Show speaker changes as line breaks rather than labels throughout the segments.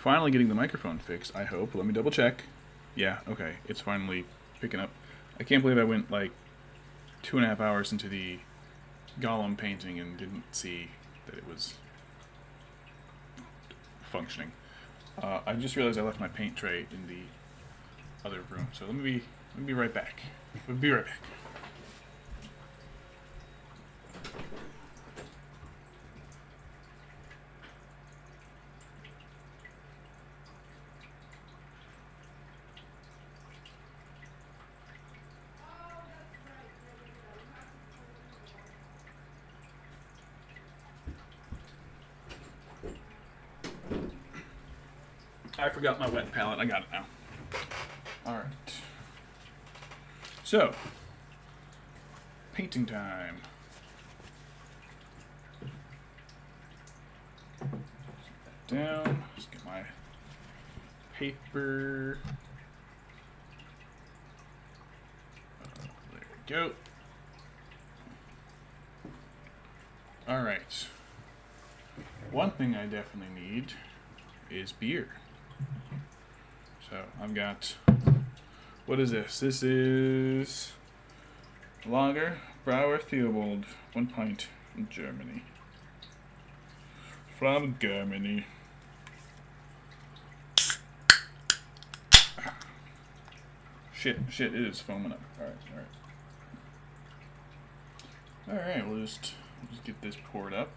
finally getting the microphone fixed, I hope. Let me double check. Yeah, okay, it's finally picking up. I can't believe I went like 2.5 hours into the Gollum painting and didn't see that it was functioning. I just realized I left my paint tray in the other room, so let me be right back. We'll be right back. I forgot my wet palette. I got it now. Alright. So, painting time. Set that down. Just get my paper. There we go. Alright. One thing I definitely need is beer. So I've got, what is this? This is Lager Brauer Theobald, 1 pint from Germany. From Germany. Shit, it is foaming up. Alright, we'll just get this poured up.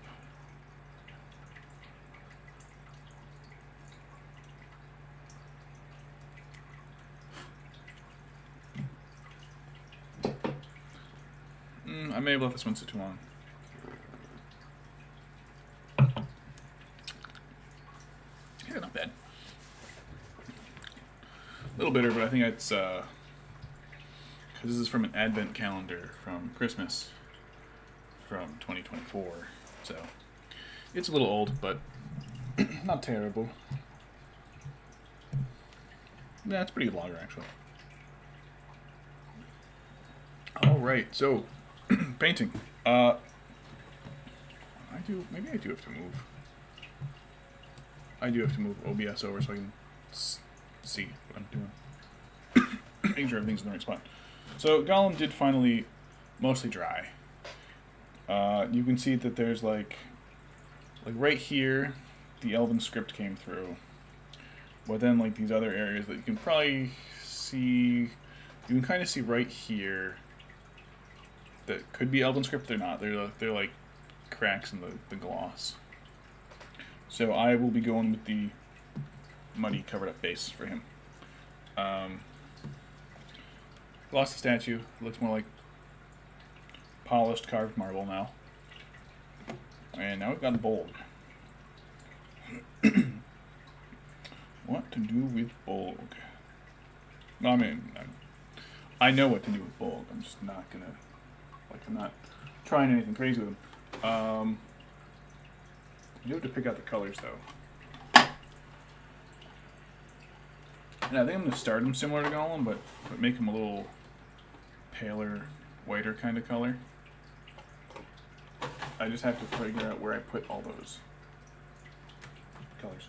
I may have left this one sit too long. Yeah, not bad. A little bitter, but I think it's because this is from an advent calendar from Christmas from 2024. So it's a little old, but not terrible. Yeah, it's pretty good lager, actually. Alright, so painting. Maybe I do have to move. I do have to move OBS over so I can see what I'm doing. Make sure everything's in the right spot. So Gollum did finally mostly dry. You can see that there's like right here, the Elven script came through. But then like these other areas that you can probably see, you can kind of see right here that could be Elven script. They're not. They're like cracks in the gloss. So I will be going with the muddy covered up base for him. Glossy statue looks more like polished carved marble now. And now we've got Bolg. What to do with Bolg? No, I mean, I know what to do with Bolg. I'm just not gonna, I'm not trying anything crazy with him. You have to pick out the colors though. And I think I'm gonna start him similar to Gollum, but make him a little paler, whiter kind of color. I just have to figure out where I put all those colors.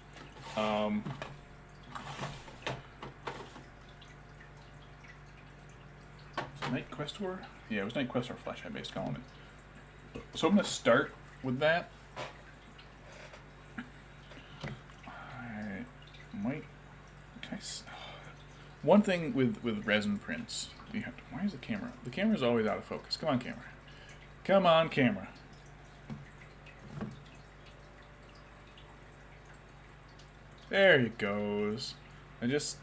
Night Questor? Yeah, it was Night Questor Flashlight based Gollum. So I'm going to start with that. I might... One thing with resin prints, why is the camera? The camera's always out of focus. Come on, camera. Come on, camera. There it goes. It's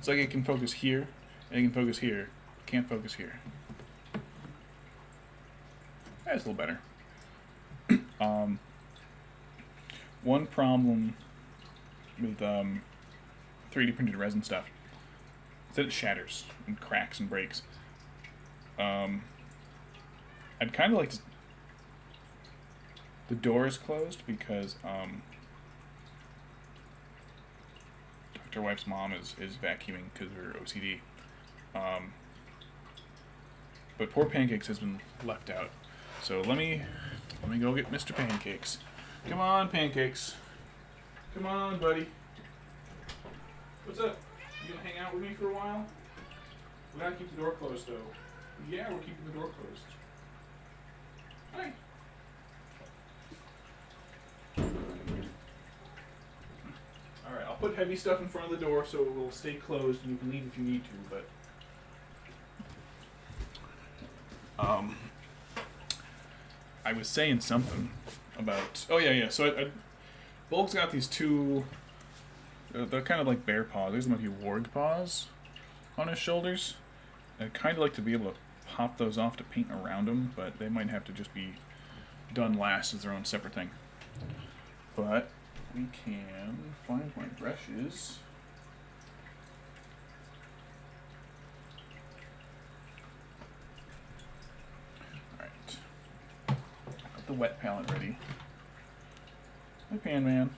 like it can focus here, and it can focus here. Can't focus here. That's a little better. One problem with 3D printed resin stuff is that it shatters and cracks and breaks. I'd kind of like to... The door is closed because Dr. Wife's mom is vacuuming because of her OCD. But poor Pancakes has been left out. So let me go get Mr. Pancakes. Come on, Pancakes. Come on, buddy. What's up? You gonna hang out with me for a while? We gotta keep the door closed, though. Yeah, we're keeping the door closed. Hi. Alright, I'll put heavy stuff in front of the door so it will stay closed and you can leave if you need to, but... I was saying something about... Oh, yeah. So, Bolg's got these two... they're kind of like bear paws. There's might be warg paws on his shoulders. I'd kind of like to be able to pop those off to paint around them, but they might have to just be done last as their own separate thing. But we can find my brushes. Alright. Got the wet palette ready. My pan man.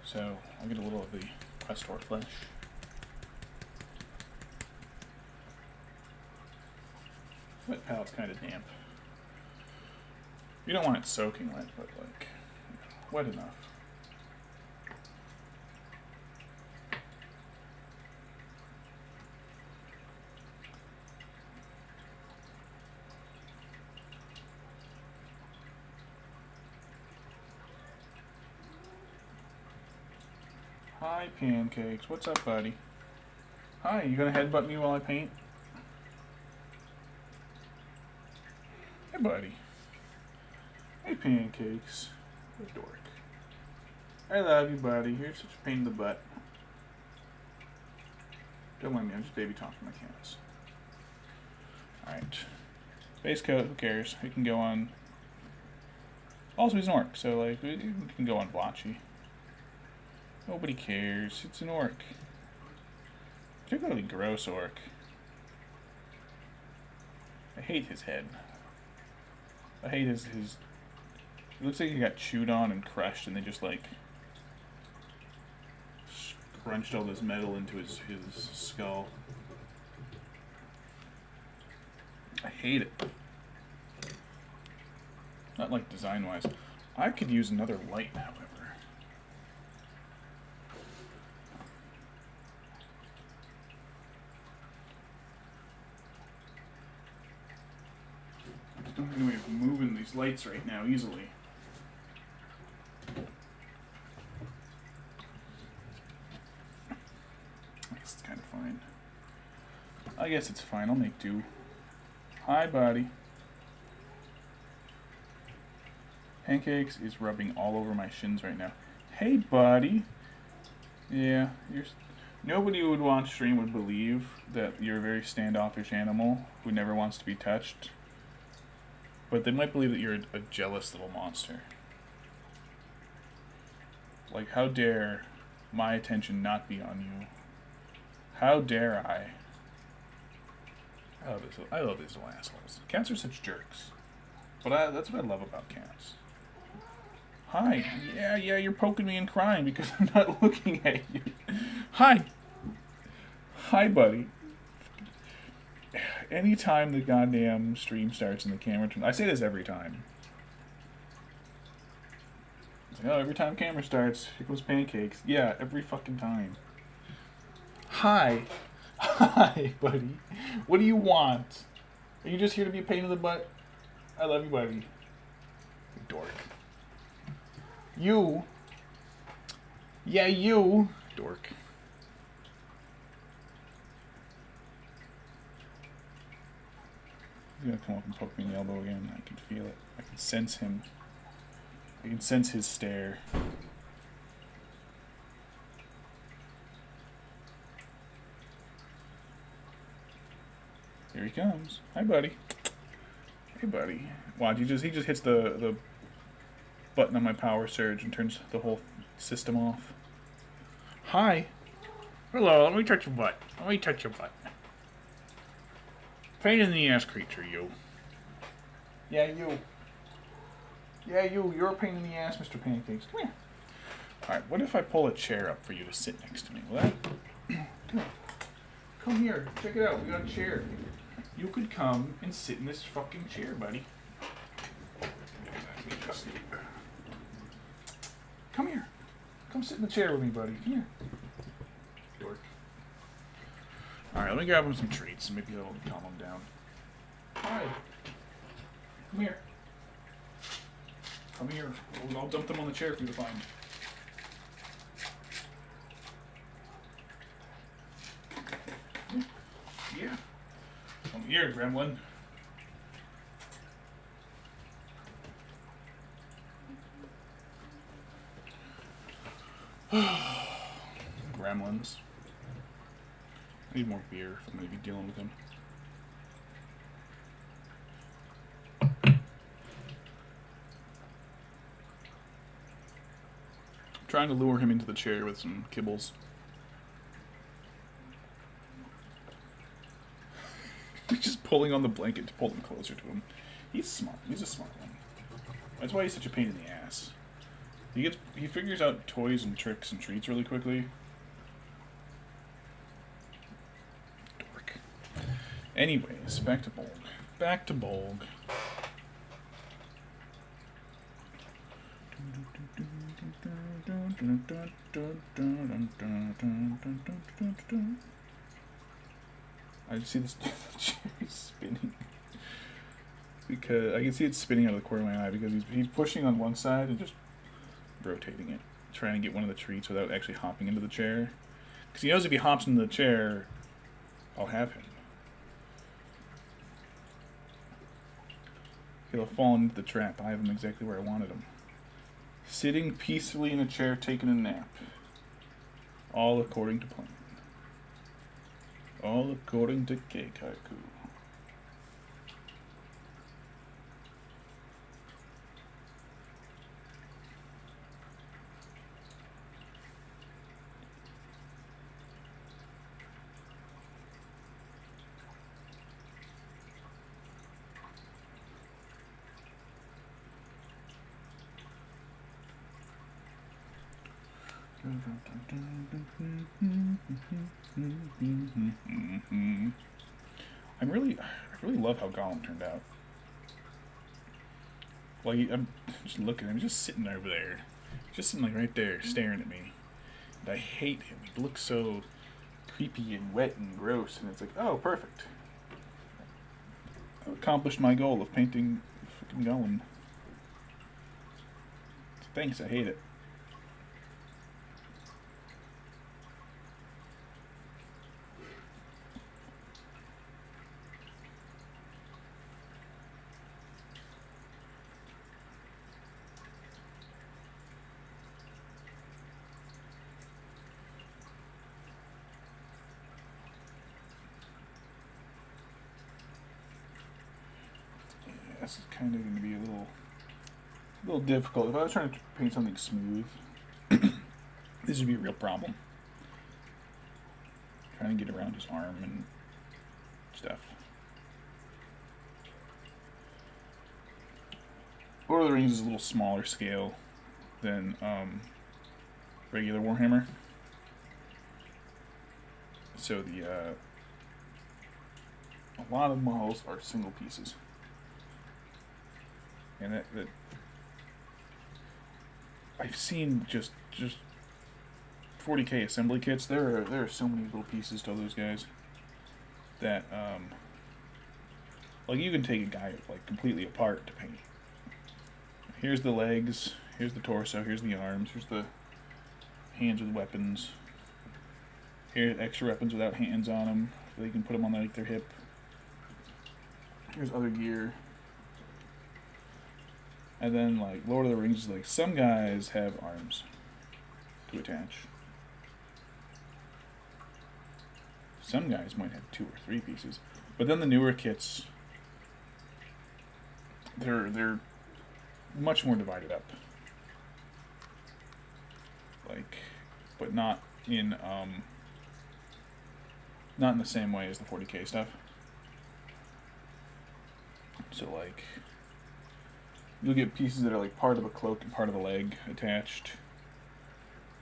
So I'll get a little of the Questor flesh. Wet palette's kind of damp. You don't want it soaking wet, but like wet enough. Hi, Pancakes. What's up, buddy? Hi, you gonna headbutt me while I paint? Hey, buddy. Hey, Pancakes. What a dork. I love you, buddy. You're such a pain in the butt. Don't mind me, I'm just baby talking my cats. Alright. Base coat, who cares? It can go on... Also, he's an orc, so, like, it can go on blotchy. Nobody cares. It's an orc. Particularly gross orc. I hate his head. I hate his... It looks like he got chewed on and crushed and they just, like... scrunched all this metal into his skull. I hate it. Not like design-wise. I could use another light, however. I just don't have any way of moving these lights right now easily. I guess it's kind of fine. I guess it's fine. I'll make do. Hi, buddy. Pancakes is rubbing all over my shins right now. Hey, buddy. Yeah, nobody who would watch stream would believe that you're a very standoffish animal who never wants to be touched. But they might believe that you're a jealous little monster. Like, how dare my attention not be on you? How dare I? I love these little assholes. Cats are such jerks. But that's what I love about cats. Hi. Yeah, you're poking me and crying because I'm not looking at you. Hi. Hi, buddy. Anytime the goddamn stream starts and the camera turns... I say this every time. It's like, oh, every time camera starts, here goes Pancakes. Yeah, every fucking time. Hi. Hi, buddy. What do you want? Are you just here to be a pain in the butt? I love you, buddy. You dork. You. Yeah, you. Dork. He's gonna come up and poke me in the elbow again. I can feel it. I can sense him. I can sense his stare. Here he comes. Hi, buddy. Hey, buddy. Watch, he just hits the button on my power surge and turns the whole system off. Hi. Hello, let me touch your butt. Let me touch your butt. Pain in the ass creature, you. Yeah, you. Yeah, you. You're a pain in the ass, Mr. Pancakes. Come here. Alright, what if I pull a chair up for you to sit next to me? Will that... Come here. Check it out. We got a chair. You could come and sit in this fucking chair, buddy. Come here. Come sit in the chair with me, buddy. Here. Dork. Alright, let me grab him some treats and maybe that'll calm him down. Hi. Come here. Come here. I'll dump them on the chair for you to find. Yeah. Come here, gremlin. Gremlins. I need more beer if I'm going to be dealing with them. I'm trying to lure him into the chair with some kibbles. Just pulling on the blanket to pull them closer to him. He's smart. He's a smart one. That's why he's such a pain in the ass. He figures out toys and tricks and treats really quickly. Dork. Anyways, back to Bolg. Back to Bolg. I see this chair spinning. Because I can see it spinning out of the corner of my eye because he's pushing on one side and just rotating it, trying to get one of the treats without actually hopping into the chair. Because he knows if he hops into the chair, I'll have him. He'll fall into the trap. I have him exactly where I wanted him. Sitting peacefully in a chair, taking a nap. All according to plan. All according to Keikaku. I really love how Gollum turned out. Like, I'm just looking at him, just sitting over there. Just sitting, like, right there, staring at me. And I hate him. He looks so creepy and wet and gross, and it's like, oh, perfect. I've accomplished my goal of painting freaking Gollum. Thanks, I hate it. This is kind of going to be a little difficult. If I was trying to paint something smooth, this would be a real problem. Trying to get around his arm and stuff. Lord of the Rings is a little smaller scale than regular Warhammer. So a lot of models are single pieces. And that I've seen just 40k assembly kits. There are so many little pieces to those guys that like you can take a guy like completely apart to paint. Here's the legs, here's the torso, here's the arms, here's the hands with weapons. Here's extra weapons without hands on them, so you can put them on like their hip. Here's other gear. And then, like, Lord of the Rings, like, some guys have arms to attach. Some guys might have 2 or 3 pieces. But then the newer kits, they're much more divided up. Like, but not in the same way as the 40k stuff. So, like, you'll get pieces that are like part of a cloak and part of a leg attached.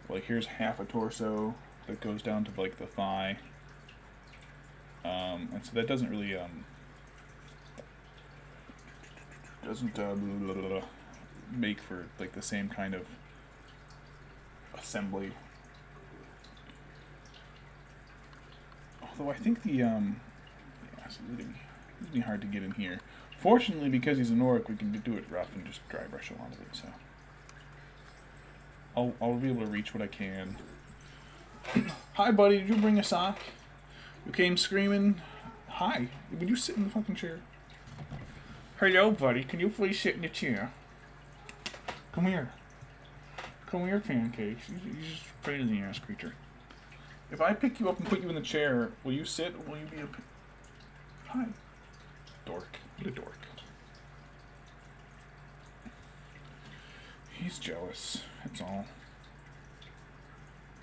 Like here's half a torso that goes down to like the thigh. And so that doesn't really doesn't make for like the same kind of assembly. Although I think the yeah, it's it'd be hard to get in here. Fortunately, because he's an orc, we can do it rough and just dry brush a lot of it. So I'll be able to reach what I can. Hi, buddy. Did you bring a sock? You came screaming. Hi. Would you sit in the fucking chair? Hello, buddy. Can you please sit in the chair? Come here. Come here, Pancakes. You're just a pain in the ass creature. If I pick you up and put you in the chair, will you sit or will you be a... Hi. Dork. What a dork. He's jealous. That's all.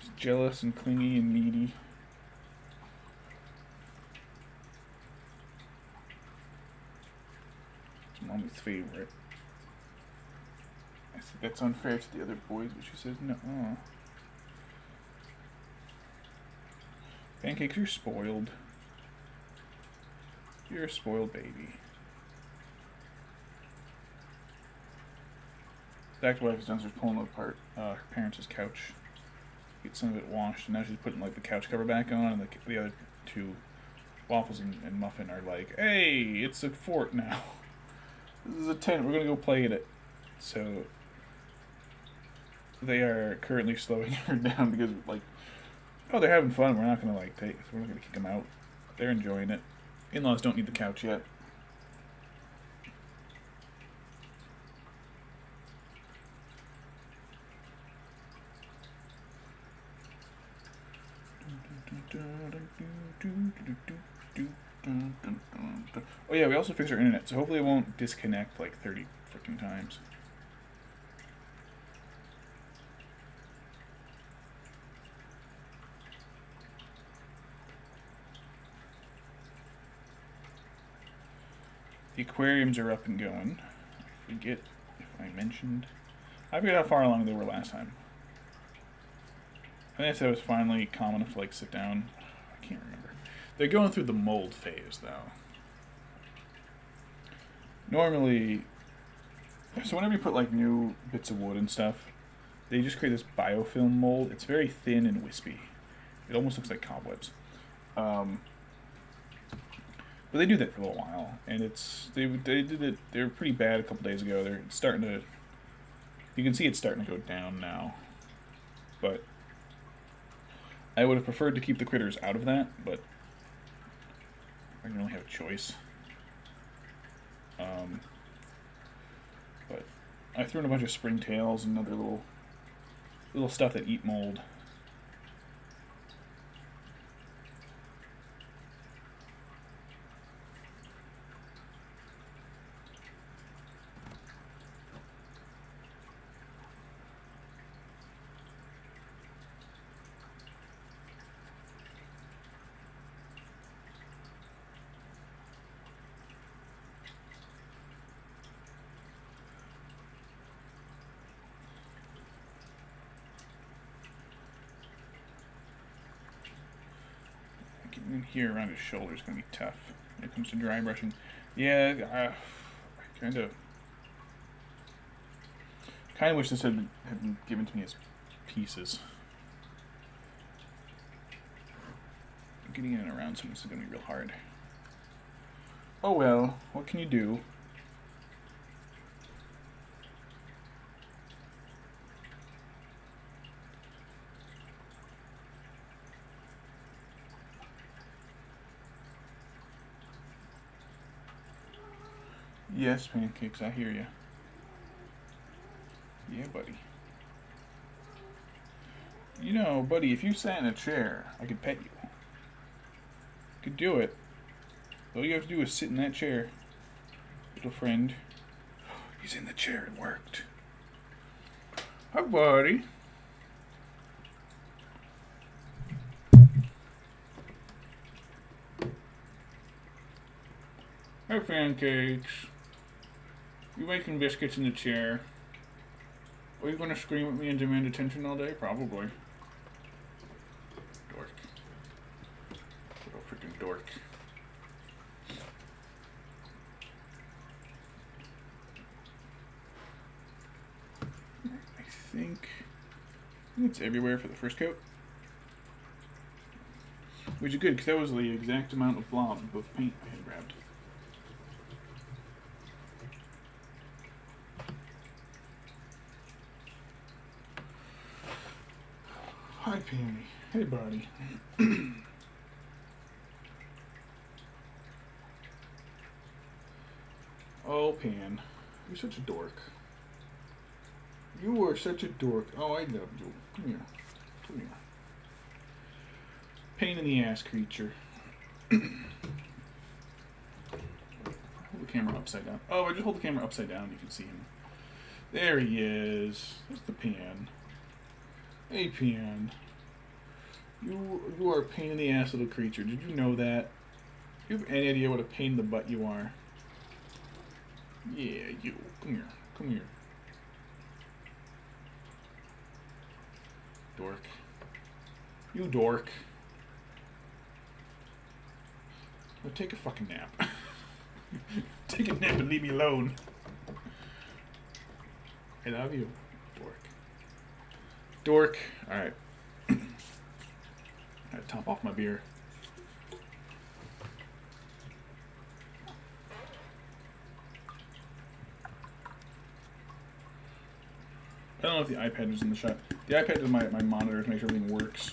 He's jealous and clingy and needy. It's Mommy's favorite. I said that's unfair to the other boys, but she says no. Pancakes, you're spoiled. You're a spoiled baby. Zach's wife is downstairs pulling apart her parents' couch. Get some of it washed, and now she's putting like the couch cover back on, and the other two, Waffles and Muffin, are like, "Hey, it's a fort now. This is a tent. We're gonna go play in it." So they are currently slowing her down because, like, oh, they're having fun. We're not gonna we're not gonna kick them out. They're enjoying it. In-laws don't need the couch yet. Oh yeah, we also fixed our internet, so hopefully it won't disconnect like 30 freaking times. The aquariums are up and going. I forget if I mentioned. I forget how far along they were last time. I think I said it was finally calm enough to like sit down. I can't remember. They're going through the mold phase though. Normally, so whenever you put like new bits of wood and stuff, they just create this biofilm mold. It's very thin and wispy. It almost looks like cobwebs. But they do that for a little while, and they did it. They were pretty bad a couple days ago. They're starting to. You can see it's starting to go down now, but I would have preferred to keep the critters out of that, but I didn't really have a choice. But I threw in a bunch of springtails and other little stuff that eat mold. In here around his shoulder is going to be tough when it comes to dry brushing. Yeah, I kind of wish this had been given to me as pieces. Getting in and around some of this is going to be real hard. Oh well, what can you do? Yes, Pancakes, I hear you. Yeah, buddy. You know, buddy, if you sat in a chair, I could pet you. Could do it. All you have to do is sit in that chair, little friend. He's in the chair. It worked. Hi, buddy. Hi, Pancakes. You making biscuits in the chair? Are you going to scream at me and demand attention all day? Probably. Dork. Little freaking dork. I think It's everywhere for the first coat. Which is good, because that was the exact amount of blob of paint I had grabbed. Hi, Penny. Hey, buddy. Oh, Pan. You're such a dork. You are such a dork. Oh, I love you. Come here. Come here. Pain in the ass creature. Hold the camera upside down. Oh, I just hold the camera upside down. You can see him. There he is. There's the Pan. Hey, Pan. You are a pain in the ass little creature. Did you know that? Do you have any idea what a pain in the butt you are? Yeah, you. Come here. Come here. Dork. You dork. Well, take a fucking nap. Take a nap and leave me alone. I love you. Dork. Dork. Alright. Gotta top off my beer. I don't know if the iPad was in the shot. The iPad is my monitor to make sure everything works.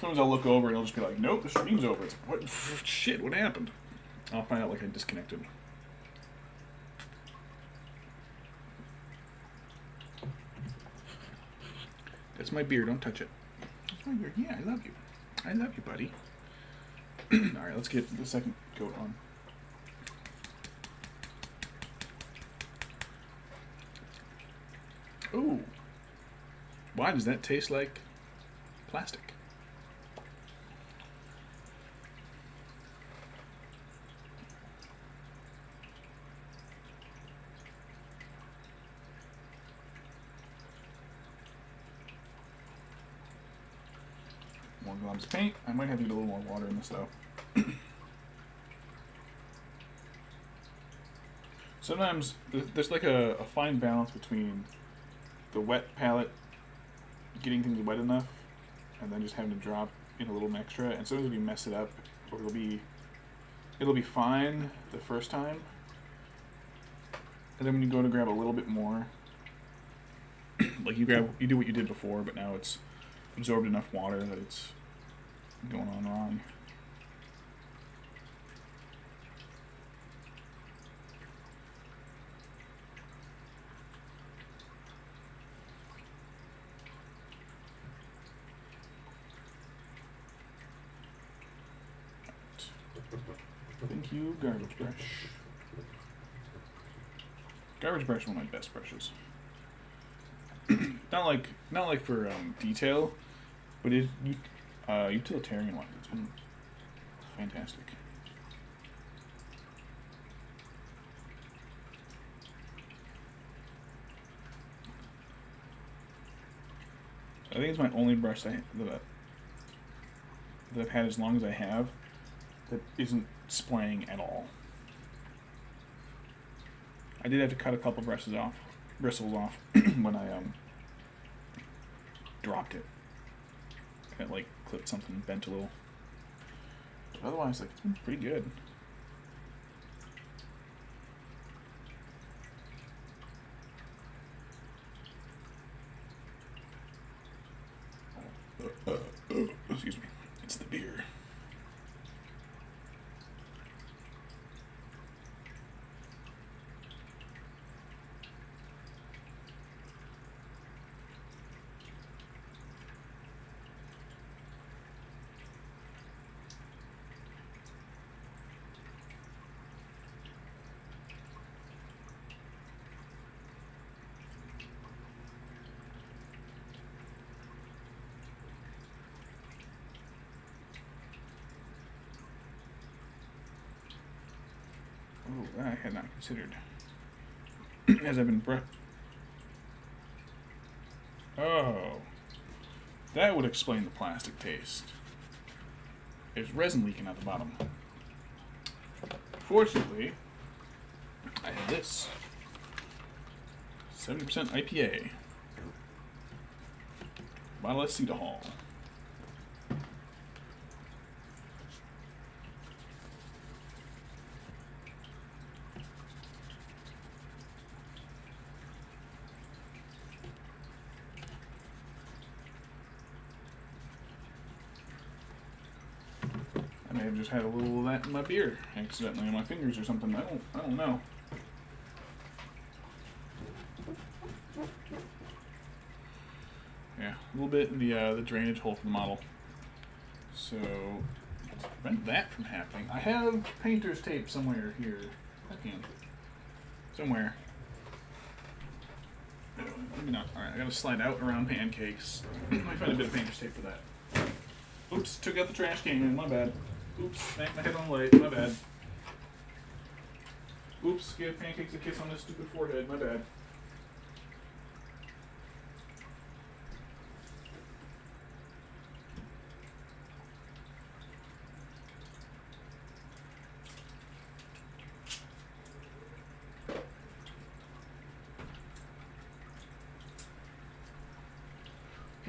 Sometimes I'll look over and I'll just be like, nope, the stream's over. It's like, what? Shit, what happened? I'll find out like I disconnected. That's my beer, don't touch it. That's my beer. Yeah, I love you. I love you, buddy. Alright, let's get the second coat on. Ooh. Why does that taste like plastic? More globs of paint. I might have to get a little more water in this though. Sometimes there's like a fine balance between the wet palette getting things wet enough and then just having to drop in a little extra, and sometimes if you mess it up, or it'll be fine the first time, and then when you go to grab a little bit more, like you do what you did before, but now it's absorbed enough water that it's going on wrong. Thank you, garbage brush. Garbage brush is one of my best brushes. not like for detail, but utilitarian wise, it's been fantastic. I think it's my only brush that I've had as long as I have that isn't splaying at all. I did have to cut a couple bristles off when I dropped it. And it like clipped something and bent a little. But otherwise, like, it's been pretty good. Excuse me. It's the beer. Oh, I had not considered. As I've been Oh. That would explain the plastic taste. There's resin leaking out the bottom. Fortunately, I have this. 70% IPA. bottle of Cedar Hall. I may have just had a little of that in my beer accidentally on my fingers or something. I don't know. Yeah, a little bit in the drainage hole for the model. So, to prevent that from happening, I have painter's tape somewhere here. Somewhere. No, maybe not. Alright, I gotta slide out around pancakes. I might find a bit of painter's tape for that. Oops, took out the trash can, my bad. Oops, smacked my head on the light, my bad. Oops, give pancakes a kiss on this stupid forehead, my bad.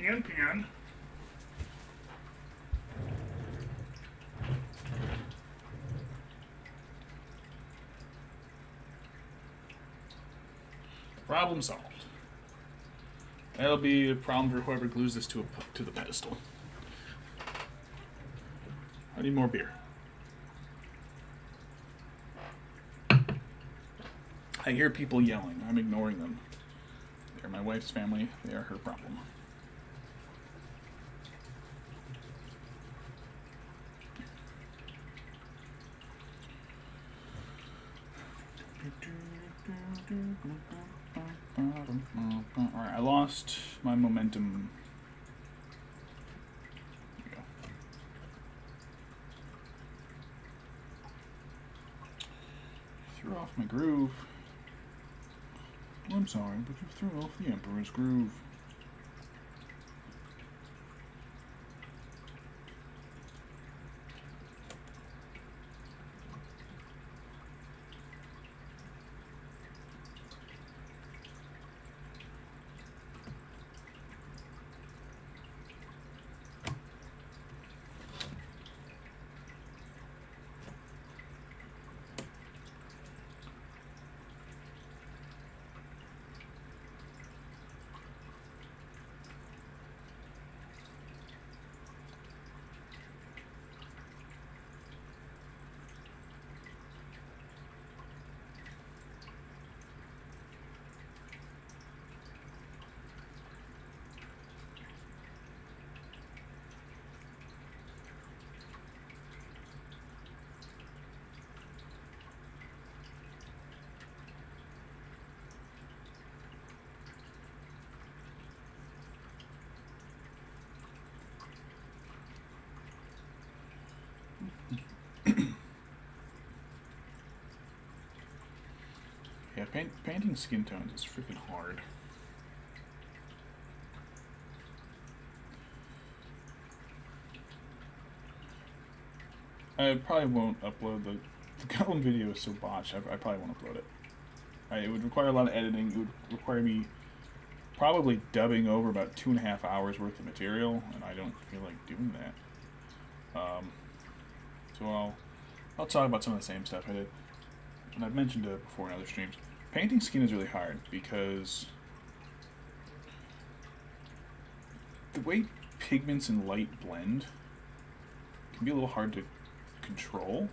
Pan. Problem solved. That'll be a problem for whoever glues this to the pedestal. I need more beer. I hear people yelling. I'm ignoring them. They're my wife's family. They are her problem. Alright, I lost my momentum. There we go. Threw off my groove. I'm sorry, but you threw off the Emperor's groove. Yeah, painting skin tones is freaking hard. I probably won't upload the Gollum video is so botched. I probably won't upload it. It would require a lot of editing. It would require me probably dubbing over about 2.5 hours worth of material, and I don't feel like doing that. So I'll talk about some of the same stuff I did, and I've mentioned it before in other streams. Painting skin is really hard because the way pigments and light blend can be a little hard to control,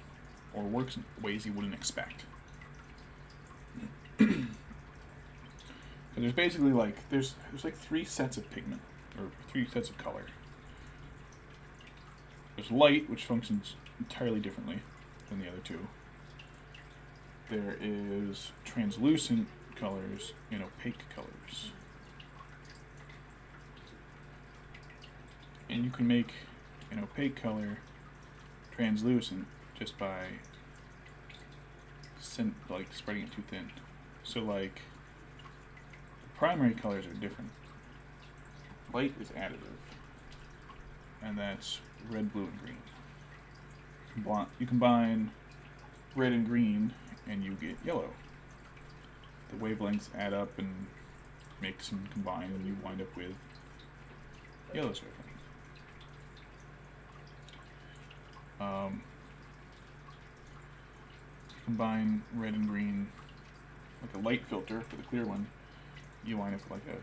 or works in ways you wouldn't expect. There's basically there's like 3 sets of pigment, or 3 sets of color. There's light, which functions entirely differently than the other 2. There is translucent colors and opaque colors. And you can make an opaque color translucent just by spreading it too thin. So the primary colors are different. Light is additive, and that's red, blue, and green. You combine red and green and you get yellow. The wavelengths add up and make some combine, and you wind up with Yellow's very funny. Combine red and green, like a light filter for the clear one, you wind up with like a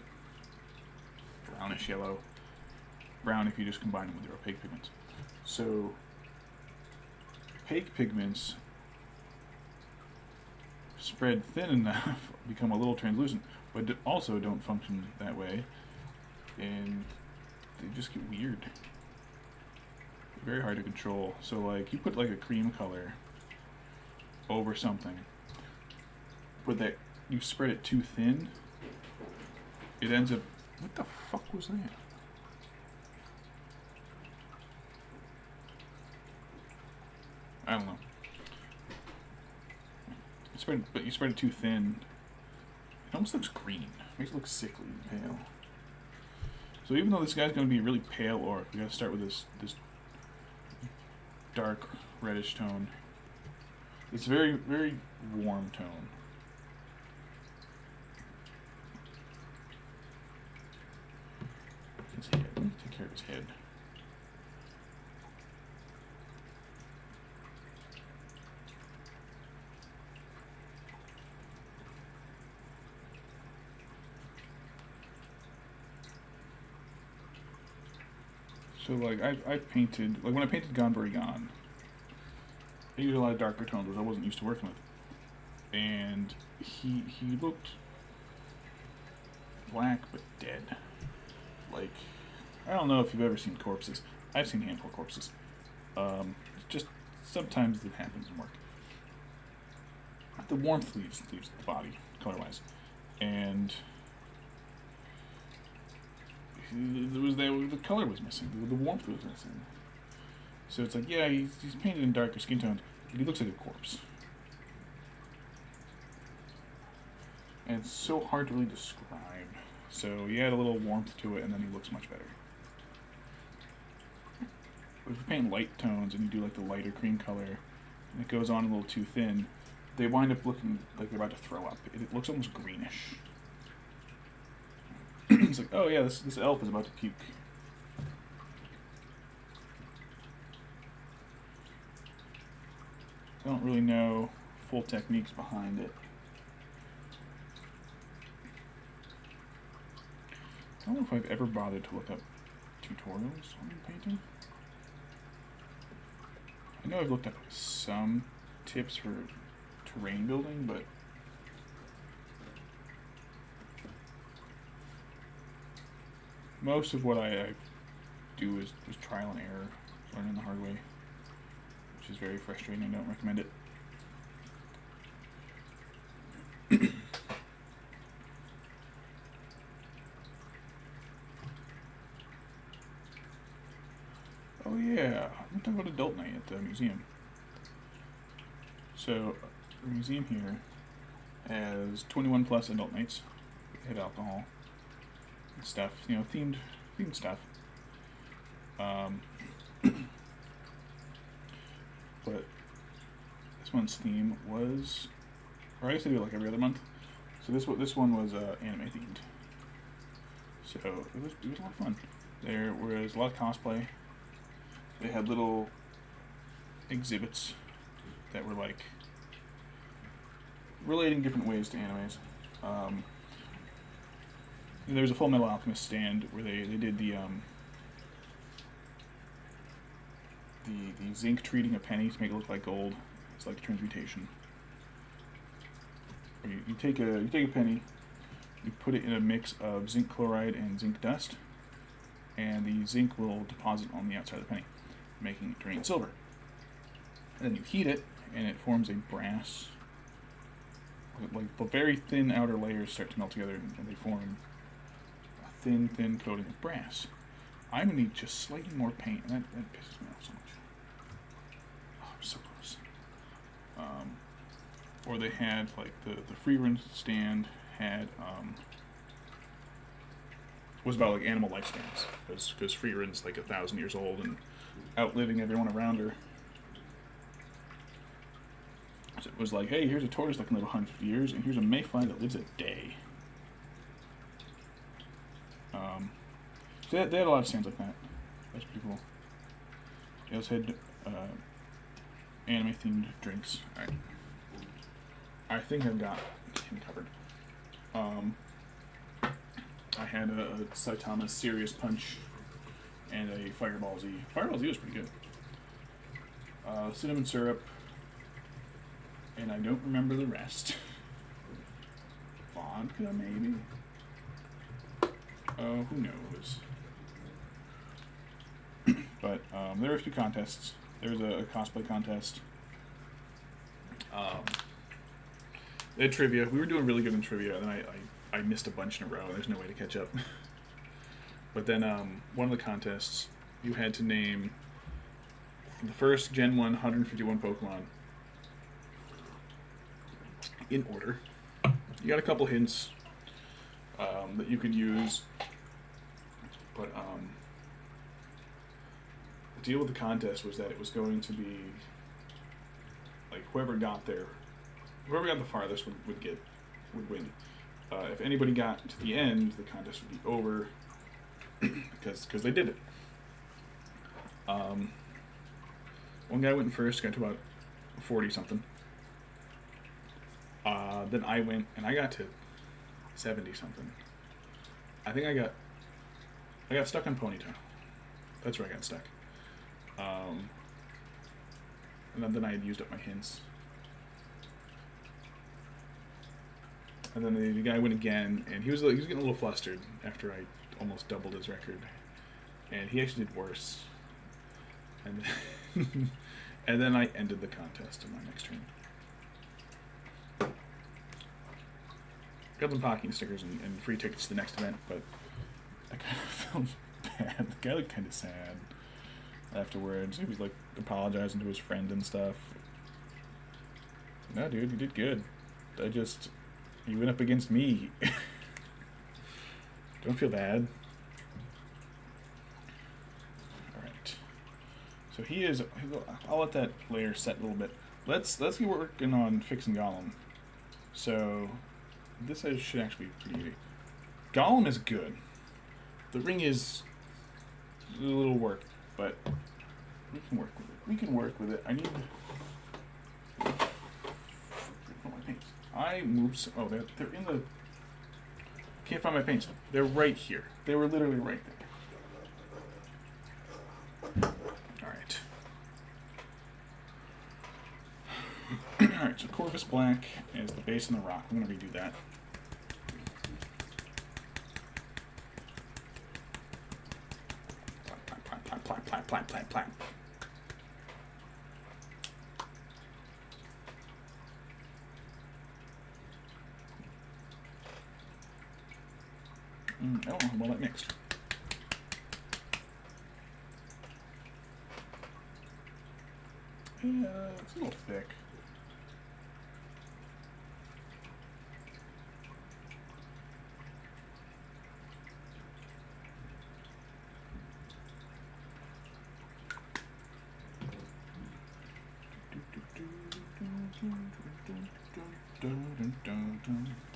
brownish yellow. Brown if you just combine them with your opaque pigments. So, opaque pigments spread thin enough, become a little translucent, but also don't function that way, and they just get weird. Very hard to control. So like, you put like a cream color over something, but that you spread it too thin, it ends up, what the fuck was that? I don't know. But you spread it too thin, it almost looks green. It makes it look sickly and pale. So even though this guy's going to be a really pale orc, we got to start with this dark reddish tone. It's very, very warm tone. His head. Let me take care of his head. So like I've painted, like when I painted Gone Very Gone, I used a lot of darker tones which I wasn't used to working with. And he looked black but dead. Like, I don't know if you've ever seen corpses. I've seen a handful of corpses. Just sometimes it happens in work. The warmth leaves the body, color-wise. And the color was missing. The warmth was missing. So it's like, yeah, he's painted in darker skin tones, but he looks like a corpse. And it's so hard to really describe. So you add a little warmth to it, and then he looks much better. If you paint light tones and you do like the lighter cream color, and it goes on a little too thin, they wind up looking like they're about to throw up. It looks almost greenish. It's like, oh yeah, this elf is about to puke. I don't really know full techniques behind it. I don't know if I've ever bothered to look up tutorials on painting. I know I've looked up some tips for terrain building, but most of what I do is trial and error, learning the hard way, which is very frustrating. I don't recommend it. Oh yeah, I'm talking about adult night at the museum. So, the museum here has 21 plus adult nights. We had alcohol and stuff, you know, themed stuff. But this month's theme was, or I used to do it like every other month. So this one was anime themed. So it was a lot of fun. There was a lot of cosplay. They had little exhibits that were like relating different ways to animes. There was a Full Metal Alchemist stand where they did the zinc treating a penny to make it look like gold. It's like transmutation. Where you take a penny, you put it in a mix of zinc chloride and zinc dust, and the zinc will deposit on the outside of the penny, making it turn silver. And then you heat it, and it forms a brass. Like the very thin outer layers start to melt together, and they form a thin coating of brass. I'm gonna need just slightly more paint, and that pisses me off so much. Oh, I'm so close. Or they had like the free run stand had was about like animal lifespans, because free run's like 1,000 years old and outliving everyone around her. So it was like, hey, here's a tortoise that can live 150 years, and here's a mayfly that lives a day. So they had a lot of stands like that. That's pretty cool. They also had anime-themed drinks. Alright. I think I've got him covered. I had a Saitama's Serious Punch and a Fireball Z. Fireball Z was pretty good. Cinnamon syrup, and I don't remember the rest. Vodka, maybe? Oh, who knows? But there were a few contests. There was a cosplay contest. They had trivia. We were doing really good in trivia, and I missed a bunch in a row. There's no way to catch up. But then one of the contests, you had to name the first Gen 1 151 Pokemon in order. You got a couple hints that you could use, but the deal with the contest was that it was going to be like whoever got the farthest would win. If anybody got to the end, the contest would be over because they did it. One guy went first, got to about 40 something. Then I went and I got to 70 something. I think I got stuck on Ponyta. That's where I got stuck. And then I had used up my hints. And then the guy went again, and he was getting a little flustered after I almost doubled his record, and he actually did worse. And then, and then I ended the contest in my next turn. Got some parking stickers and free tickets to the next event, but I kind of felt bad. The guy looked kind of sad afterwards. He was like apologizing to his friend and stuff. No, dude, you did good. You went up against me. Don't feel bad. Alright. So I'll let that layer set a little bit. Let's get working on fixing Gollum. So this should actually be pretty easy. Gollum is good. The ring is a little work, but we can work with it. I need my paints. I moved some, they're in the, can't find my paints. They're right here. They were literally right there. Alright. Alright, so Corvus Black is the base and the rock. I'm going to redo that. Plant. I don't know how well that mixed. Yeah, it's a little thick.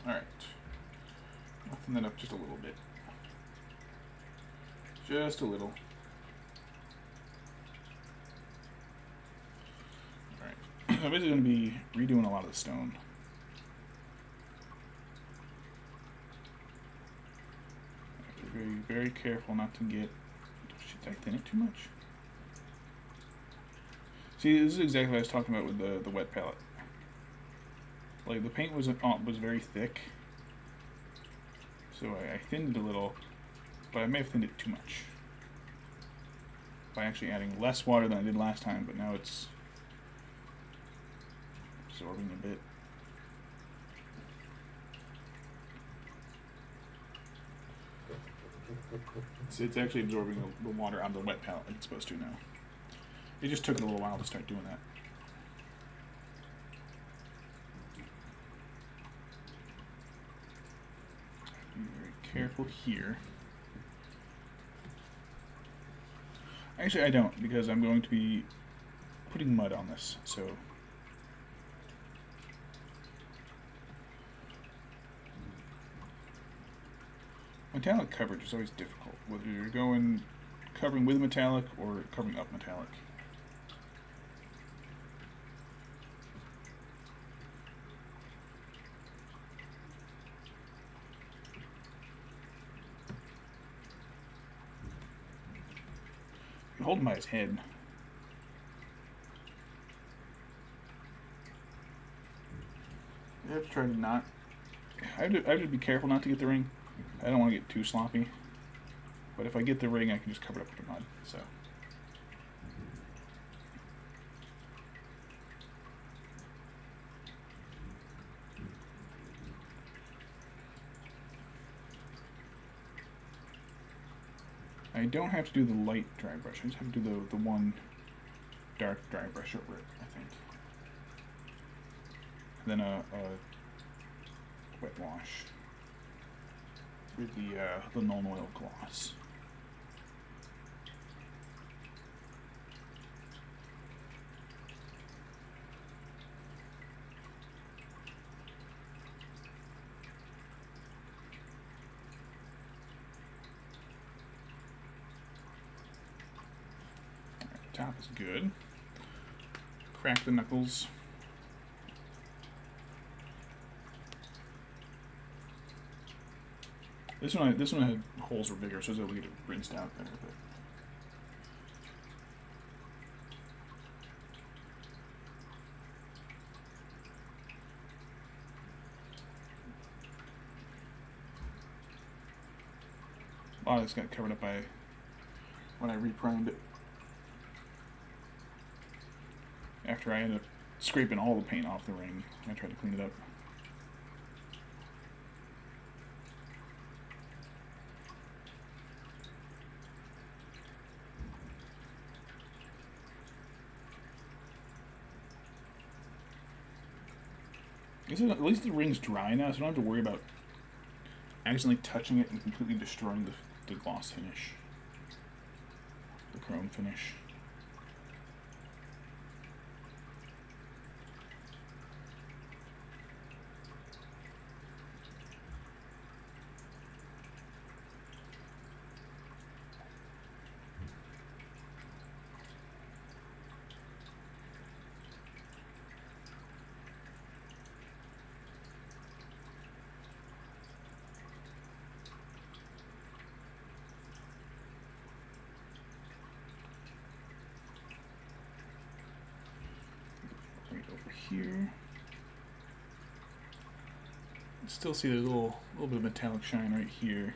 Alright. Muffin that up just a little bit. Just a little. Alright. I'm basically going to be redoing a lot of the stone. I have to be very, very careful not to get... Did I thin it too much? See, this is exactly what I was talking about with the wet palette. Like, the paint was very thick, so I thinned it a little, but I may have thinned it too much by actually adding less water than I did last time, but now it's absorbing a bit. It's actually absorbing the water out of the wet palette like it's supposed to now. It just took a little while to start doing that. Be very careful here. Actually, I don't, because I'm going to be putting mud on this, so... Metallic coverage is always difficult. whether you're going covering with metallic or covering up metallic. Hold him by his head. I have to try to not. I have to be careful not to get the ring. I don't want to get too sloppy. But if I get the ring, I can just cover it up with the mud. So. I don't have to do the light dry brush. I just have to do the one dark dry brush over it, I think. And then a wet wash with the non-oil gloss. Top is good. Crack the knuckles. This one had holes were bigger, so I was able to get it rinsed out better. But a lot of this got covered up by when I reprimed it. After I ended up scraping all the paint off the ring, I tried to clean it up. At least the ring's dry now, so I don't have to worry about accidentally touching it and completely destroying the gloss finish. The chrome finish. Here. Still see there's a little bit of metallic shine right here.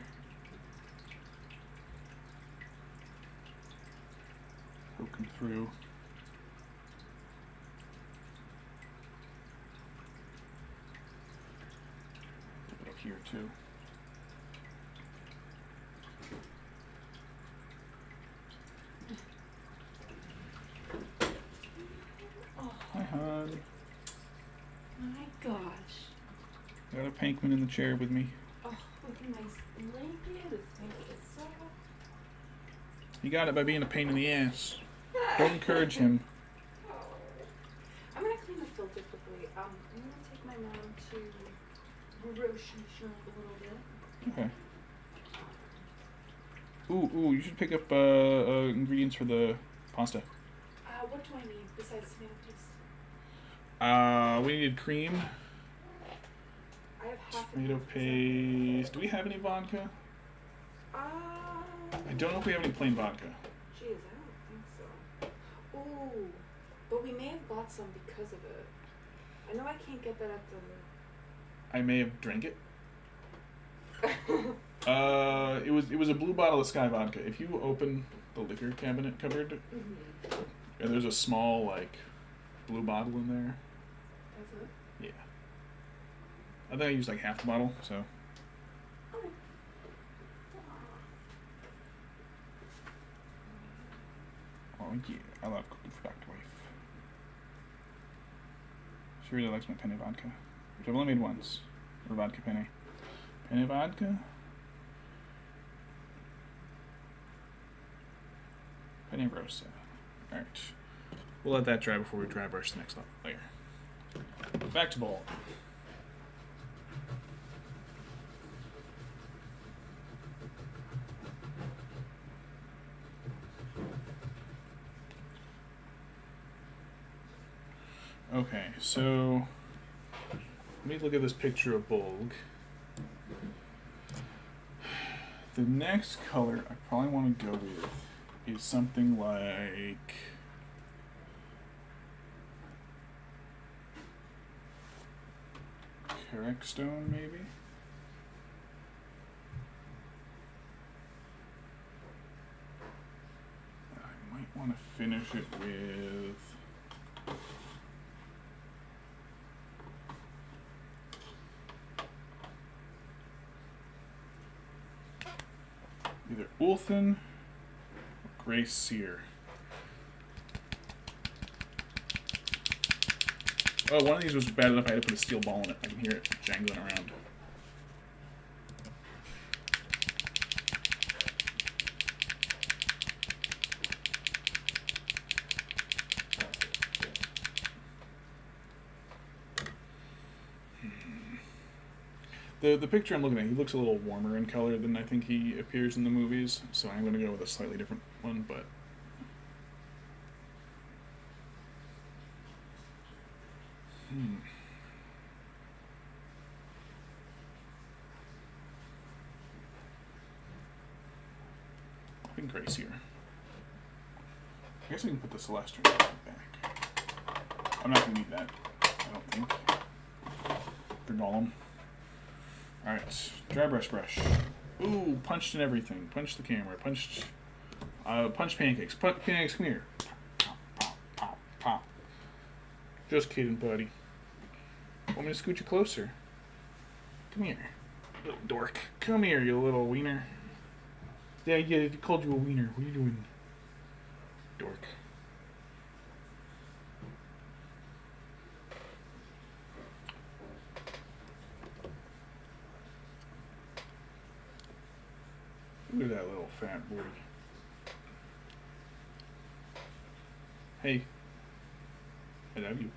Poking through. A bit up here too. Hi, hon.
My gosh.
Got a Pankman in the chair with me.
Oh, look at my blanket. It's nice and soft.
You got it by being a pain in the ass. Don't encourage him.
I'm gonna clean the filter quickly. I'm gonna take my mom to grocery shop a little bit.
Okay. Ooh, you should pick up ingredients for the pasta.
What do I need besides tomato paste?
We needed cream.
I have half
Tomato paste. Do we have any vodka? I don't know if we have any plain vodka.
Jeez, I don't think so. Ooh, but we may have bought some because of it. I know I can't get that at the...
I may have drank it. It was a blue bottle of Sky vodka. If you open the liquor cabinet cupboard, and there's a small like blue bottle in there.
That's it?
Yeah. I think I used like half the bottle, so.
Okay.
Oh yeah, I love cooking for Dr. Wife. She really likes my penne vodka, which I've only made once. Or vodka penne. Penne vodka. Penne rosa. Alright. We'll let that dry before we dry brush the next layer. Back to Bolg. Okay, so let me look at this picture of Bolg. The next color I probably want to go with is something like Carrick Stone, maybe? I might want to finish it with either Ulthen or Grey Seer. Oh, one of these was bad enough I had to put a steel ball in it. I can hear it jangling around. The picture I'm looking at, he looks a little warmer in color than I think he appears in the movies, so I'm going to go with a slightly different one, but... I think Grey Seer. I guess I can put the Celestial back. I'm not going to need that, I don't think. For Gollum. Alright, dry brush. Ooh, punched in everything. Punched the camera. Punched pancakes. Pancakes, come here. Pop, pop, pop, pop. Just kidding, buddy. Want me to scoot you closer? Come here, little dork. Come here, you little wiener. Yeah, I called you a wiener. What are you doing? Dork. Look at that little fat boy. Hey. I love you.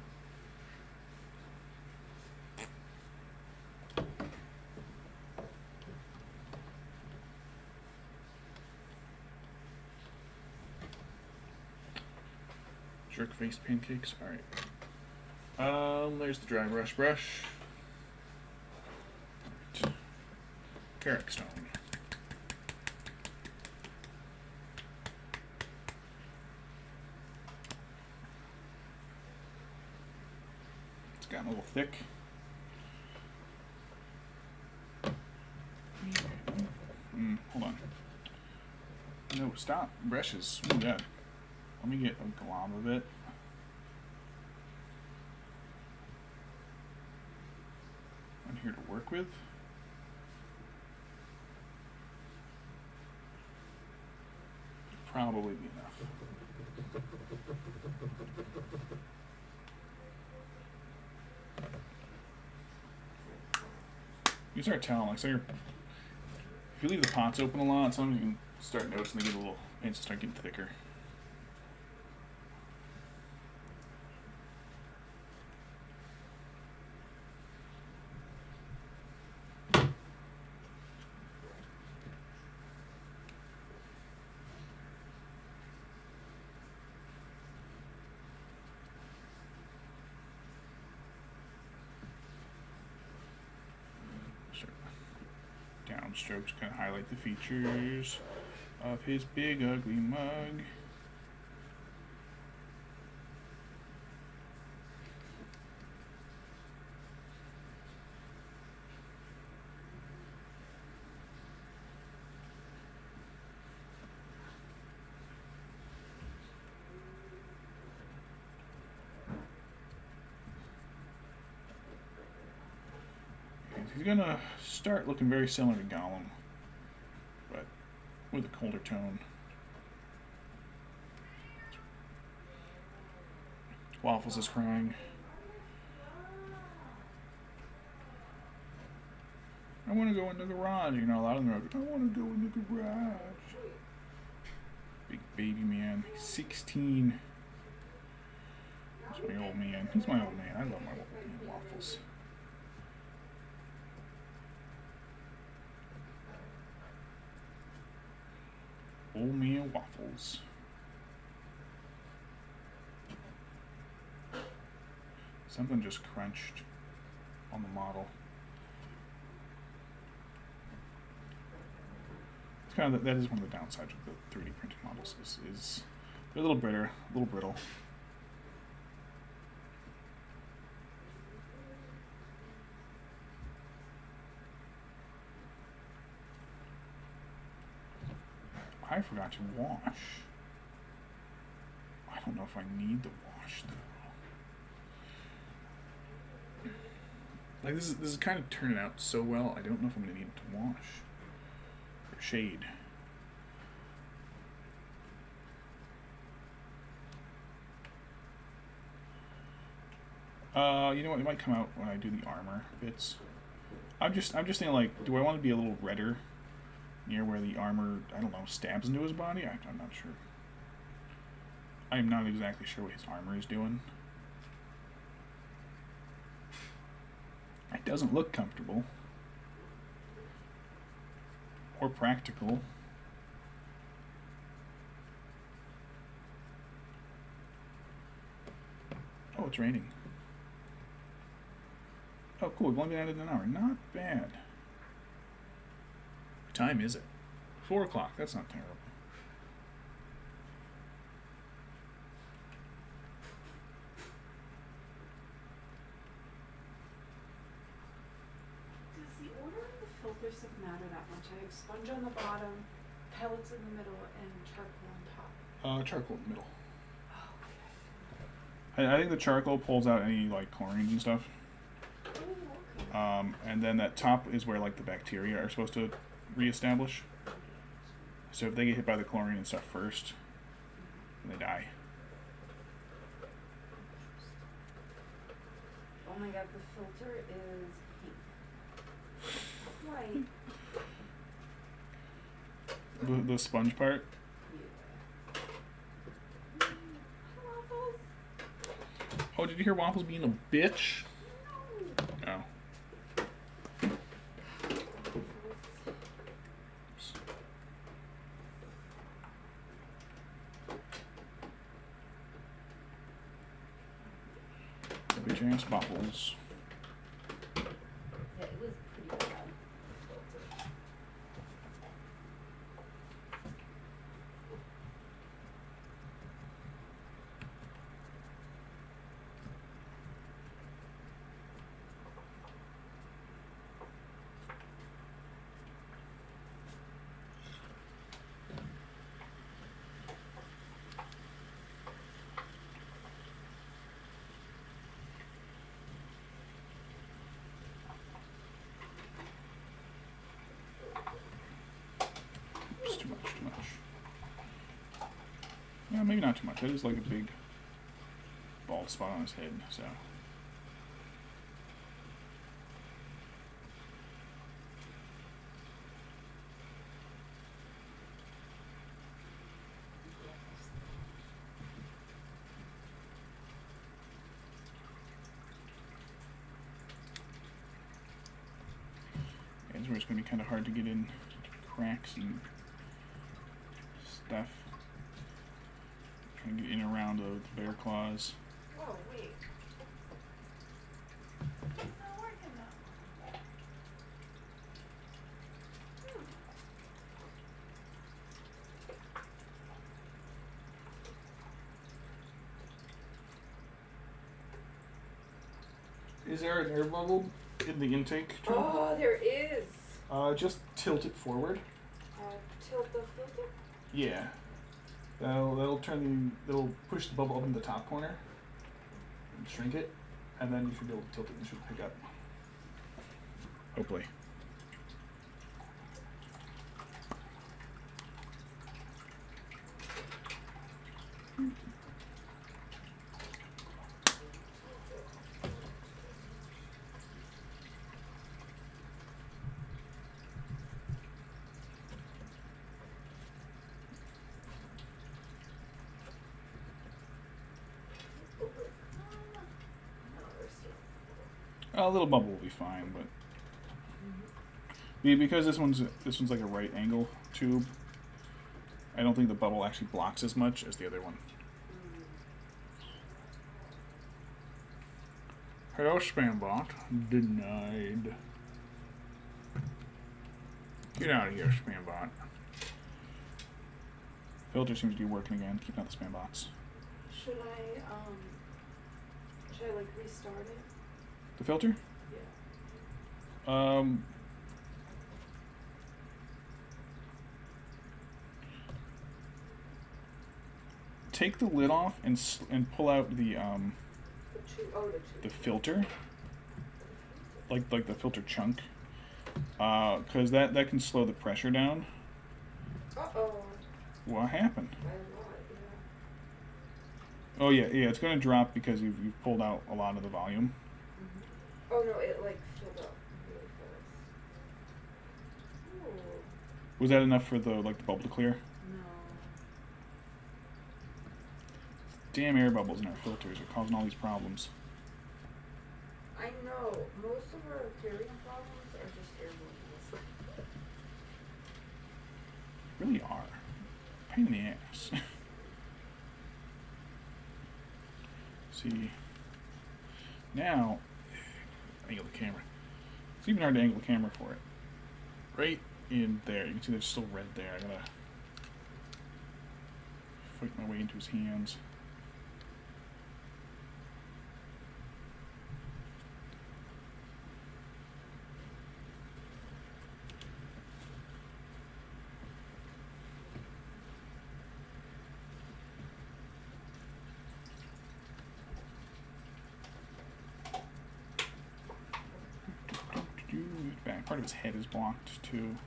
Jerk-faced pancakes. Alright. There's the dry brush. Right. Carrick Stone. It's gotten a little thick. Hold on. No, stop. Brushes. Oh, God. Let me get a glob of it. I'm here to work with. Probably be enough. You start telling, like, so if you leave the pots open a lot, sometimes you can start noticing they get a little, and start getting thicker. Downstrokes kind of highlight the features of his big ugly mug. He's gonna start looking very similar to Gollum, but with a colder tone. Waffles is crying. I want to go in the garage. You know, a lot of them are, I want to go in the garage. Big baby man. He's 16. That's my old man. He's my old man. I love my old man waffles. Old man waffles. Something just crunched on the model. It's kind of that is one of the downsides of the 3D printed models is they're a little bitter, a little brittle. I forgot to wash. I don't know if I need to wash though. Like this is kind of turning out so well. I don't know if I'm gonna need to wash or shade. You know what? It might come out when I do the armor bits. I'm just thinking like, do I want to be a little redder near where the armor, I don't know, stabs into his body? I'm not sure. I am not exactly sure what his armor is doing. It doesn't look comfortable or practical. Oh, it's raining. Oh, cool. We've only been at it an hour. Not bad. What time is it? 4 o'clock. That's not terrible.
Does the order of the filter stuff matter that much? I have sponge on the bottom, pellets in the middle, and charcoal on top.
Charcoal in the middle.
Oh, okay.
I think the charcoal pulls out any like chlorines and stuff.
Oh, okay.
And then that top is where like the bacteria are supposed to reestablish. So if they get hit by the chlorine and stuff first, then they die.
Oh my god, the filter is pink. White.
The sponge part.
Yeah. Waffles.
Oh, did you hear Waffles being a bitch?
No.
Oh. Bitch ass Waffles.
Yeah, it was pretty bad. Filter.
It's too much. Yeah, maybe not too much. That is like a big bald spot on his head, so. Yeah, this is where it's going to be kind of hard to get in cracks and stuff. Trying to get in and around the bear claws.
Whoa, wait. It's not working now.
Is there an air bubble in the intake tube?
Oh, there is.
Just tilt it forward.
Tilt the filter.
Yeah. That'll push the bubble up in the top corner and shrink it, and then you should be able to tilt it and it should pick up. Hopefully. A little bubble will be fine, but because this one's like a right angle tube, I don't think the bubble actually blocks as much as the other one. Hello, Spambot. Denied. Get out of here, Spambot. Filter seems to be working again. Keeping out the spam bots.
Should I like restart it?
The filter?
Yeah.
Take the lid off and pull out the
The
filter, like the filter chunk, because that can slow the pressure down.
Uh-oh.
What happened?
By a lot, yeah.
Oh yeah, it's going to drop because you've pulled out a lot of the volume.
Mm-hmm. Oh no, it like filled up really fast. Ooh.
Was that enough for the bubble to clear?
No.
Damn air bubbles in our filters are causing all these problems.
I know. Most of our aquarium problems are just air bubbles.
Really are. Pain in the ass. See. Now, angle the camera. It's even hard to angle the camera for it. Right in there. You can see there's still red there. I gotta fight my way into his hands. Back part of his head is blocked too.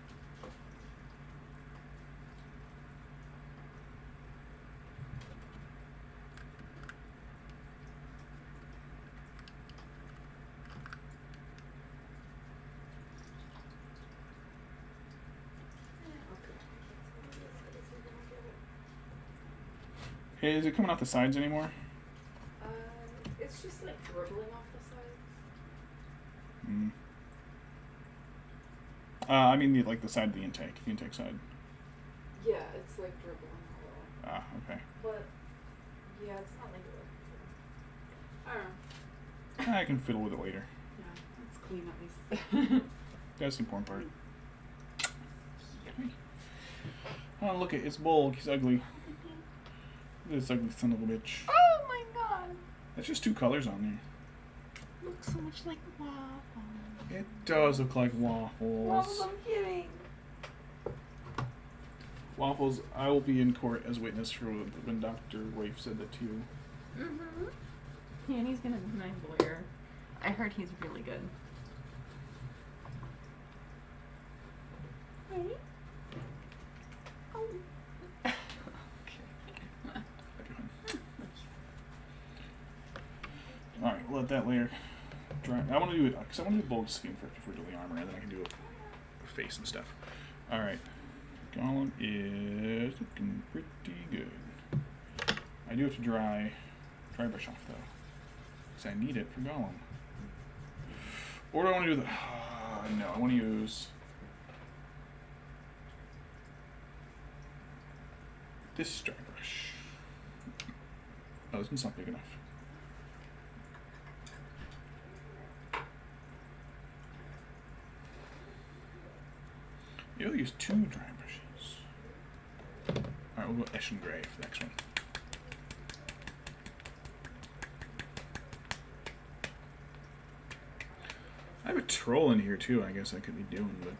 Hey, is it coming out the sides anymore?
It's just like dribbling off the sides.
Mm. I mean the side of the intake side.
Yeah, it's like dribbling a little.
Ah, okay.
But yeah, it's not like it. I don't know.
I can fiddle with it later.
Yeah, it's clean at least.
That's the important part. Oh, look it's Bolg. He's ugly. This ugly son of a bitch.
Oh my god!
That's just two colors on there.
Looks so much like waffles.
It does look like waffles.
Waffles, I'm kidding.
Waffles, I will be in court as witness for when Dr. Waif said that to you.
Mm-hmm. Yeah, and he's gonna be my lawyer. I heard he's really good. Ready? Oh.
Alright, we'll let that layer dry. I want to do it, because I want to do Bolg's skin first before we do the armor, and then I can do a face and stuff. Alright. Gollum is looking pretty good. I do have to dry brush off, though. Because I need it for Gollum. Or do I want to do the... no, I want to use... this dry brush. Oh, this one's not big enough. You'll use two dry brushes. Alright, we'll go Eshin Gray for the next one. I have a troll in here too, I guess I could be doing, but...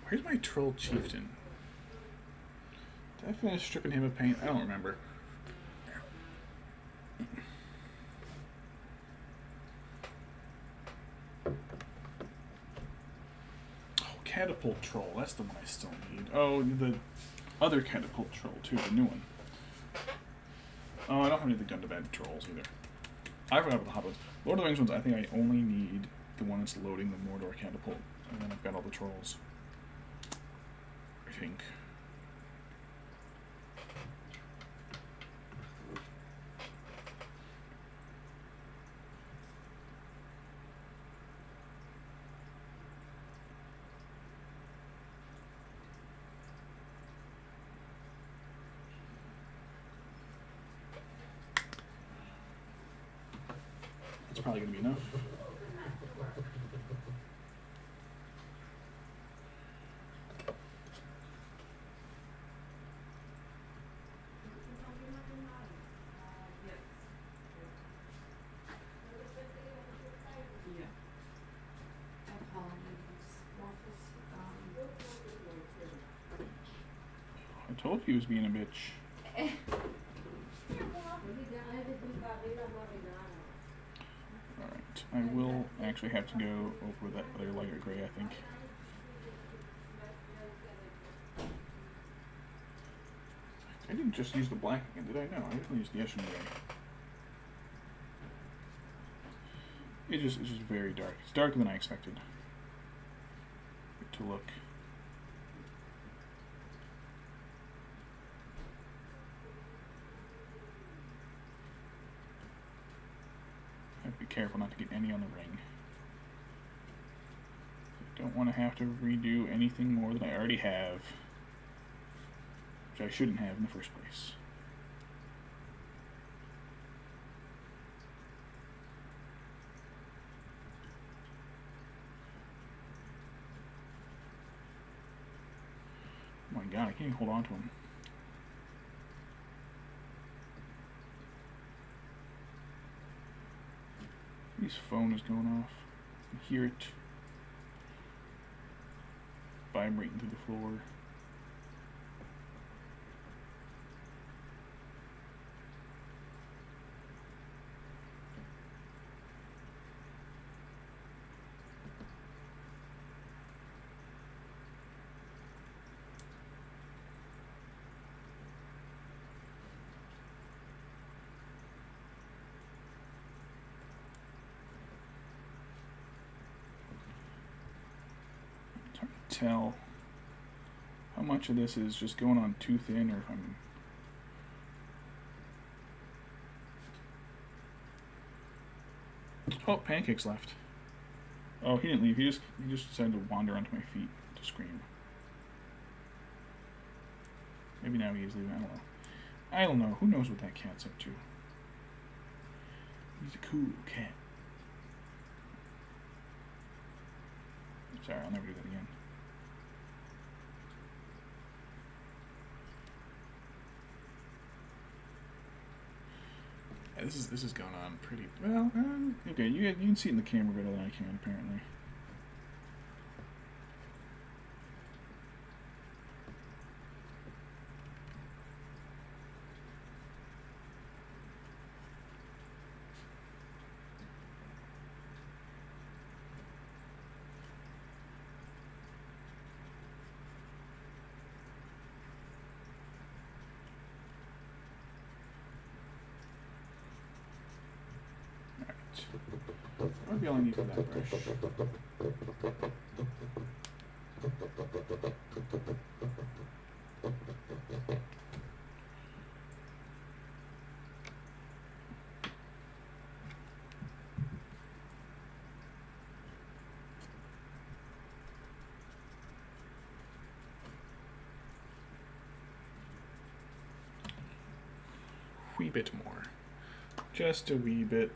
where's my troll chieftain? Did I finish stripping him of paint? I don't remember. Catapult troll, that's the one I still need. Oh, the other catapult troll too, the new one. Oh, I don't have any of the Gundabad trolls either. I forgot about the Hobbits. Lord of the Rings ones, I think I only need the one that's loading the Mordor catapult. And then I've got all the trolls. I think. That's probably going to be enough.
Yeah.
I told you he was being a bitch. Alright, I will actually have to go over that other lighter gray, I think. I didn't just use the black again, did I? No, I didn't use the Eshin gray. It's just very dark. It's darker than I expected it to look. I have to be careful not to get any on the ring. I don't want to have to redo anything more than I already have, which I shouldn't have in the first place. Oh my god, I can't even hold on to him. His phone is going off. I can hear it vibrating through the floor. It's hard to tell how much of this is just going on too thin, or if I'm... Oh, Pancake's left. Oh, he didn't leave. He just decided to wander onto my feet to scream. Maybe now he is leaving. I don't know. I don't know. Who knows what that cat's up to? He's a cool cat. Sorry, I'll never do that again. Yeah, this is going on pretty well. Okay, you can see it in the camera better than I can, apparently. Maybe all I need for that brush. Wee bit more. Just a wee bit.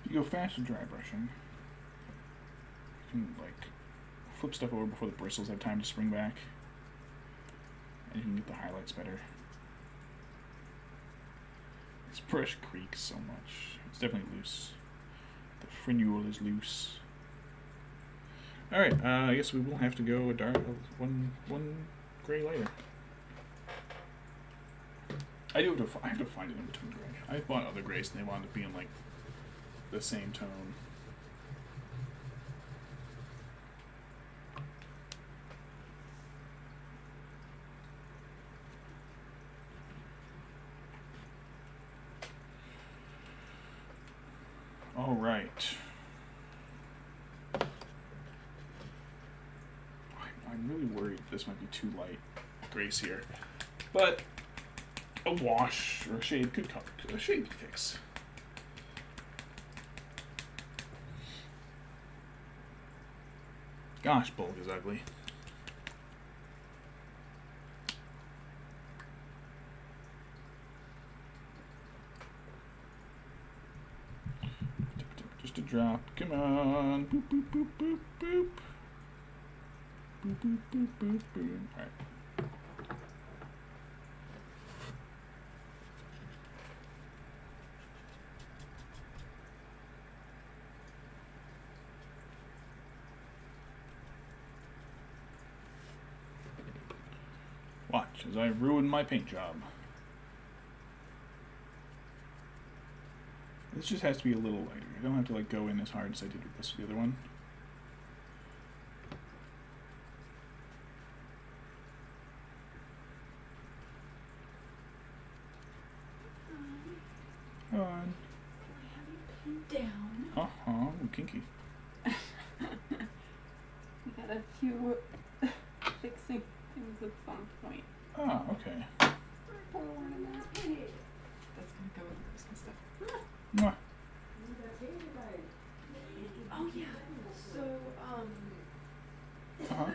You go fast with dry brushing. You can like flip stuff over before the bristles have time to spring back, and you can get the highlights better. This brush creaks so much. It's definitely loose. The frenule is loose. All right, I guess we will have to go a dark one gray later. I have to find it in between gray. I bought other grays and they wound up being like the same tone. All right. I'm really worried this might be too light, Grace here, but a wash or a shade could fix. Gosh, Bolg is ugly. Just a drop. Come on. Boop, boop, boop, boop, boop. Boop, boop, boop, boop, boop. Alright. Watch as I ruin my paint job. This just has to be a little lighter. I don't have to like go in as hard as I did with this the other one. Come on.
I have you pinned down.
Uh-huh. Ooh, kinky.
We got a few fixing things at some point.
Ah, okay.
That's gonna go with the Christmas stuff.
Mwah.
Oh yeah. So
Uh-huh.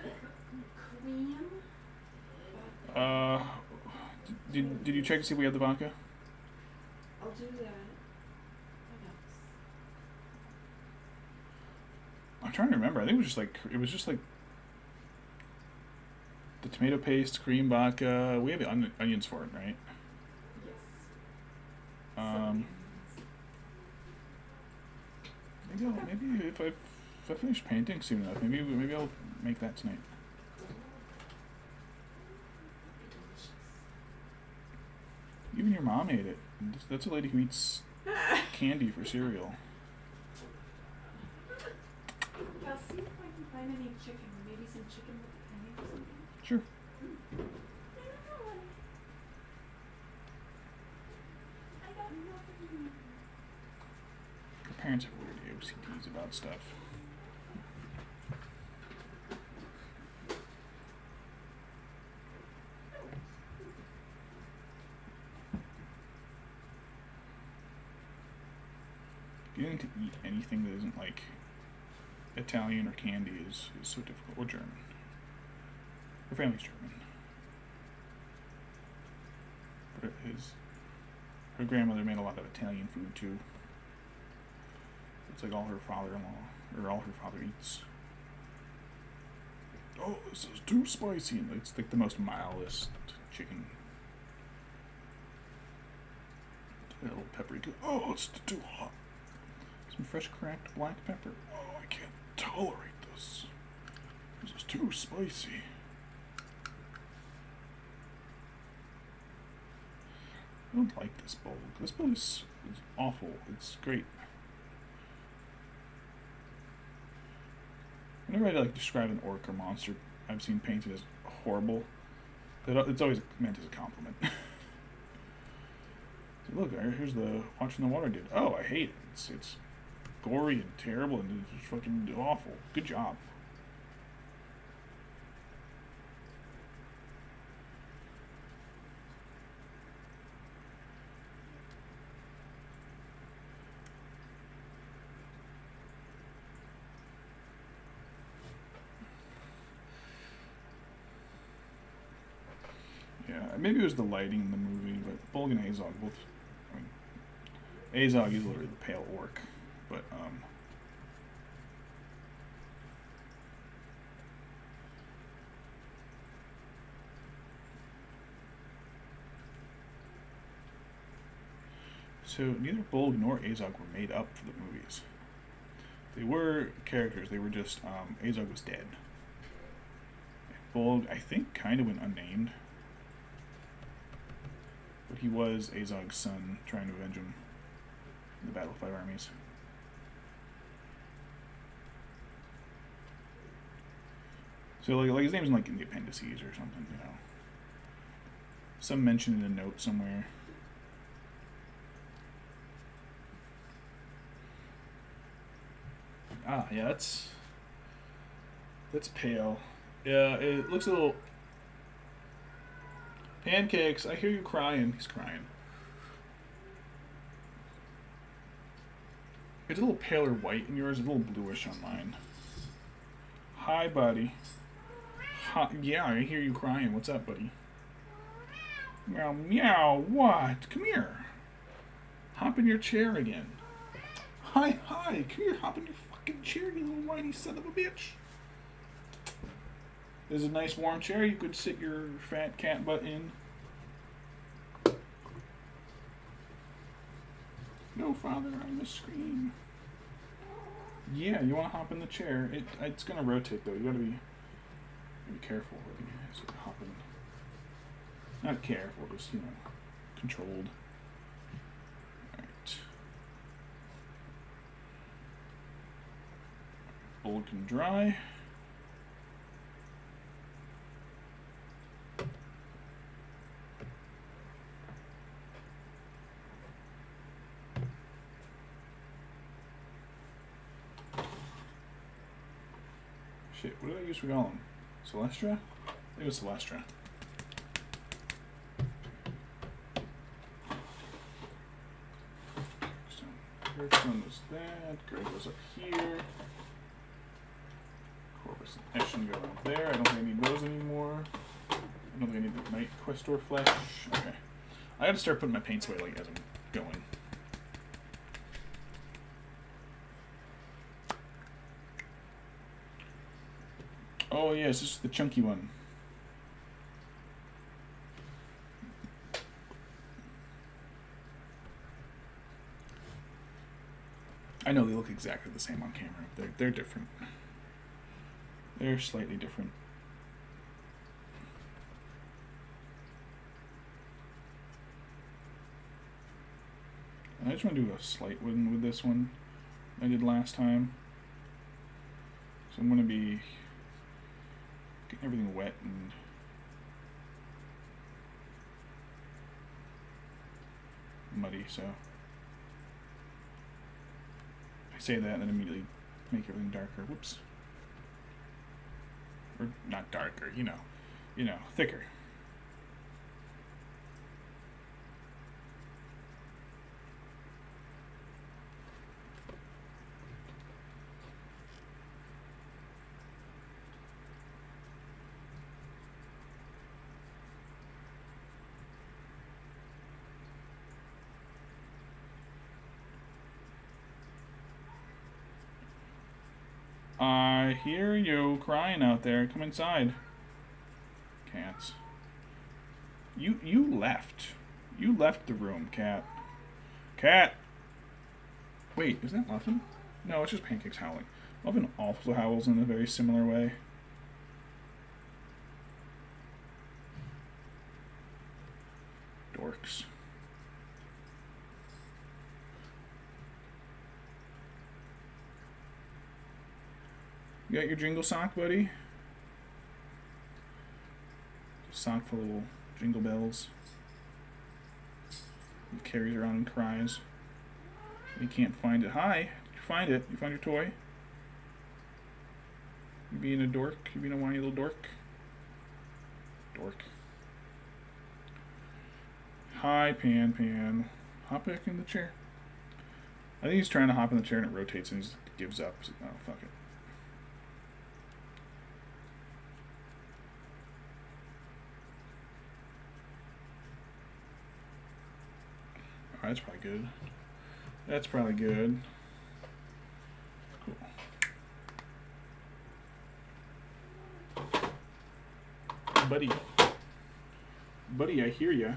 cream.
Did you check to see if we had the vodka?
I'll do that. What else?
I'm trying to remember. I think it was just like the tomato paste, cream, vodka. We have the onions for it, right?
Yes.
Maybe if I finish painting soon enough, maybe I'll make that tonight.
Delicious.
Even your mom ate it. That's a lady who eats candy for cereal.
I'll see if I can find any chicken. Maybe some chicken with a penny or something.
Sure.
I got nothing.
Your parents have weird OCDs about stuff. Getting to eat anything that isn't like Italian or candy is so difficult. Or German. Her family's German. But her grandmother made a lot of Italian food too. It's like all her father-in-law, or all her father eats. Oh, this is too spicy. And it's like the most mildest chicken. A little paprika. Oh, it's too hot. Some fresh cracked black pepper. Oh, I can't tolerate this. This is too spicy. I don't like this bowl. This bowl is awful. It's great. Whenever I like describe an orc or monster I've seen painted as horrible, it's always meant as a compliment. So look, here's the watching the water dude. Oh, I hate it. It's gory and terrible and it's fucking awful. Good job. Yeah, maybe it was the lighting in the movie, but Bolg and Azog both. I mean, Azog is literally the pale orc, but so neither Bolg nor Azog were made up for the movies. They were characters. They were just Azog was dead. Bolg, I think, kind of went unnamed. But he was Azog's son, trying to avenge him in the Battle of Five Armies. So like his name's like in the appendices or something, you know. Some mention in a note somewhere. Ah, yeah, that's pale. Yeah, it looks a little. Pancakes, I hear you crying. He's crying. It's a little paler white in yours, a little bluish on mine. Hi, buddy. Hi, yeah, I hear you crying. What's up, buddy? Meow, meow, what? Come here. Hop in your chair again. Hi, hi, come here, hop in your fucking chair, you little whiny son of a bitch. There's a nice warm chair you could sit your fat cat butt in. No, father, I must scream. Yeah, you want to hop in the chair. It's going to rotate, though. You got to be careful. So hop in. Not careful, just, controlled. Alright. Bolg can dry. Shit, what did I use for Gollum? Celestra? I think it was Celestra. So, Kirkstone was that. Greg goes up here. Corvus and Eshin go up there. I don't think I need those anymore. I don't think I need the Night Questor flesh. Okay. I gotta start putting my paints away like as I'm going. Oh yes, this is the chunky one. I know they look exactly the same on camera. They're different. They're slightly different. I just want to do a slight one with this one I did last time. So I'm going to be getting everything wet and muddy, so I say that and then immediately make everything darker. Whoops. Or not darker, thicker. I hear you crying out there. Come inside. Cats. You left. You left the room, cat. Cat! Wait, is that Muffin? No, it's just Pancakes howling. Muffin also howls in a very similar way. Dorks. You got your jingle sock, buddy? Sock full of little jingle bells. He carries around and cries. He can't find it. Hi! Did you find it? You found your toy? You being a dork? You being a whiny little dork? Dork. Hi, Pan. Hop back in the chair. I think he's trying to hop in the chair and it rotates and he just gives up. So, oh, fuck it. Oh, that's probably good. That's probably good. Cool. Buddy, I hear ya.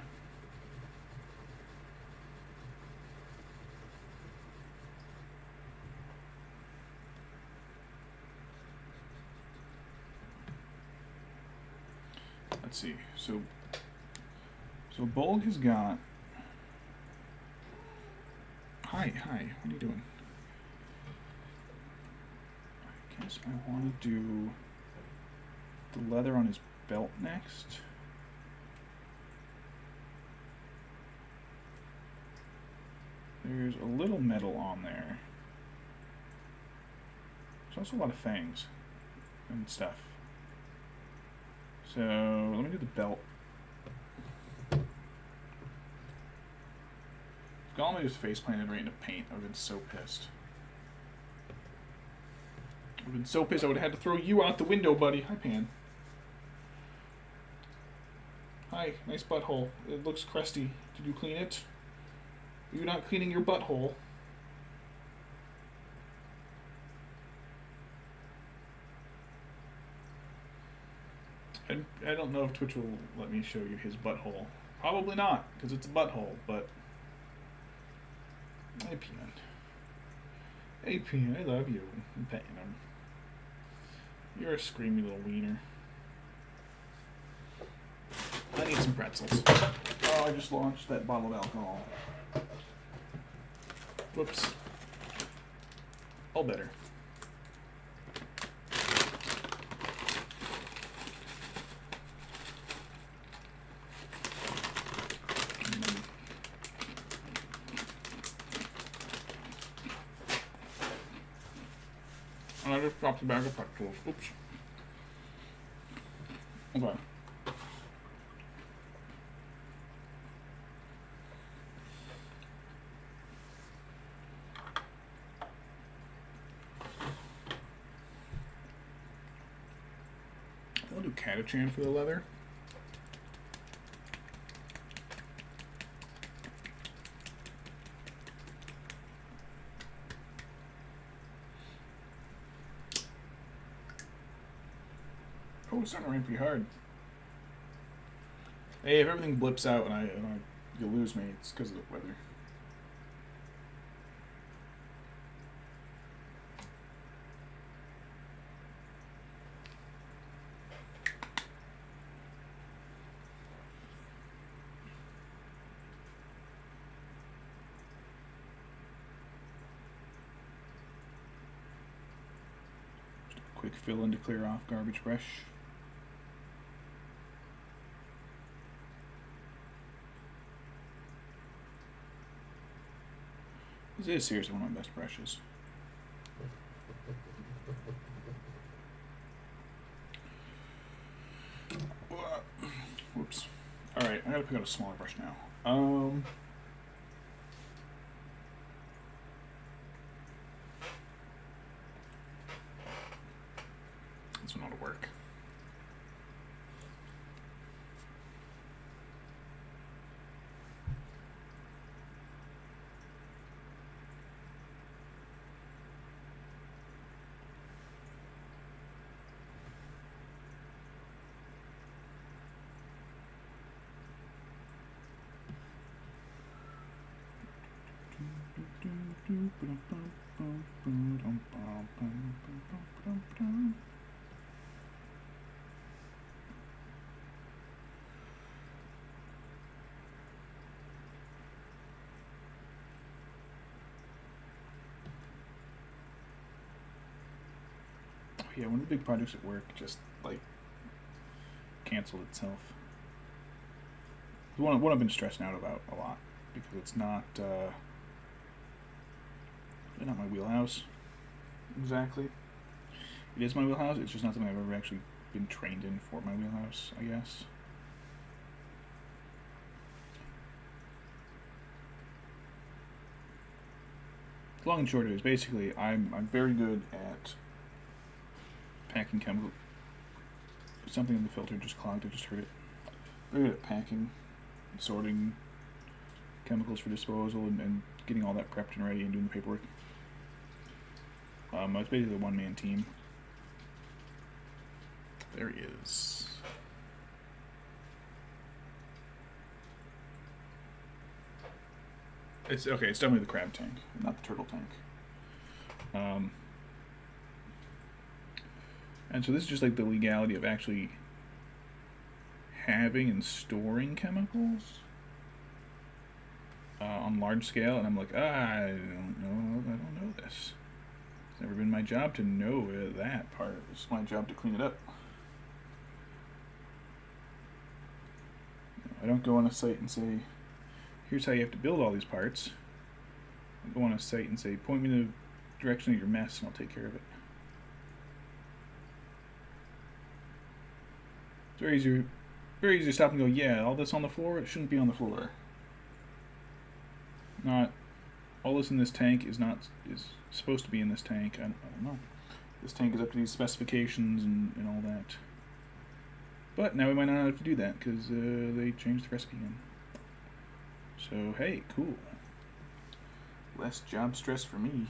Let's see. So Bolg has got. Hi. What are you doing? I guess I want to do the leather on his belt next. There's a little metal on there. There's also a lot of fangs and stuff. So let me do the belt. If Gollum just face planted right into paint, I would have been so pissed. I would have been so pissed I would have had to throw you out the window, buddy. Hi, Pan. Hi, nice butthole. It looks crusty. Did you clean it? You're not cleaning your butthole. I don't know if Twitch will let me show you his butthole. Probably not, because it's a butthole, but... Hey, Peanut. Hey, Peanut, I love you. I'm petting him. You're a screamy little wiener. I need some pretzels. Oh, I just launched that bottle of alcohol. Whoops. All better. And I just dropped a bag of pretzels. Oops. Okay. I'll do Catachan for the leather. Oh, it's starting to rain pretty hard. Hey, if everything blips out and you lose me, it's because of the weather. Just a quick fill in to clear off garbage brush. This is seriously one of my best brushes. Whoops. Alright, I gotta pick out a smaller brush now. This one ought to work. Yeah, one of the big projects at work just like canceled itself. One I've been stressing out about a lot because it's not my wheelhouse exactly. It is my wheelhouse. It's just not something I've ever actually been trained in for my wheelhouse, I guess. Long and short of it is basically I'm very good at packing chemical. Something in the filter just clogged. I just heard it. Very good at packing, sorting chemicals for disposal, and getting all that prepped and ready and doing the paperwork. It's basically a one-man team. There he is. It's okay. It's definitely the crab tank, not the turtle tank. And so this is just like the legality of actually having and storing chemicals on large scale. And I'm like, I don't know this. It's never been my job to know that part. It's my job to clean it up. I don't go on a site and say, here's how you have to build all these parts. I go on a site and say, point me in the direction of your mess and I'll take care of it. very easy to stop and go, yeah, all this on the floor, it shouldn't be on the floor. Not all this in this tank is supposed to be in this tank. I don't know. This tank is up to these specifications and all that. But now we might not have to do that because they changed the recipe again. So hey, cool. Less job stress for me.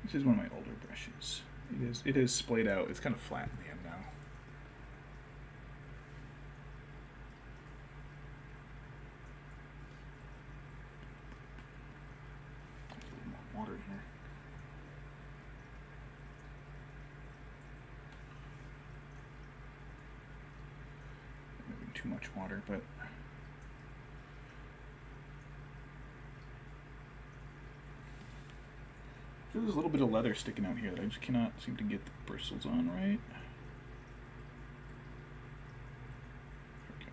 This is one of my older brushes. It is splayed out. It's kind of flat in the end now. A little more water here. Maybe too much water, but there's a little bit of leather sticking out here that I just cannot seem to get the bristles on right. There we go.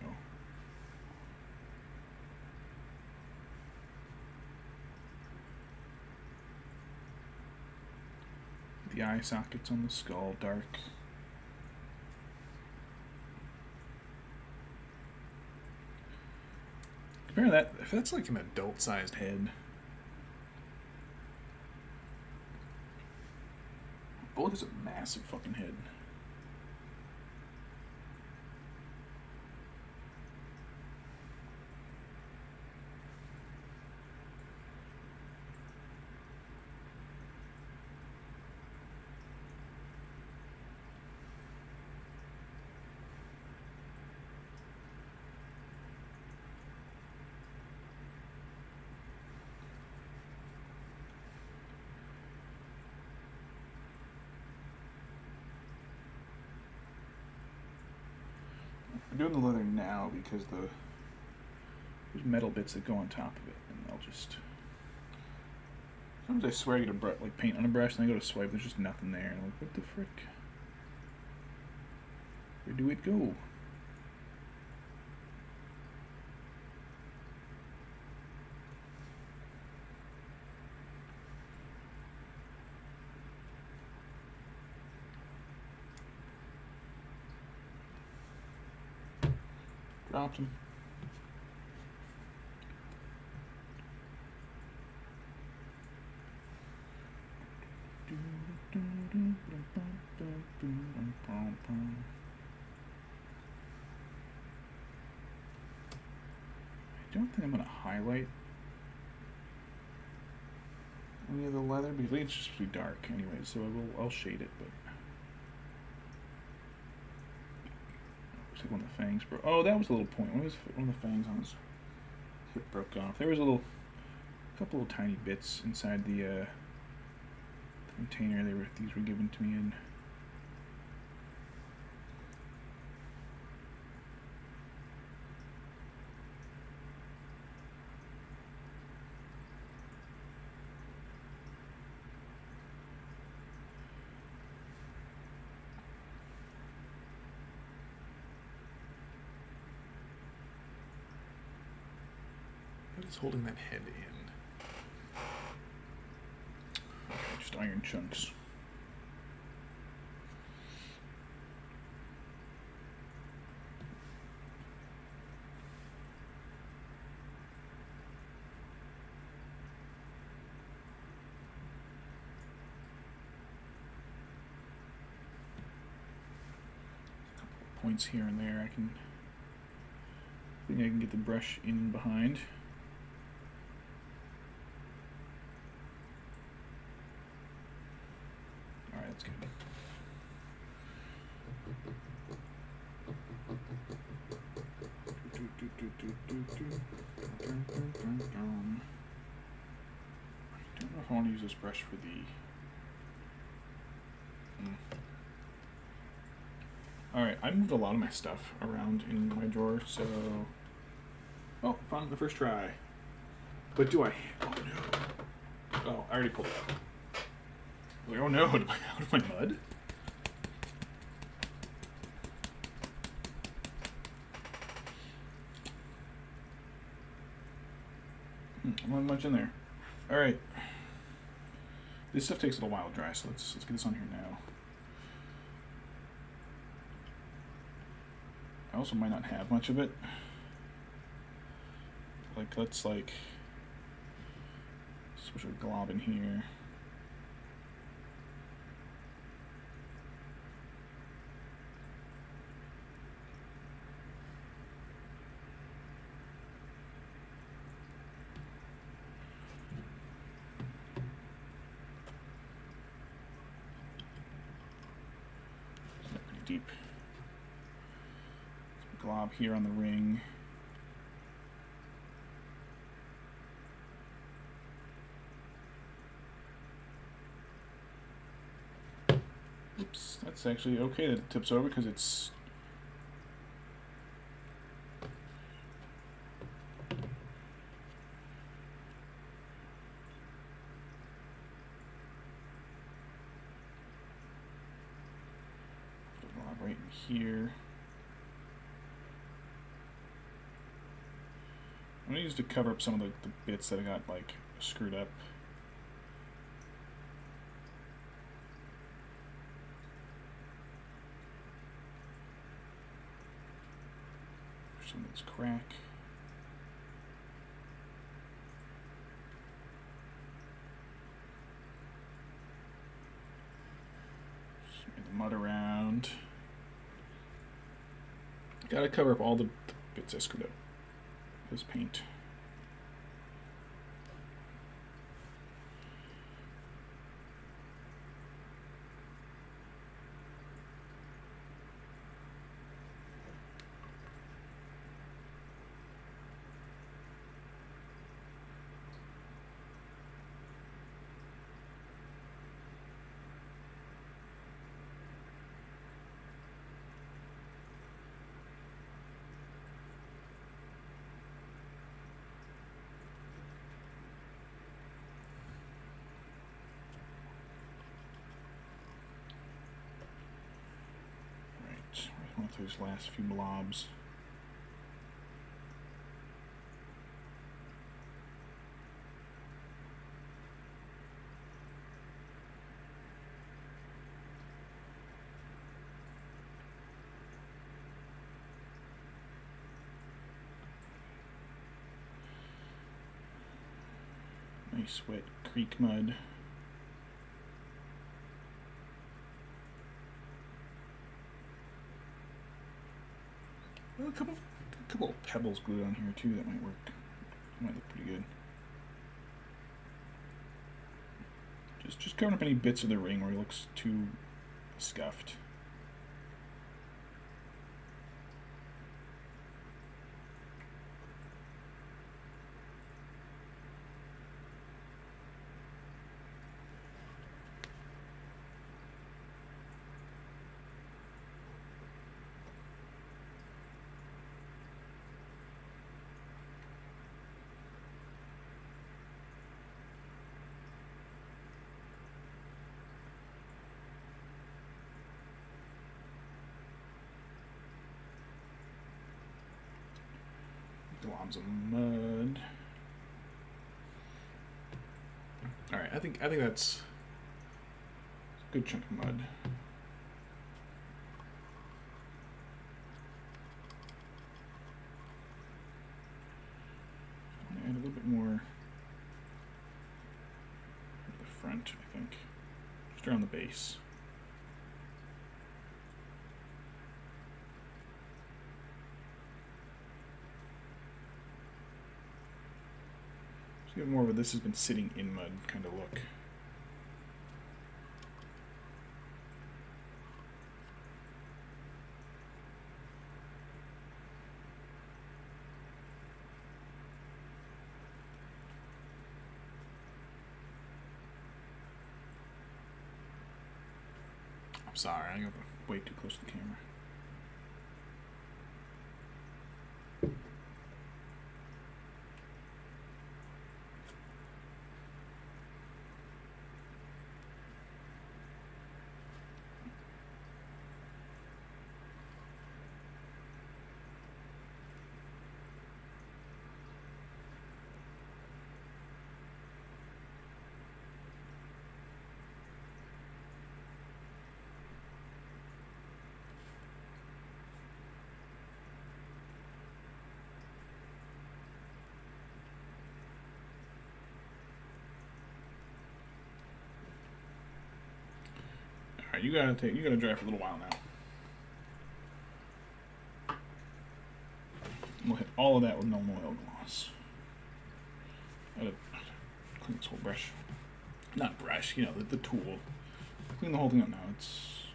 The eye sockets on the skull, dark. Compare that, if that's like an adult-sized head. Bolg is a massive fucking head. I'm doing the leather now because there's metal bits that go on top of it, and I'll just. Sometimes I swear I get like paint on a brush, and I go to swipe, there's just nothing there, and I'm like, what the frick? Where do it go? Dropped him. I don't think I'm going to highlight any of the leather because I think it's just too dark anyway, so I'll shade it, but looks like one of the fangs broke. Oh, that was the little point. One of the fangs on his hip broke off. There was a couple of tiny bits inside the container these were given to me in. What is holding that head in? Okay, just iron chunks. A couple of points here and there. I think I can get the brush in behind. That's good. I don't know if I want to use this brush for the... Alright, I moved a lot of my stuff around in my drawer, so... Oh, found it the first try. But do I... Oh, no. Oh, I already pulled it out. I was like, oh no, am I out of my mud? Not much in there. Alright. This stuff takes a little while to dry, so let's get this on here now. I also might not have much of it. Let's switch a glob in here. Pretty deep. Glob here on the ring. Oops, that's actually okay that it tips over because it's... Put a glob right in here. I'm going to use to cover up some of the bits that I got like screwed up. Some of this crack. Smear the mud around. Gotta cover up all the bits I screwed up. This paint. Right, those last few blobs. Nice wet creek mud. Well, a couple of pebbles glued on here too. That might work. Might look pretty good. Just covering up any bits of the ring where it looks too scuffed. Globs of mud. All right, I think that's a good chunk of mud. I'm gonna add a little bit more at the front, I think, just around the base. Get more of a this has been sitting in mud kind of look. Sorry, I got way too close to the camera. Alright, you gotta drive for a little while now. We'll hit all of that with no oil gloss. Gotta clean this whole brush. Not brush, the tool. Clean the whole thing up now. It's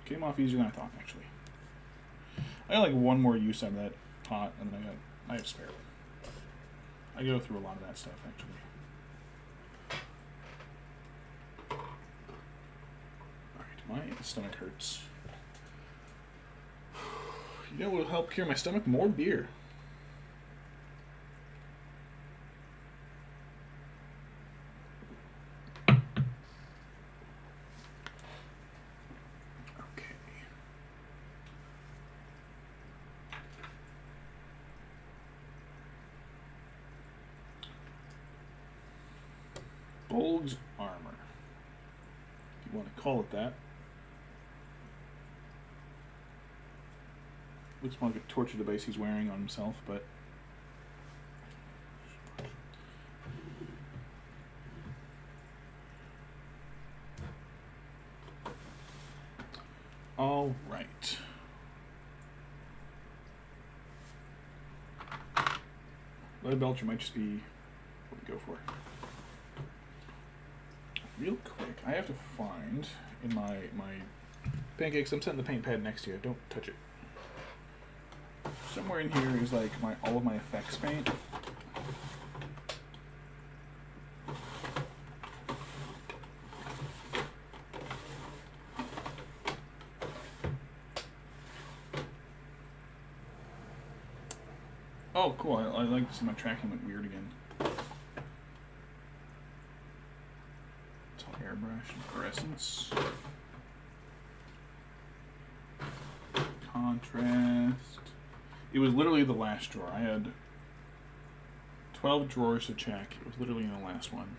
came off easier than I thought, actually. I got like one more use out of that pot, and then I have spare. I go through a lot of that stuff, actually. Alright, my stomach hurts. You know what will help cure my stomach? More beer. Bolg's armor, if you want to call it that. Looks more like a torture device he's wearing on himself, but all right. Lead Belcher might just be what we go for. Real quick, I have to find in my pancakes. I'm setting the paint pad next to you. Don't touch it. Somewhere in here is like all of my effects paint. Oh, cool! I like to see my tracking went weird again. Airbrush and fluorescence. Contrast. It was literally the last drawer. I had 12 drawers to check. It was literally in the last one.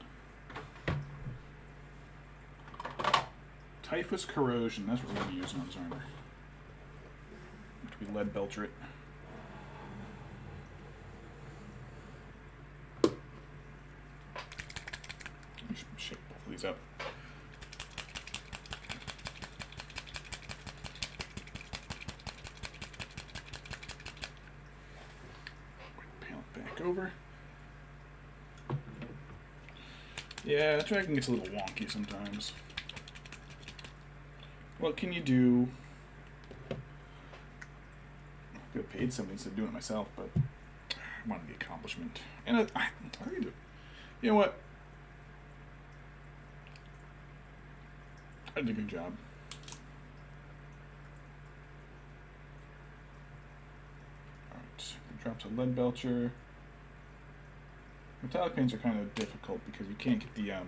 Typhus corrosion. That's what we're going to use on his armor. Have to be lead belcher it. I should shake both of these up. Over. Yeah, tracking gets a little wonky sometimes. What can you do? I could have paid somebody instead of doing it myself, but I wanted the accomplishment. And I can do it. You know what? I did a good job. Alright, drops a lead belcher. Metallic paints are kind of difficult because you can't get the you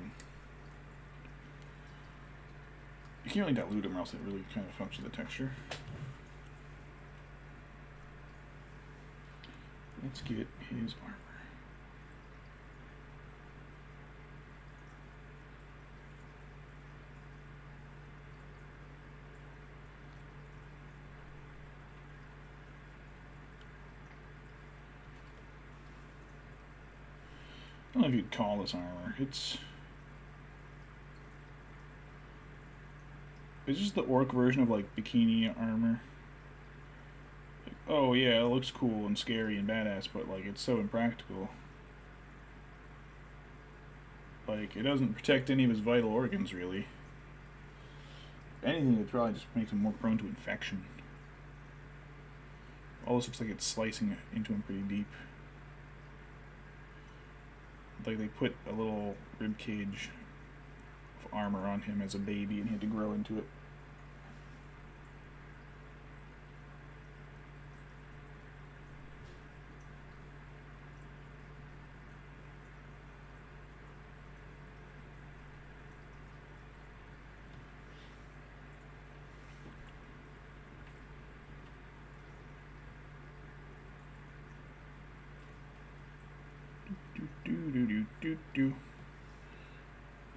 can't really dilute them or else it really kind of functions the texture. Let's get his armor. I don't know if you'd call this armor. It's just the orc version of like bikini armor. Like, oh yeah, it looks cool and scary and badass, but like it's so impractical. Like it doesn't protect any of his vital organs really. If anything, it probably just makes him more prone to infection. All this looks like it's slicing into him pretty deep. Like they put a little rib cage of armor on him as a baby and he had to grow into it. Do do do do do.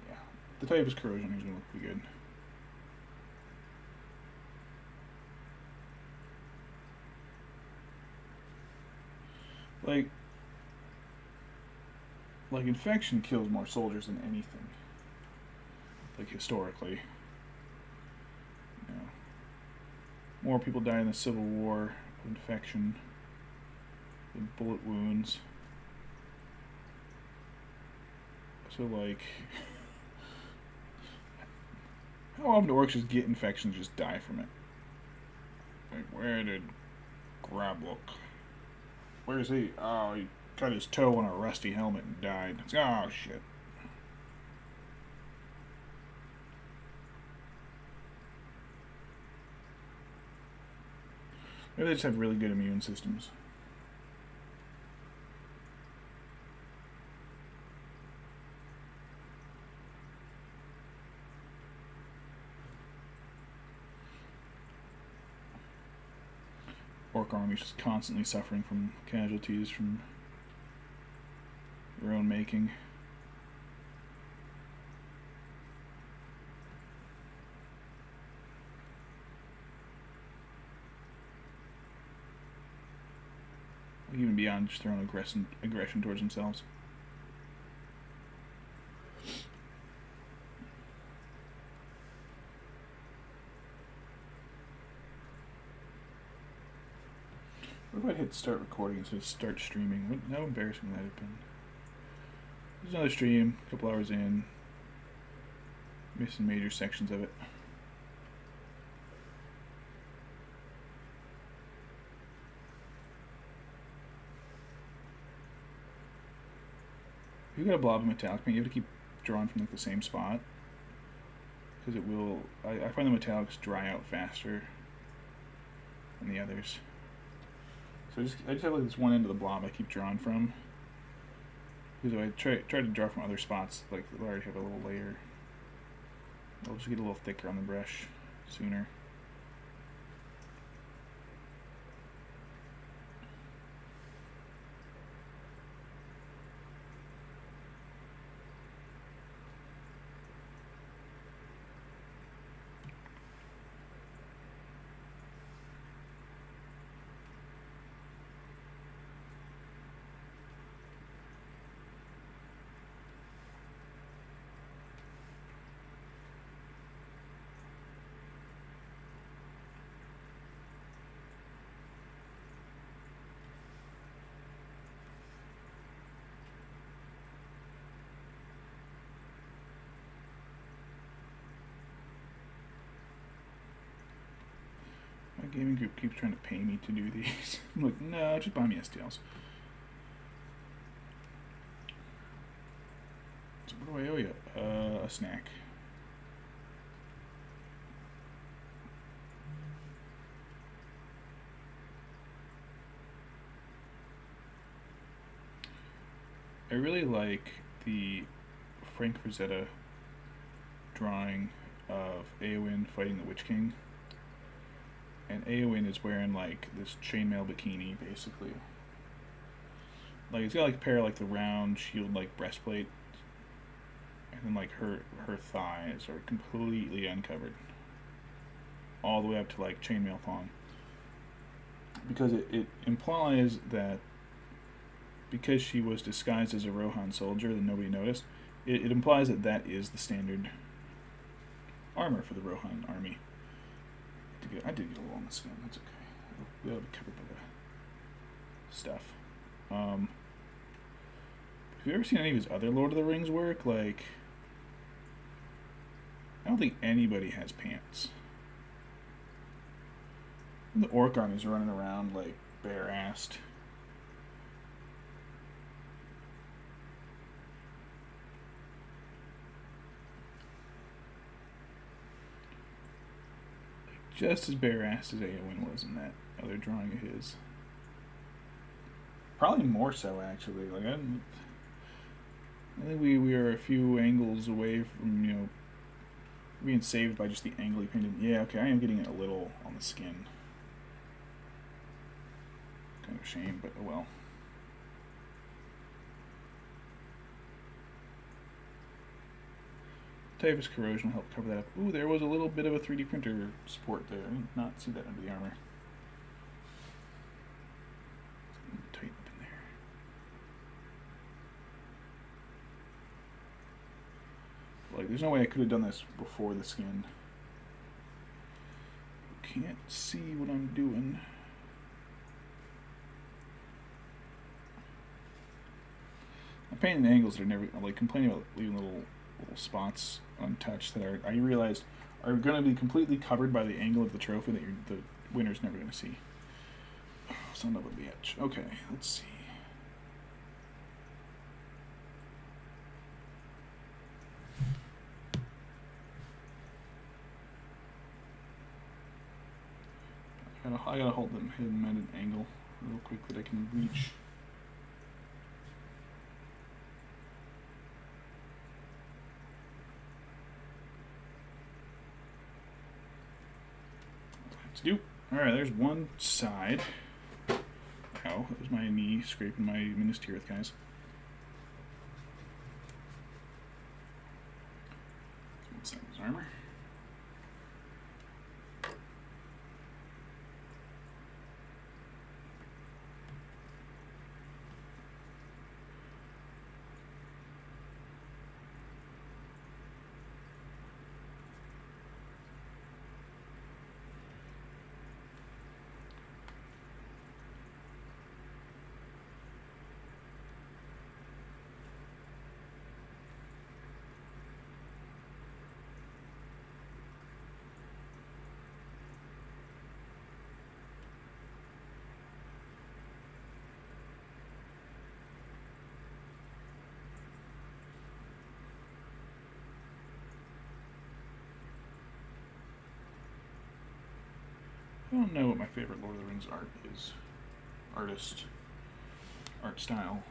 Yeah, the type is corrosion. He's gonna look pretty good. Like infection kills more soldiers than anything. Like historically, you know, more people die in the Civil War of infection than bullet wounds. So like, how often do orcs just get infections and just die from it? Like, where did Grab look? Where is he? Oh, he cut his toe on a rusty helmet and died. Oh, shit. Maybe they just have really good immune systems. Orc army's just constantly suffering from casualties from their own making. Even beyond just their own aggression towards themselves. What if I hit start recording instead of start streaming? How embarrassing would that have been? There's another stream, a couple hours in. Missing major sections of it. If you got a blob of metallic paint, you have to keep drawing from like the same spot. Because it will... I find the metallics dry out faster than the others. So I just have like this one end of the blob I keep drawing from. Because if I try to draw from other spots, like I already have a little layer, it'll just get a little thicker on the brush sooner. My gaming group keeps trying to pay me to do these. I'm like, no, just buy me STLs. So what do I owe you? A snack. I really like the Frank Frazetta drawing of Eowyn fighting the Witch King. And Eowyn is wearing like this chainmail bikini, basically. Like it's got like a pair of like the round shield like breastplate, and then like her thighs are completely uncovered, all the way up to like chainmail thong. Because it implies that because she was disguised as a Rohan soldier, that nobody noticed. It implies that that is the standard armor for the Rohan army. I did get a little on the skin. That's okay. It'll be covered by the stuff. Have you ever seen any of his other Lord of the Rings work? Like, I don't think anybody has pants. The orc army's running around like bare-assed. Just as bare-assed as Eowyn was in that other drawing of his. Probably more so, actually. Like I think we are a few angles away from, you know, being saved by just the angle he painted. Yeah, okay, I am getting it a little on the skin. Kind of a shame, but oh well. Typhus corrosion will help cover that up. Ooh, there was a little bit of a 3D printer support there. I did not see that under the armor. Tighten up in there. Like, there's no way I could have done this before the skin. Can't see what I'm doing. I'm painting the angles that are never, like, complaining about leaving little spots untouched that I realized are going to be completely covered by the angle of the trophy that the winner's never going to see. Son of a bitch. Okay, let's see. I gotta hold them hidden at an angle real quick that I can reach. Let's do. Alright, there's one side. Ow, that was my knee scraping my Minas Tirith, guys. One side of his armor. I don't know what my favorite Lord of the Rings art is. Art style.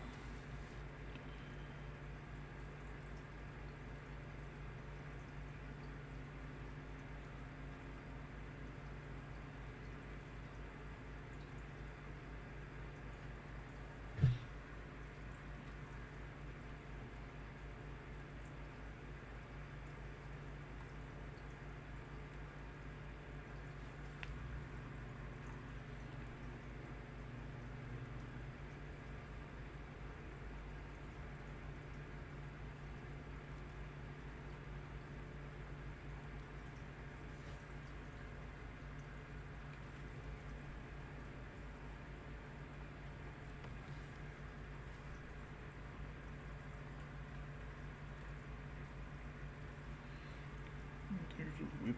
There's a whip.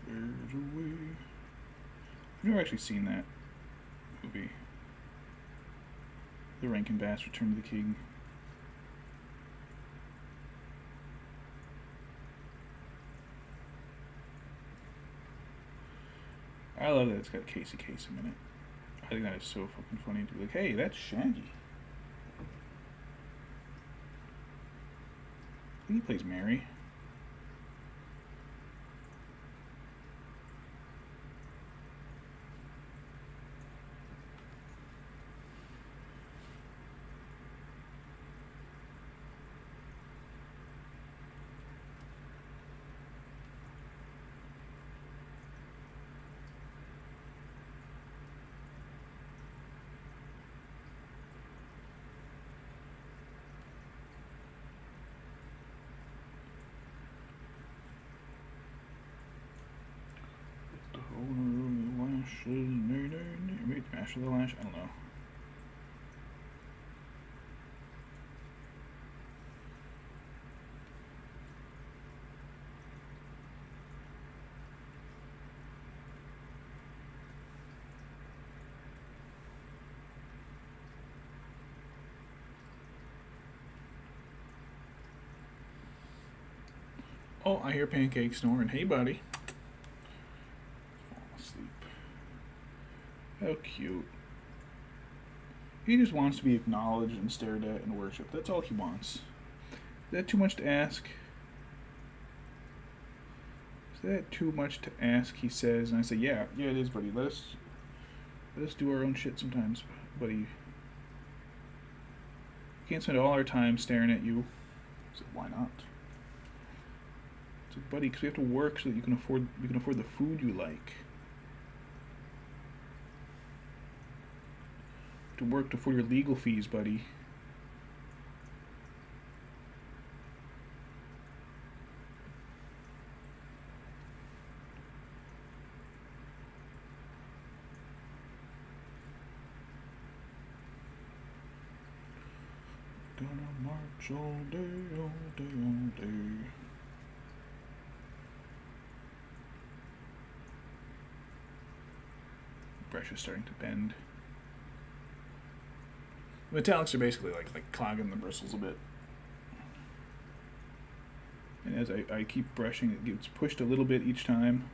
There's a way. I've never actually seen that movie. The Rankin Bass Return to the King. I love that it's got Casey Kasem in it. I think that is so fucking funny to be like, hey, that's Shaggy. I think he plays Mary. Maybe Master of the Lash? I don't know. Oh, I hear Pancake snoring. Hey, buddy. Fall asleep. How cute. He just wants to be acknowledged and stared at and worshipped. That's all he wants. Is that too much to ask? Is that too much to ask, he says. And I say, yeah, it is, buddy. Let us do our own shit sometimes, buddy. We can't spend all our time staring at you. So why not? It's like, buddy, because we have to work so that you can afford the food you like. To work to afford your legal fees, buddy. Gonna march all day, all day, all day. Brush is starting to bend. Metallics are basically like clogging the bristles a bit. And as I keep brushing, it gets pushed a little bit each time.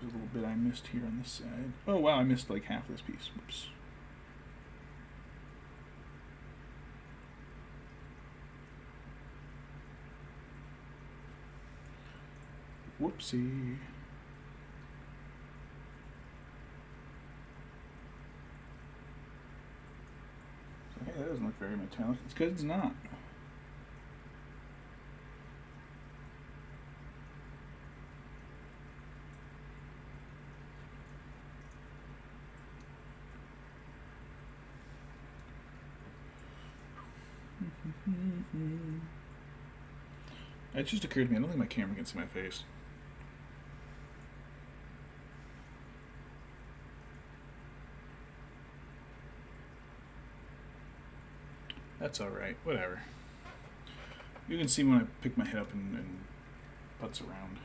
There's a little bit I missed here on this side. Oh wow, I missed like half this piece. Whoops. Whoopsie. So, hey, that doesn't look very metallic. It's because it's not. It just occurred to me, I don't think my camera can see my face. That's alright, whatever. You can see when I pick my head up and putz around.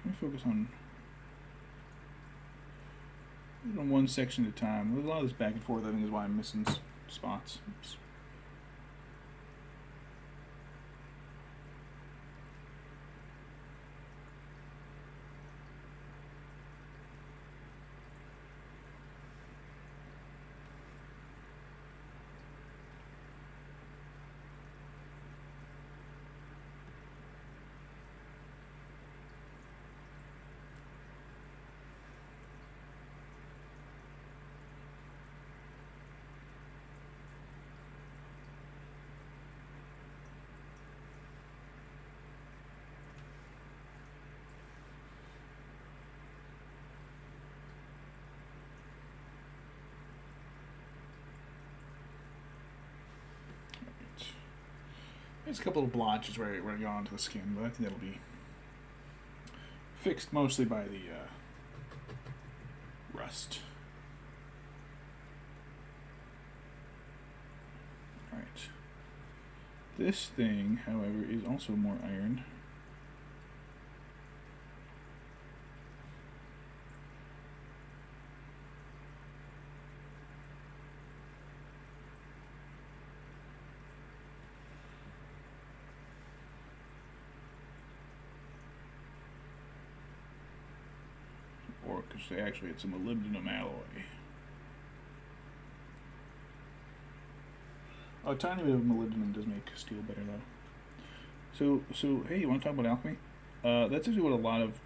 Let me focus on one section at a time. There's a lot of this back and forth, I think, is why I'm missing spots. Oops. There's a couple of blotches where I go onto the skin, but I think that'll be fixed mostly by the rust. Alright. This thing, however, is also more iron. because actually it's a molybdenum alloy. A tiny bit of molybdenum does make steel better, though. So hey, you want to talk about alchemy? That's actually what alchemy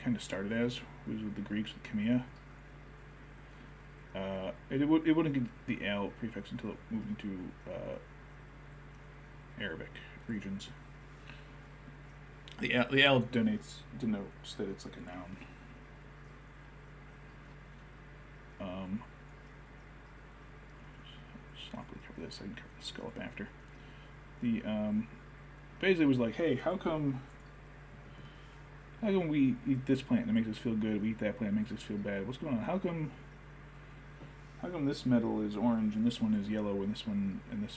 kind of started as, was with the Greeks with chemia. It wouldn't get the al prefix until it moved into Arabic regions. The al denotes that it's like a noun. Sloppily cover this. I can cover the skull up after. The basically was like, hey, how come we eat this plant and it makes us feel good? We eat that plant and it makes us feel bad. What's going on? How come this metal is orange and this one is yellow and this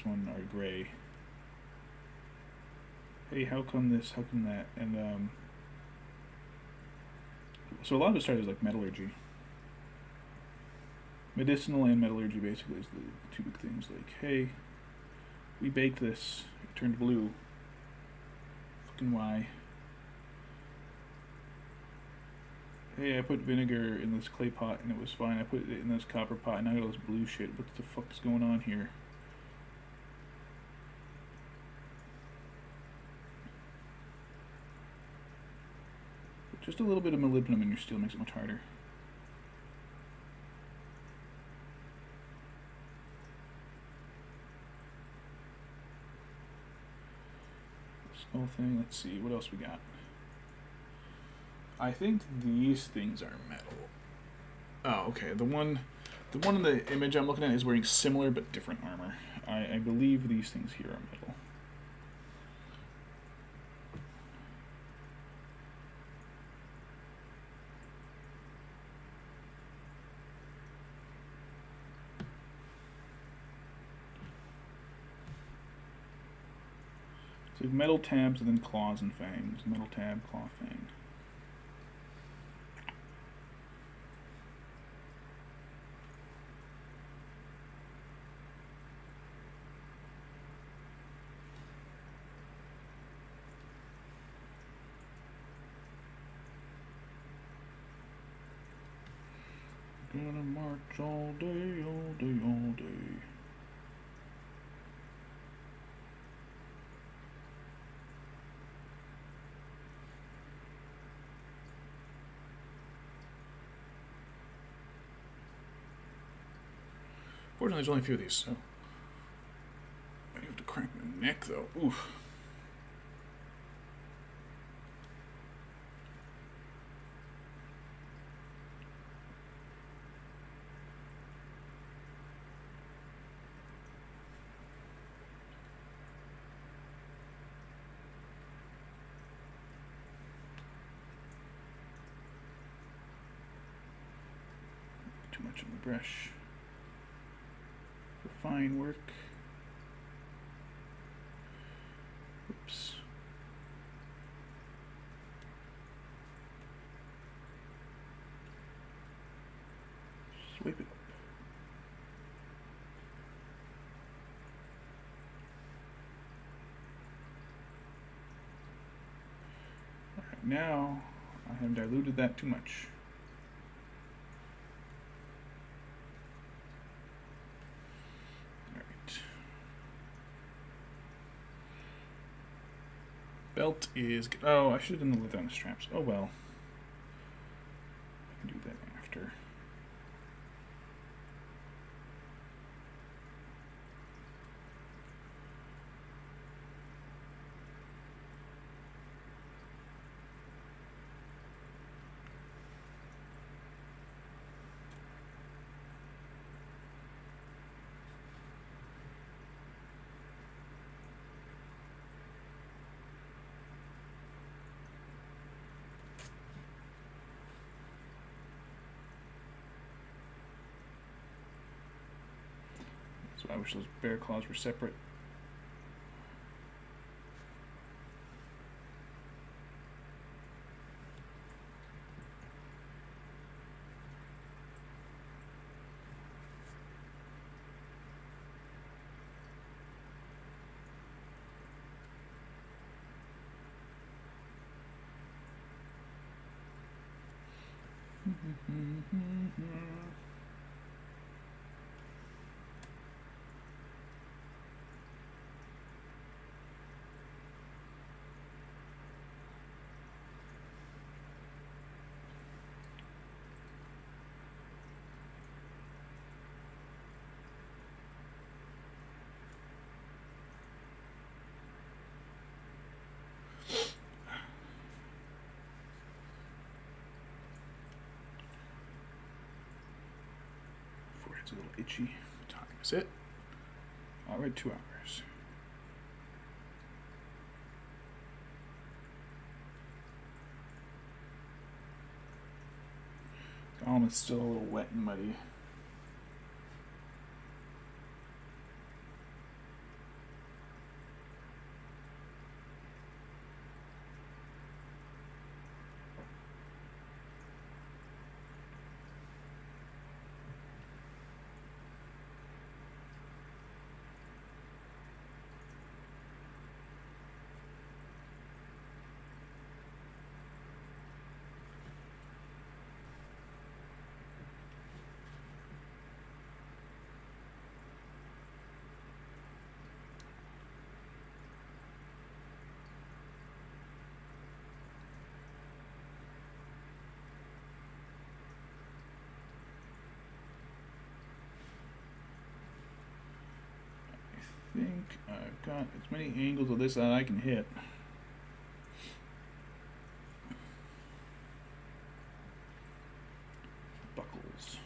one are gray? Hey, how come this? How come that? And so a lot of it started as like metallurgy. Medicinal and metallurgy basically is the two big things. Like, hey, we baked this, it turned blue. Fucking why? Hey, I put vinegar in this clay pot and it was fine. I put it in this copper pot and I got all this blue shit. What the fuck is going on here? Just a little bit of molybdenum in your steel makes it much harder. This whole thing, let's see, what else we got? I think these things are metal. Oh, okay. The one in the image I'm looking at is wearing similar but different armor. I believe these things here are metal. So metal tabs and then claws and fangs. Metal tab, claw, fang. Gonna march all day, all day, all day. Fortunately, there's only a few of these, so I have to crack my neck, though. Oof. Too much on the brush. For fine work. Oops. Swipe it up. Alright, now I have diluted that too much. Belt is... Oh, I should have done the leather on the straps. Oh well. I can do that after. So I wish those bear claws were separate. Forehead's a little itchy. What time is it? Already 2 hours. Gollum is still a little wet and muddy. I think I've got as many angles of this that I can hit. Buckles.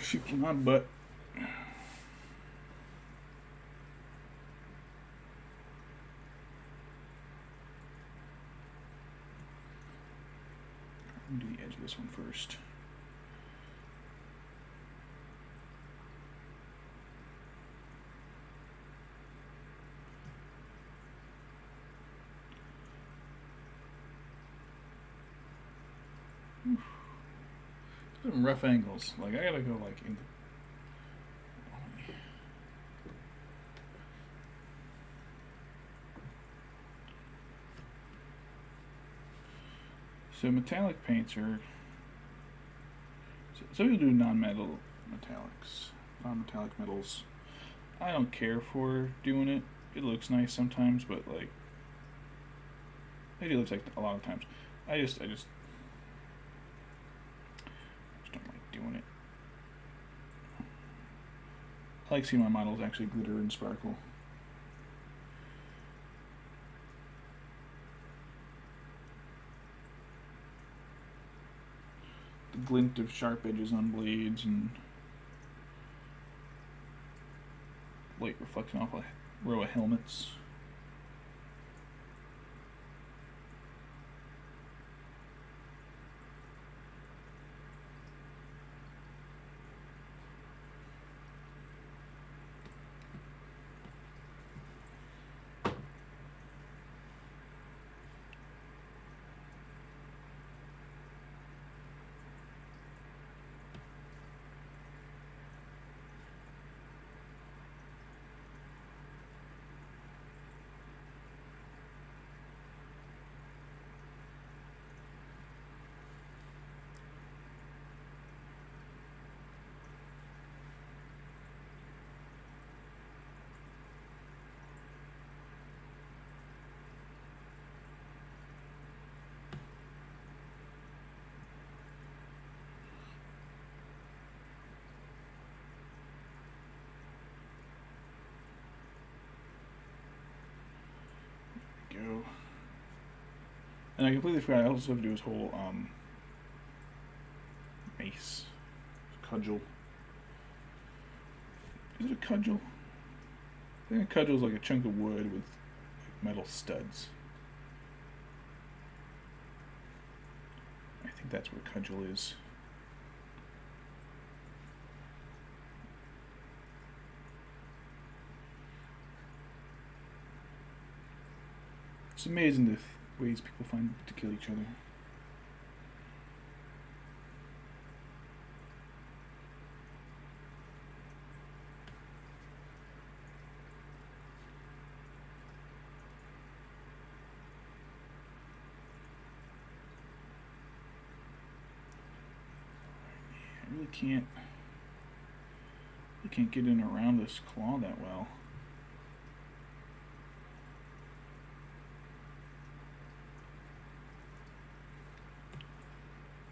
Shoot my butt. I'm gonna do the edge of this one first. Some rough angles. Like I gotta go like in the. So metallic paints are. Some people do non-metal metallics, non-metallic metals. I don't care for doing it. It looks nice sometimes, but like, maybe it looks like a lot of times. I just don't like doing it. I like seeing my models actually glitter and sparkle. The glint of sharp edges on blades and light reflecting off a row of helmets. Go. And I completely forgot I also have to do his whole mace. Cudgel. Is it a cudgel? I think a cudgel is like a chunk of wood with metal studs. I think that's what a cudgel is. It's amazing the ways people find to kill each other. I really can't get in around this claw that well.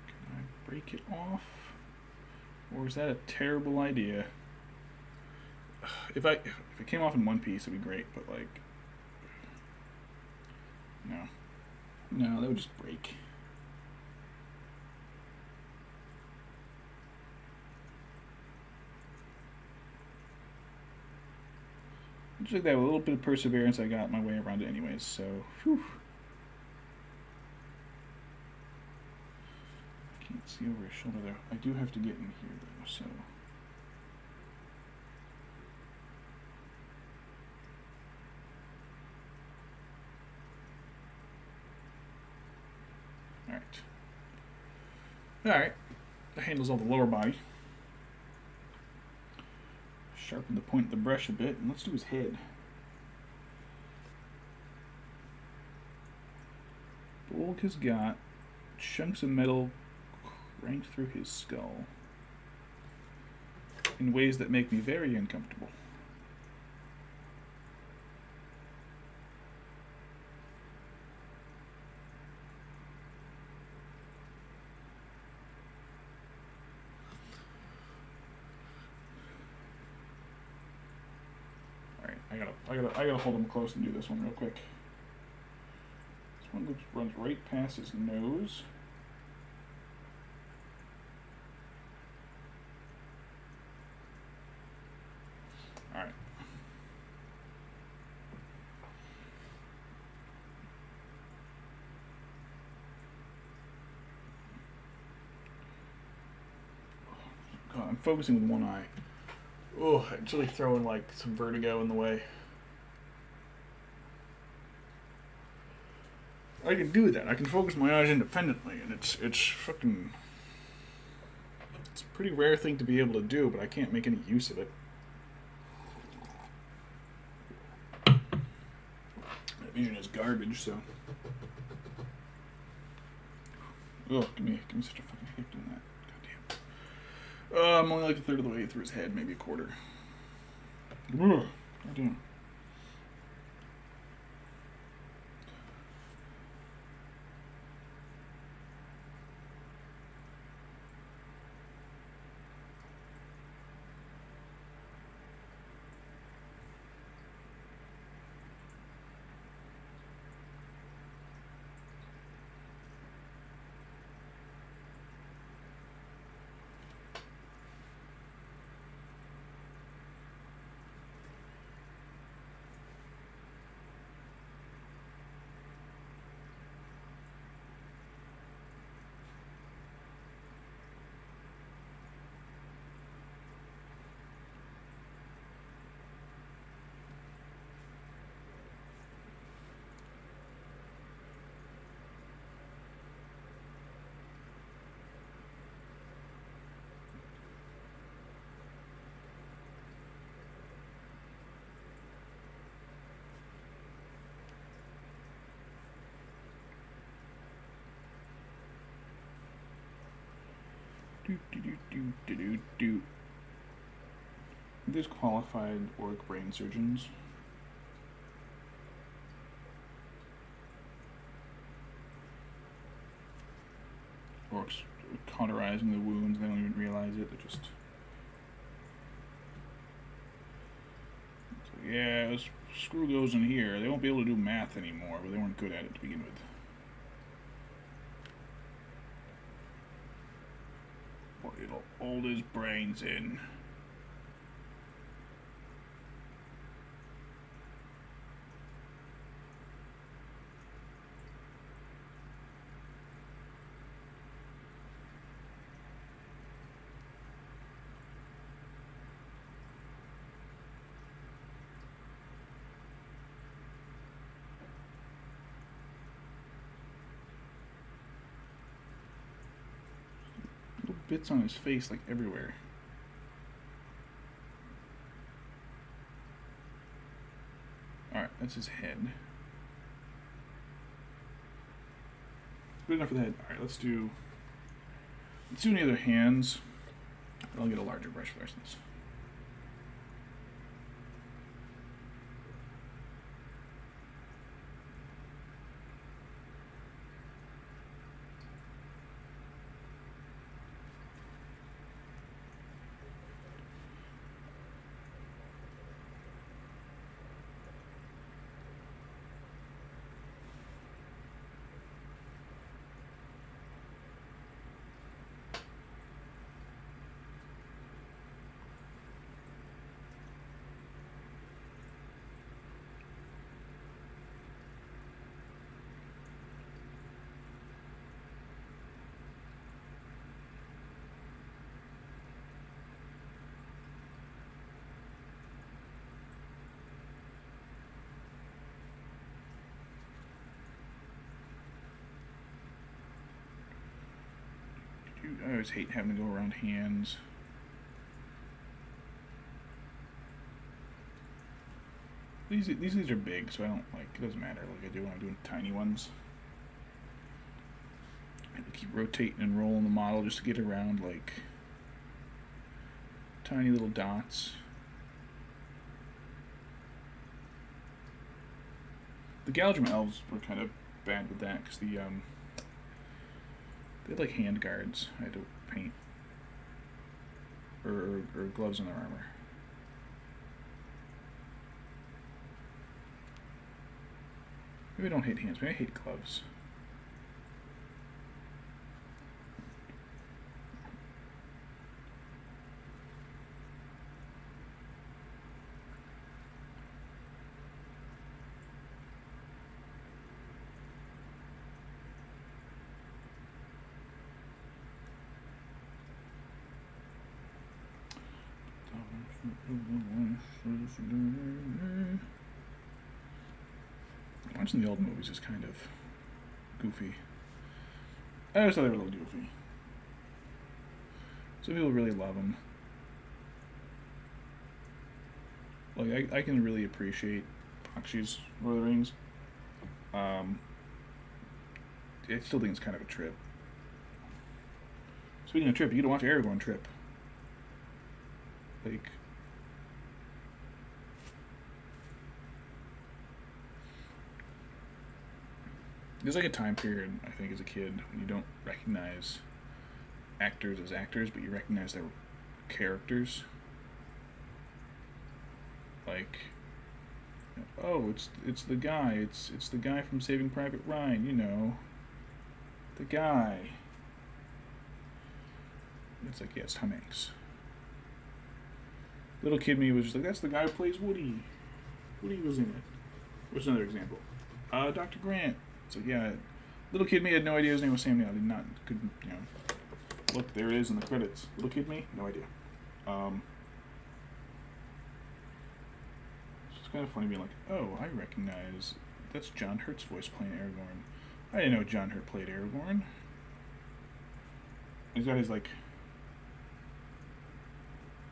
Can I break it off? Or is that a terrible idea? If it came off in one piece, it'd be great, but like, no, that would just break. Just like that, with a little bit of perseverance, I got my way around it anyways, so, whew. I can't see over his shoulder there. I do have to get in here, though, so. Alright. That handles all the lower body. Sharpen the point of the brush a bit, and let's do his head. Bolg has got chunks of metal cranked through his skull in ways that make me very uncomfortable. I gotta hold him close and do this one real quick. This one runs right past his nose. Alright. God, I'm focusing with one eye. Oh, it's really throwing like some vertigo in the way. I can do that. I can focus my eyes independently, and it's fucking. It's a pretty rare thing to be able to do, but I can't make any use of it. That vision is garbage, so. Oh, give me such a fucking hit doing that. Goddamn. I'm only like a third of the way through his head, maybe a quarter. Ugh, goddamn. There's qualified orc brain surgeons. Orcs cauterizing the wounds, they don't even realize it, they're just. So, yeah, let's screw those in here. They won't be able to do math anymore, but they weren't good at it to begin with. It'll hold his brains in. bits on his face like everywhere. Alright, that's his head. Good enough for the head. Alright, let's do any other hands. I'll get a larger brush for the rest of this. I always hate having to go around hands. These are big, so I don't like. It doesn't matter like I do when I'm doing tiny ones. I have to keep rotating and rolling the model just to get around like tiny little dots. The Galgrim elves were kind of bad with that because they had like hand guards I had to paint, or gloves on their armor. Maybe I don't hate hands, maybe I hate gloves. Watching the old movies is kind of goofy. I always thought they were a little goofy. Some people really love them. Like, I can really appreciate Bakshi's Lord of the Rings. I still think it's kind of a trip. Speaking of trip, you gotta watch Aragorn Trip. Like, there's like a time period, I think, as a kid when you don't recognize actors as actors, but you recognize their characters. Like, oh, it's the guy, it's the guy from Saving Private Ryan, you know, the guy. It's like, yeah, it's Tom Hanks. Little kid me was just like, that's the guy who plays Woody. Woody was in it. What's another example? Dr. Grant. So yeah, little kid me had no idea his name was Sam Neill. I did not, couldn't, you know. Look, there it is in the credits. Little kid me, no idea. It's kind of funny being like, oh, I recognize that's John Hurt's voice playing Aragorn. I didn't know John Hurt played Aragorn. He's got his like.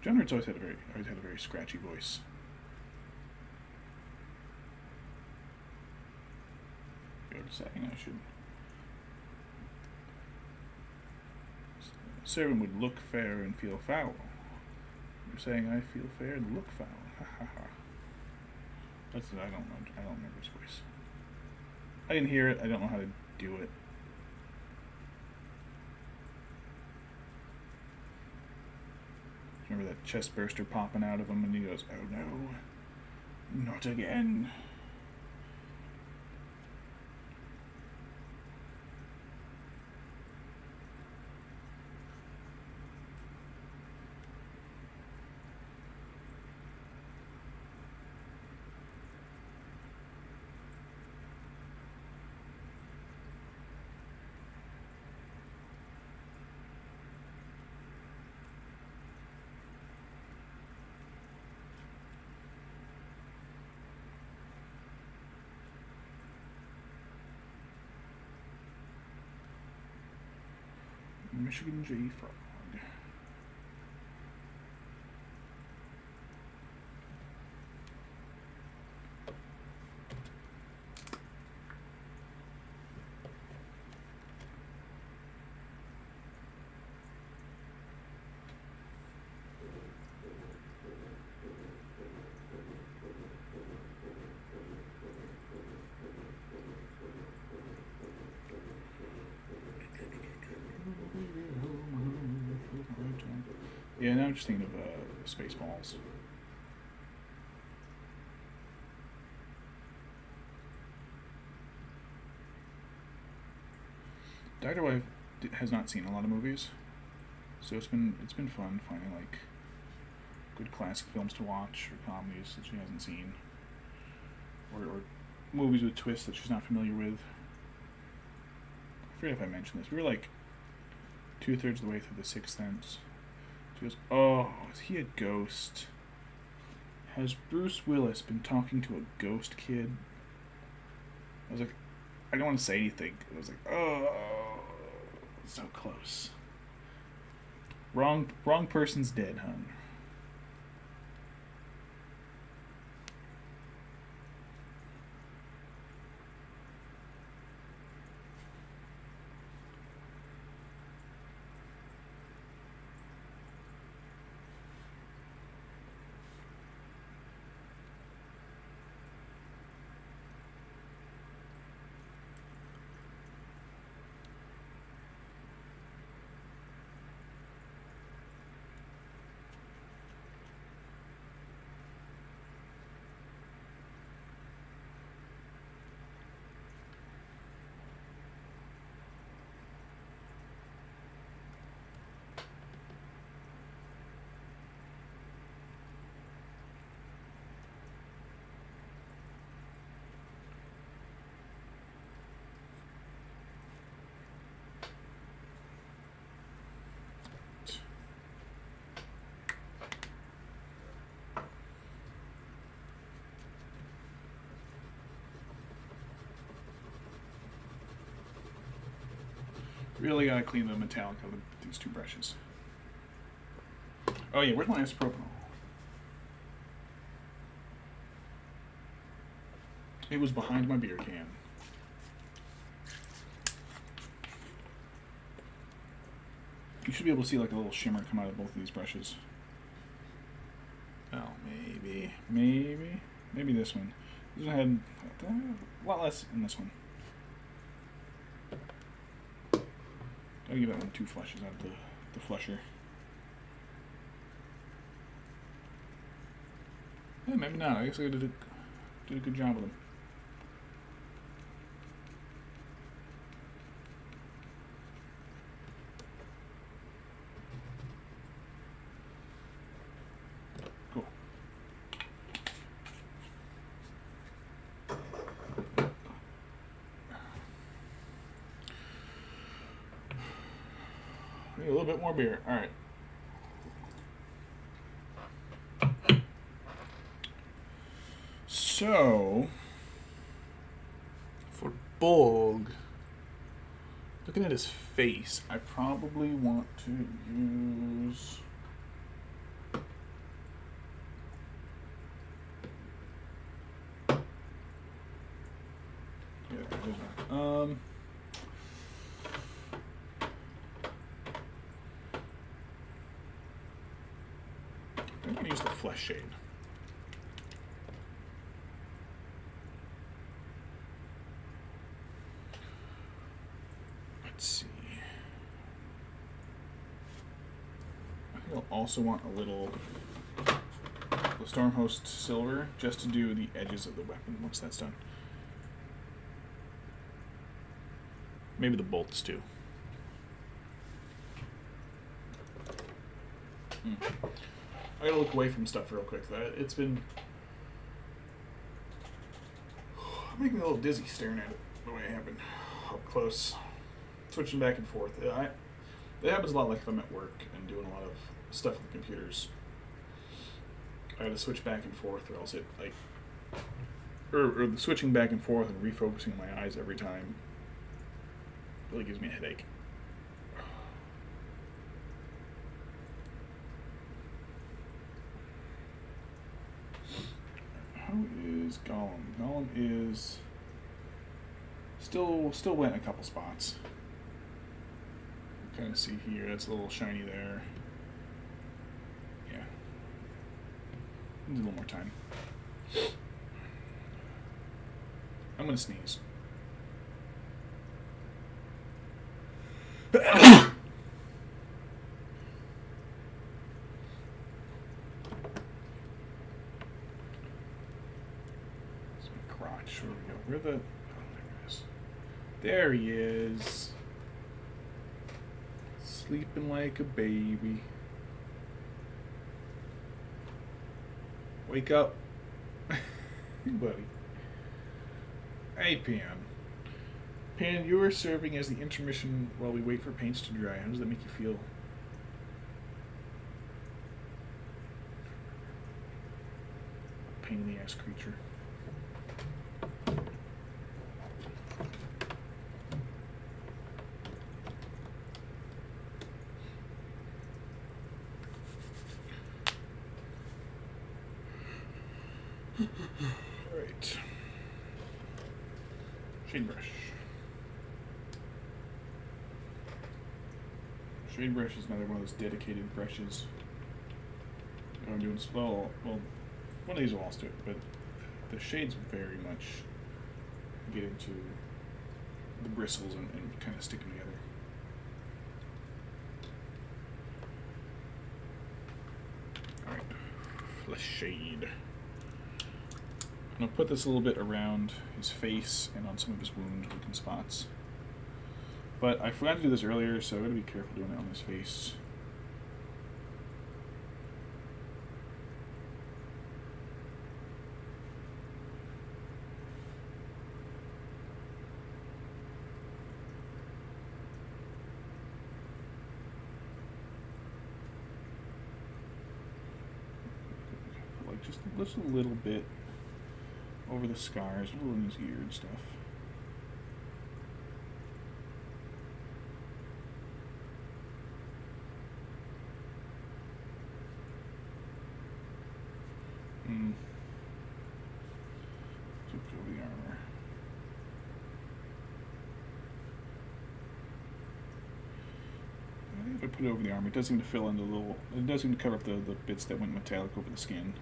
John Hurt's always had a very scratchy voice. You're saying I should. Servant would look fair and feel foul. You're saying I feel fair and look foul. Ha ha ha. That's I don't know. I don't remember his voice. I can hear it. I don't know how to do it. Remember that chest burster popping out of him, and he goes, "Oh no, not again." Michigan J. Frog. Yeah, now I'm just thinking of Spaceballs. Dr. Wife has not seen a lot of movies, so it's been fun finding like good classic films to watch or comedies that she hasn't seen, or movies with twists that she's not familiar with. I forget if I mentioned this. We were like 2/3 of the way through The Sixth Sense. She goes, "Oh, is he a ghost? Has Bruce Willis been talking to a ghost kid?" I was like, I don't want to say anything. I was like, oh, so close. Wrong person's dead, hun. Really gotta clean the metallic of these two brushes. Oh yeah, where's my isopropyl? It was behind my beer can. You should be able to see like a little shimmer come out of both of these brushes. Oh, maybe this one. This one had a lot less in this one. Gotta give that one 2 flushes out of the flusher. Yeah, maybe not. I guess I did a good job with them. Cool. Need a little bit more beer. All right. So, for Bolg, looking at his face, I probably want to use... Yeah, there's one. I'm going to use the Flesh Shade. Let's see. I think I'll also want a little the Stormhost Silver just to do the edges of the weapon once that's done. Maybe the bolts too. I gotta look away from stuff real quick. It's been making me a little dizzy staring at it the way I have been up close, switching back and forth. It happens a lot like if I'm at work and doing a lot of stuff with the computers. I gotta switch back and forth, or else it like, or the switching back and forth and refocusing my eyes every time really gives me a headache. How is Gollum? Gollum is still wet in a couple spots. Kind of see here, that's a little shiny there. Yeah. Needs a little more time. I'm gonna sneeze. crotch. Where we go? Where the? Oh, there he is. There he is. Sleeping like a baby. Wake up. Hey, buddy. Hey, Pan. Pan, you are serving as the intermission while we wait for paints to dry. How does that make you feel? Pain in the ass creature. Alright. Shade brush. Shade brush is another one of those dedicated brushes. I'm doing slow. Well, one of these will also do it, but the shades very much get into the bristles and kind of stick them together. Alright, flesh shade. I'm going to put this a little bit around his face and on some of his wound-looking spots. But I forgot to do this earlier, so I've got to be careful doing it on his face. Like just a little bit over the scars, a little in his ear and stuff. Flip over the armor. I think if I put it over the armor, it does seem to fill in the little. It does seem to cover up the bits that went metallic over the skin.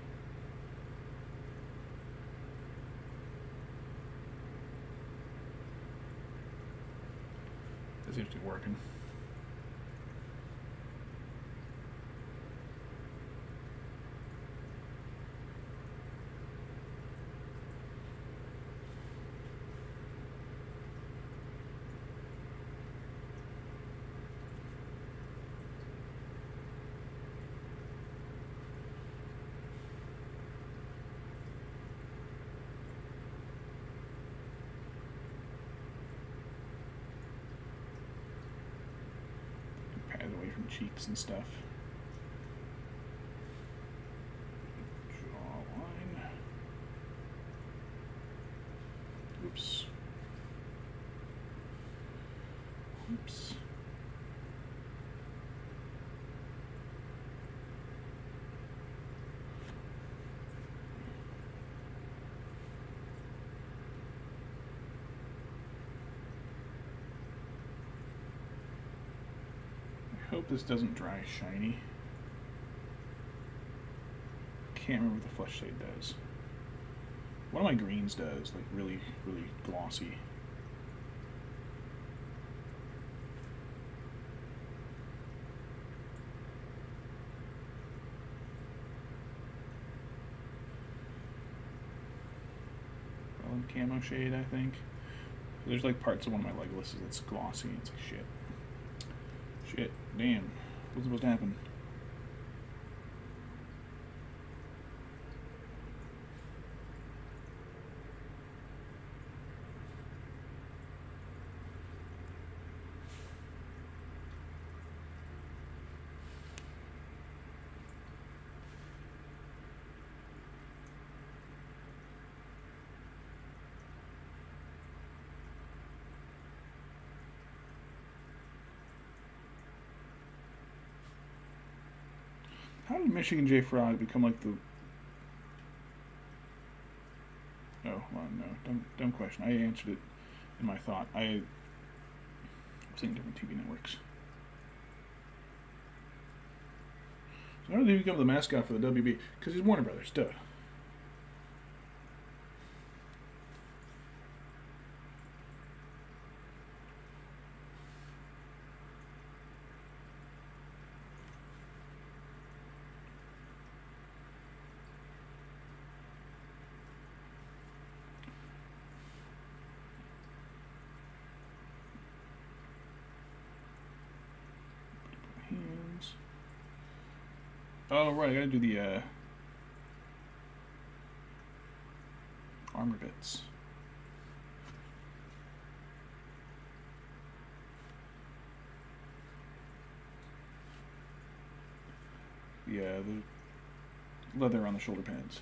That seems to be working. Away from cheeks and stuff. Jawline. Oops. Oops. I hope this doesn't dry shiny. Can't remember what the flesh shade does. One of my greens does, like really, really glossy. Camo shade, I think. There's like parts of one of my Legolas's that's glossy. It's like shit. Shit. Damn. What's supposed to happen? How did Michigan J. Frog become like the... Oh, well, no. Dumb question. I answered it in my thought. I'm seeing different TV networks. So how did he become the mascot for the WB? Because he's Warner Brothers, duh. Oh, right, I gotta do the armor bits. Yeah, the leather on the shoulder pads.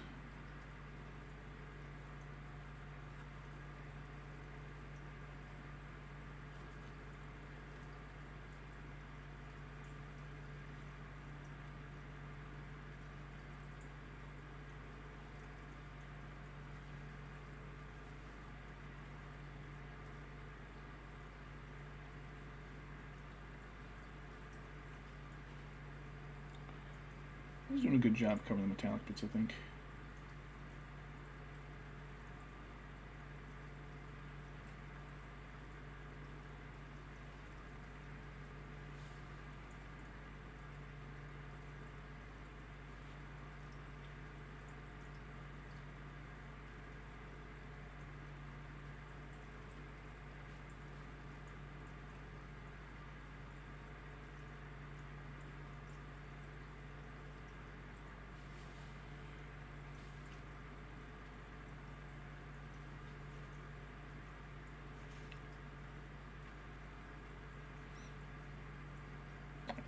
He's doing a good job covering the metallic bits, I think.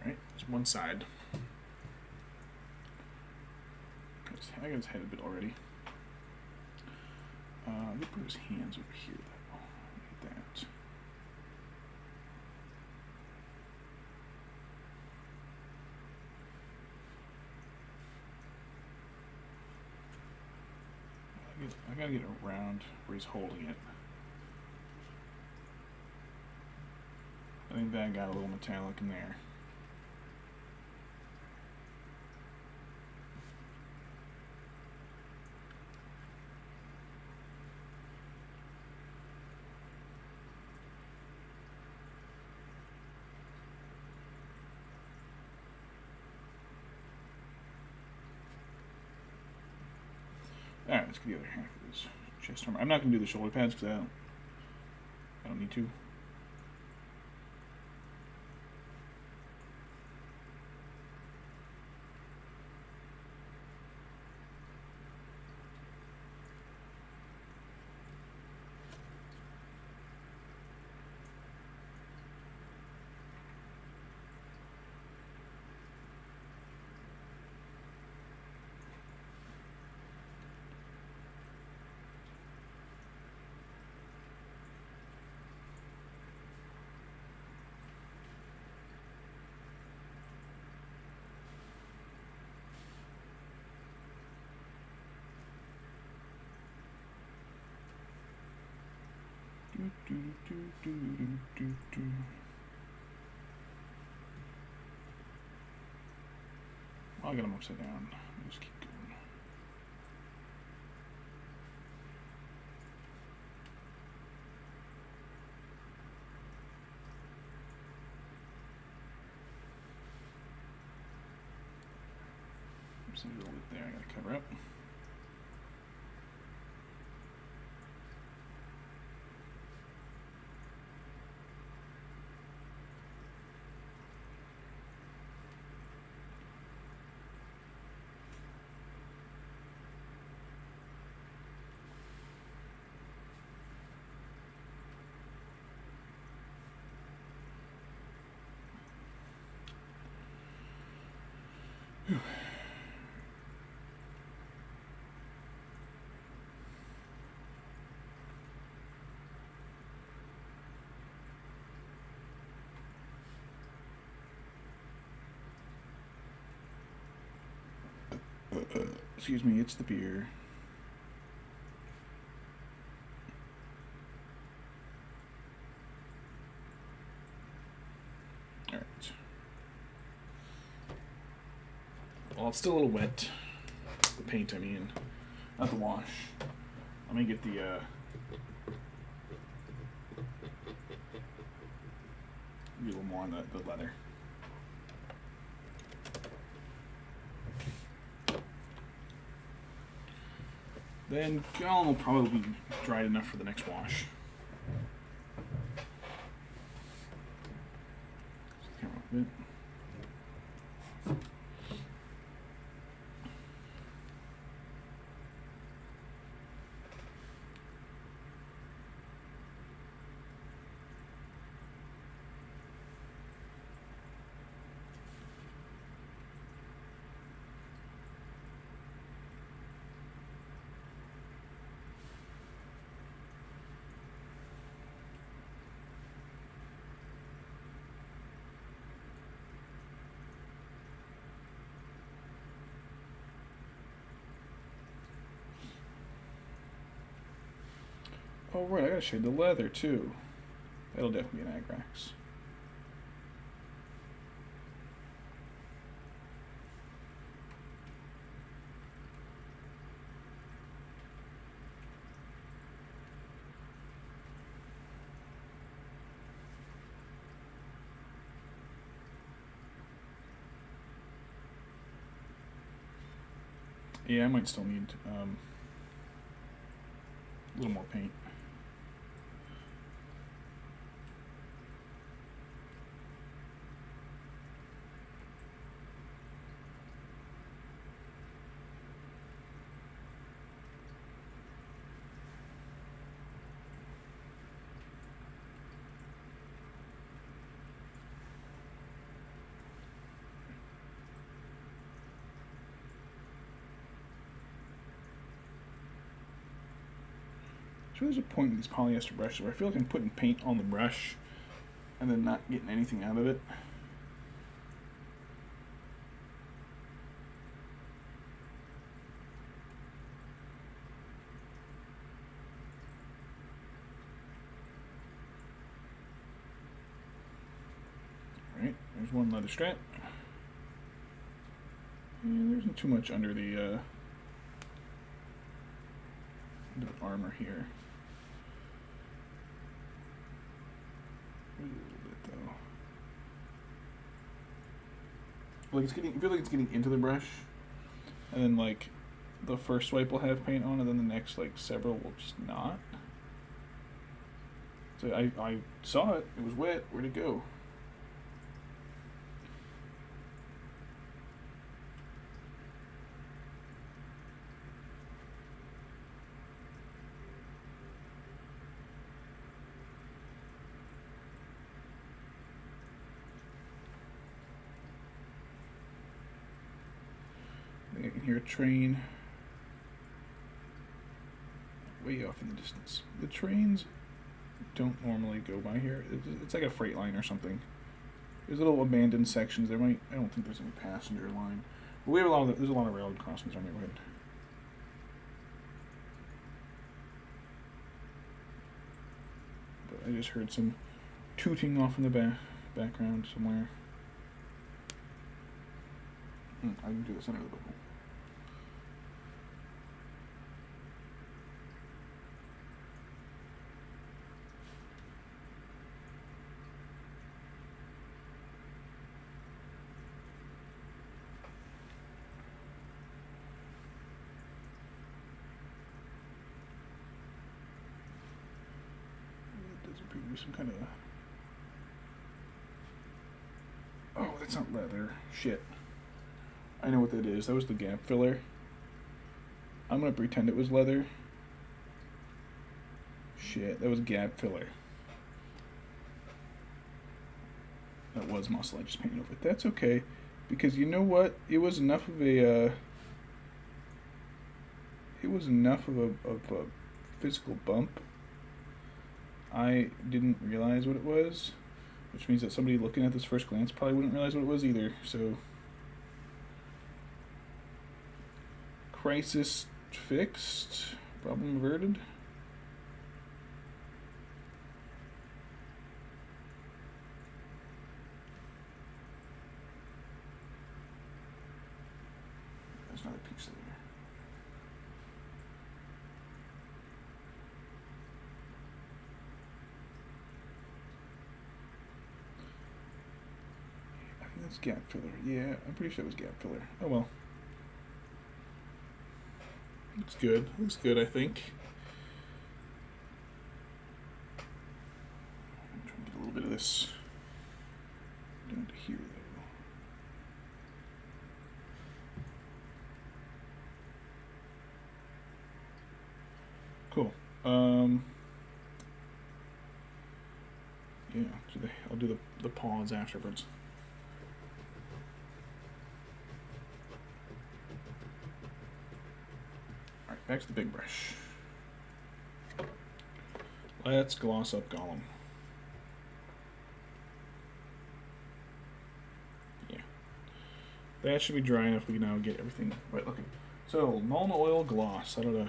Alright, there's one side. I got his head a bit already. Let me put his hands over here, though. Look at that. I gotta get around where he's holding it. I think that got a little metallic in there. Alright, let's get the other half of this chest armor. I'm not going to do the shoulder pads because I don't need to. I'll get them upside down. Just keep going. There's a little bit there I gotta cover up. Excuse me, it's the beer. Alright. Well, it's still a little wet. The paint, I mean. Not the wash. Let me get the, get a little more on the leather. Then Gollum will probably be dried enough for the next wash. Camera a bit. Oh, right, I gotta shade the leather, too. That'll definitely be an Agrax. Yeah, I might still need a little more paint. So there's a point in these polyester brushes where I feel like I'm putting paint on the brush and then not getting anything out of it. Alright, there's one leather strap. And there isn't too much under the armor here. A little bit though. Like it's getting, I feel like it's getting into the brush, and then like the first swipe will have paint on, and then the next like several will just not. So I saw it. It was wet. Where'd it go? I think I can hear a train way off in the distance. The trains don't normally go by here. It's like a freight line or something. There's little abandoned sections. There might. I don't think there's any passenger line. But we have a lot of. There's a lot of railroad crossings in our neighborhood. But I just heard some tooting off in the background somewhere. I can do the center of the bubble. It does appear to be some kind of. Oh, that's not leather. Shit. I know what that is. That was the gap filler. I'm gonna pretend it was leather. Shit, that was gap filler. That was muscle. I just painted over it. That's okay, because you know what? It was enough of a. It was enough of a physical bump. I didn't realize what it was, which means that somebody looking at this first glance probably wouldn't realize what it was either. So. Crisis fixed. Problem averted. There's another piece there. I think that's gap filler. Yeah, I'm pretty sure it was gap filler. Oh well. Looks good. Looks good, I think. I'm trying to get a little bit of this down to here, though. Cool. Yeah, so I'll do the pause afterwards. Alright, back to the big brush. Let's gloss up Gollum. Yeah. That should be dry enough. We can now get everything wet looking. So, Nuln Oil Gloss. I don't know.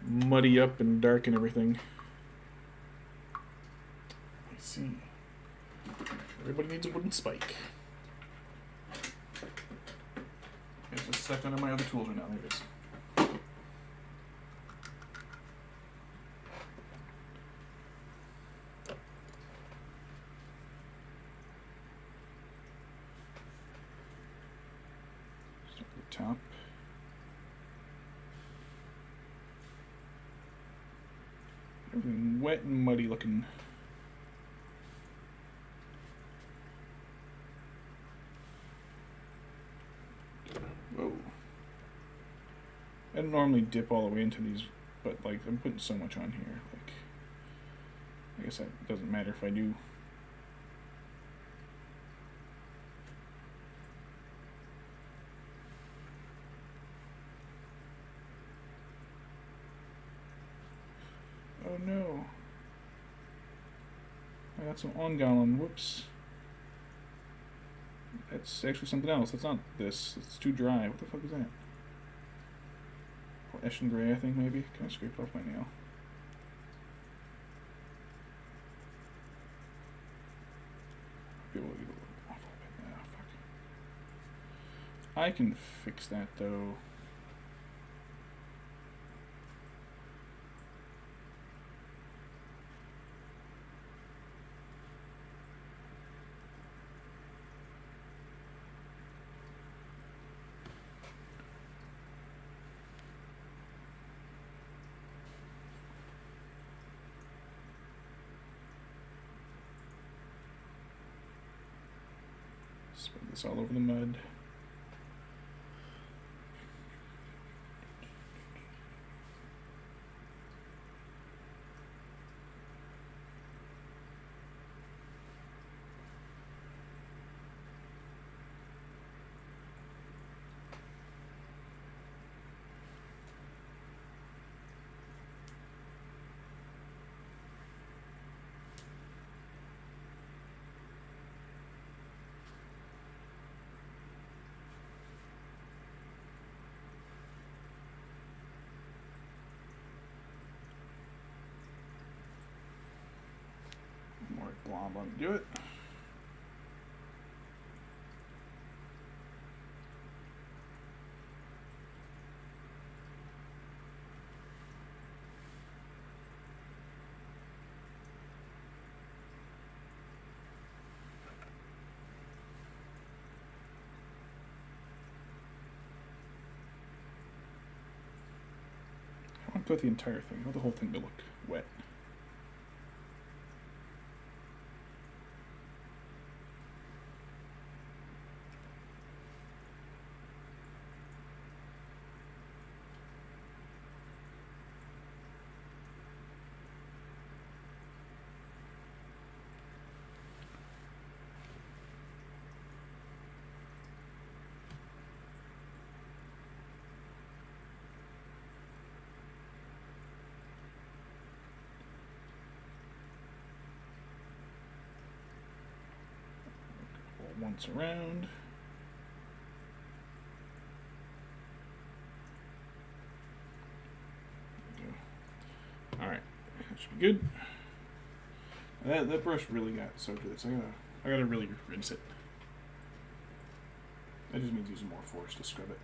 Muddy up and darken everything. see. Everybody needs a wooden spike. It's just stuck under my other tools right now. There it is. Start at the top. Everything wet and muddy looking. Whoa. I don't normally dip all the way into these, but like I'm putting so much on here. Like, I guess that doesn't matter if I do. Oh no. I got some on Gollum. Whoops. That's actually something else. That's not this. It's too dry. What the fuck is that? Oh, Esh and Gray, I think, maybe. Can I scrape off my nail? Be able to get a little off a bit. Ah, fuck. I can fix that, though. Spread this all over the mud. More glob on do it. I want to go the entire thing. I want the whole thing to look wet. Once around. Alright, that should be good. That brush really got soaked with this. I gotta really rinse it. That just means using more force to scrub it.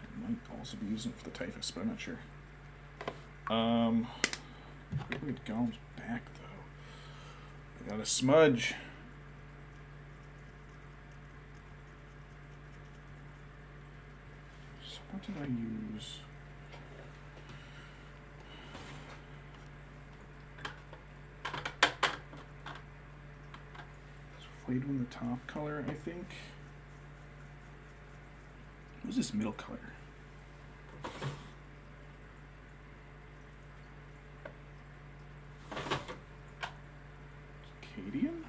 I might also be using it for the typhus, but I'm not sure. Quickly at Gollum's back, though. I got a smudge. So what did I use? Flayed in the top color, I think. What was this middle color? Cadian?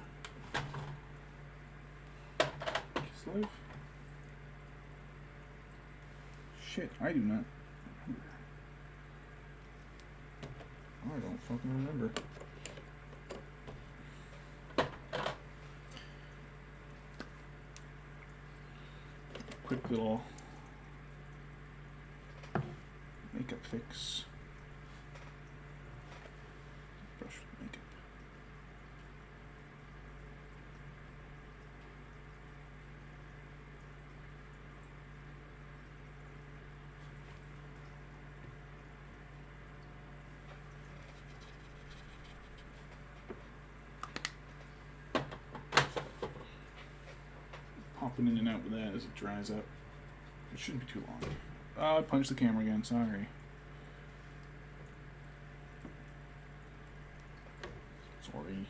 Kislev? Shit, I do not remember. I don't fucking remember. Quick little makeup fix. Brush with makeup. Popping in and out with that as it dries up. It shouldn't be too long. Oh, I punched the camera again, sorry. Sorry.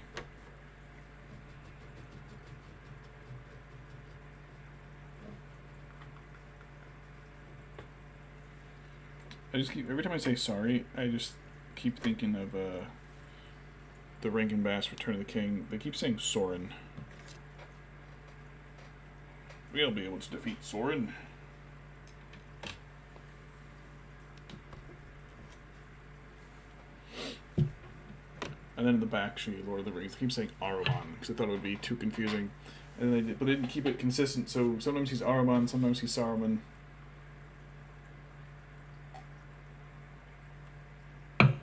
I just keep, every time I say sorry, I just keep thinking of the Rankin Bass Return of the King. They keep saying Soren. We'll be able to defeat Soren. And then in the back, she Lord of the Rings. They keep saying Aruman because I thought it would be too confusing, and they did, but they didn't keep it consistent. So sometimes he's Aruman, sometimes he's Saruman. I'll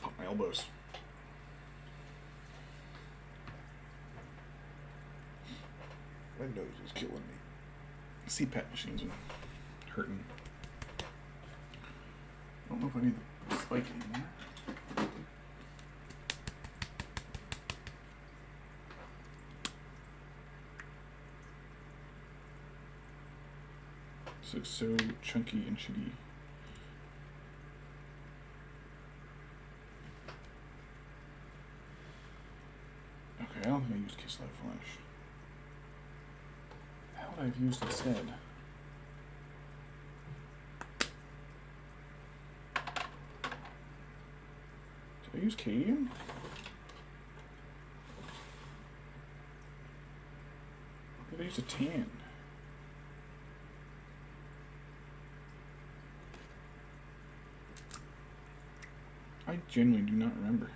pop my elbows. My nose is killing me. CPAP machines are hurting. I don't know if I need the spike anymore. This looks so chunky and shitty. Okay, I don't think I used Kiss Light Flash. What would I have used instead? Did I use Cadium? Or did I use a tan? I genuinely do not remember.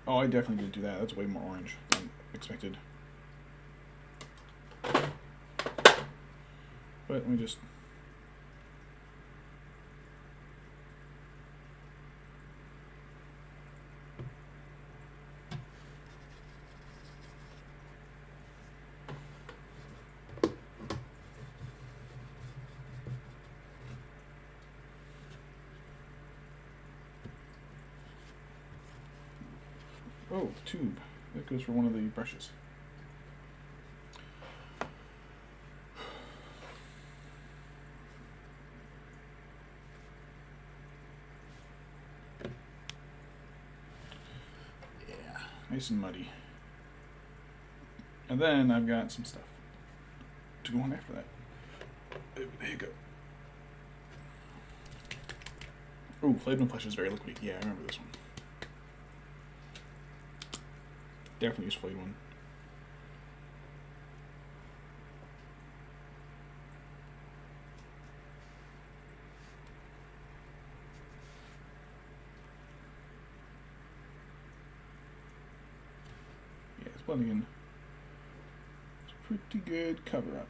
Oh, I definitely did do that. That's way more orange than expected. But let me just... Oh, tube. That goes for one of the brushes. Yeah, nice and muddy. And then I've got some stuff to go on after that. There you go. Oh, Flavor and Flesh is very liquidy. Yeah, I remember this one. Definitely use Flayed one. Yeah, it's blending in. It's a pretty good cover up.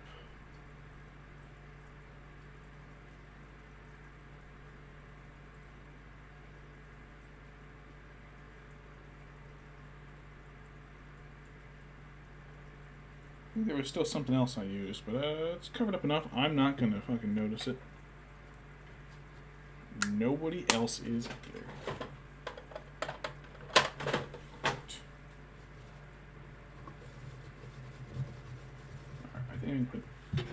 There was still something else I used, but it's covered up enough. I'm not gonna fucking notice it. Nobody else is either. Alright, I think I can put two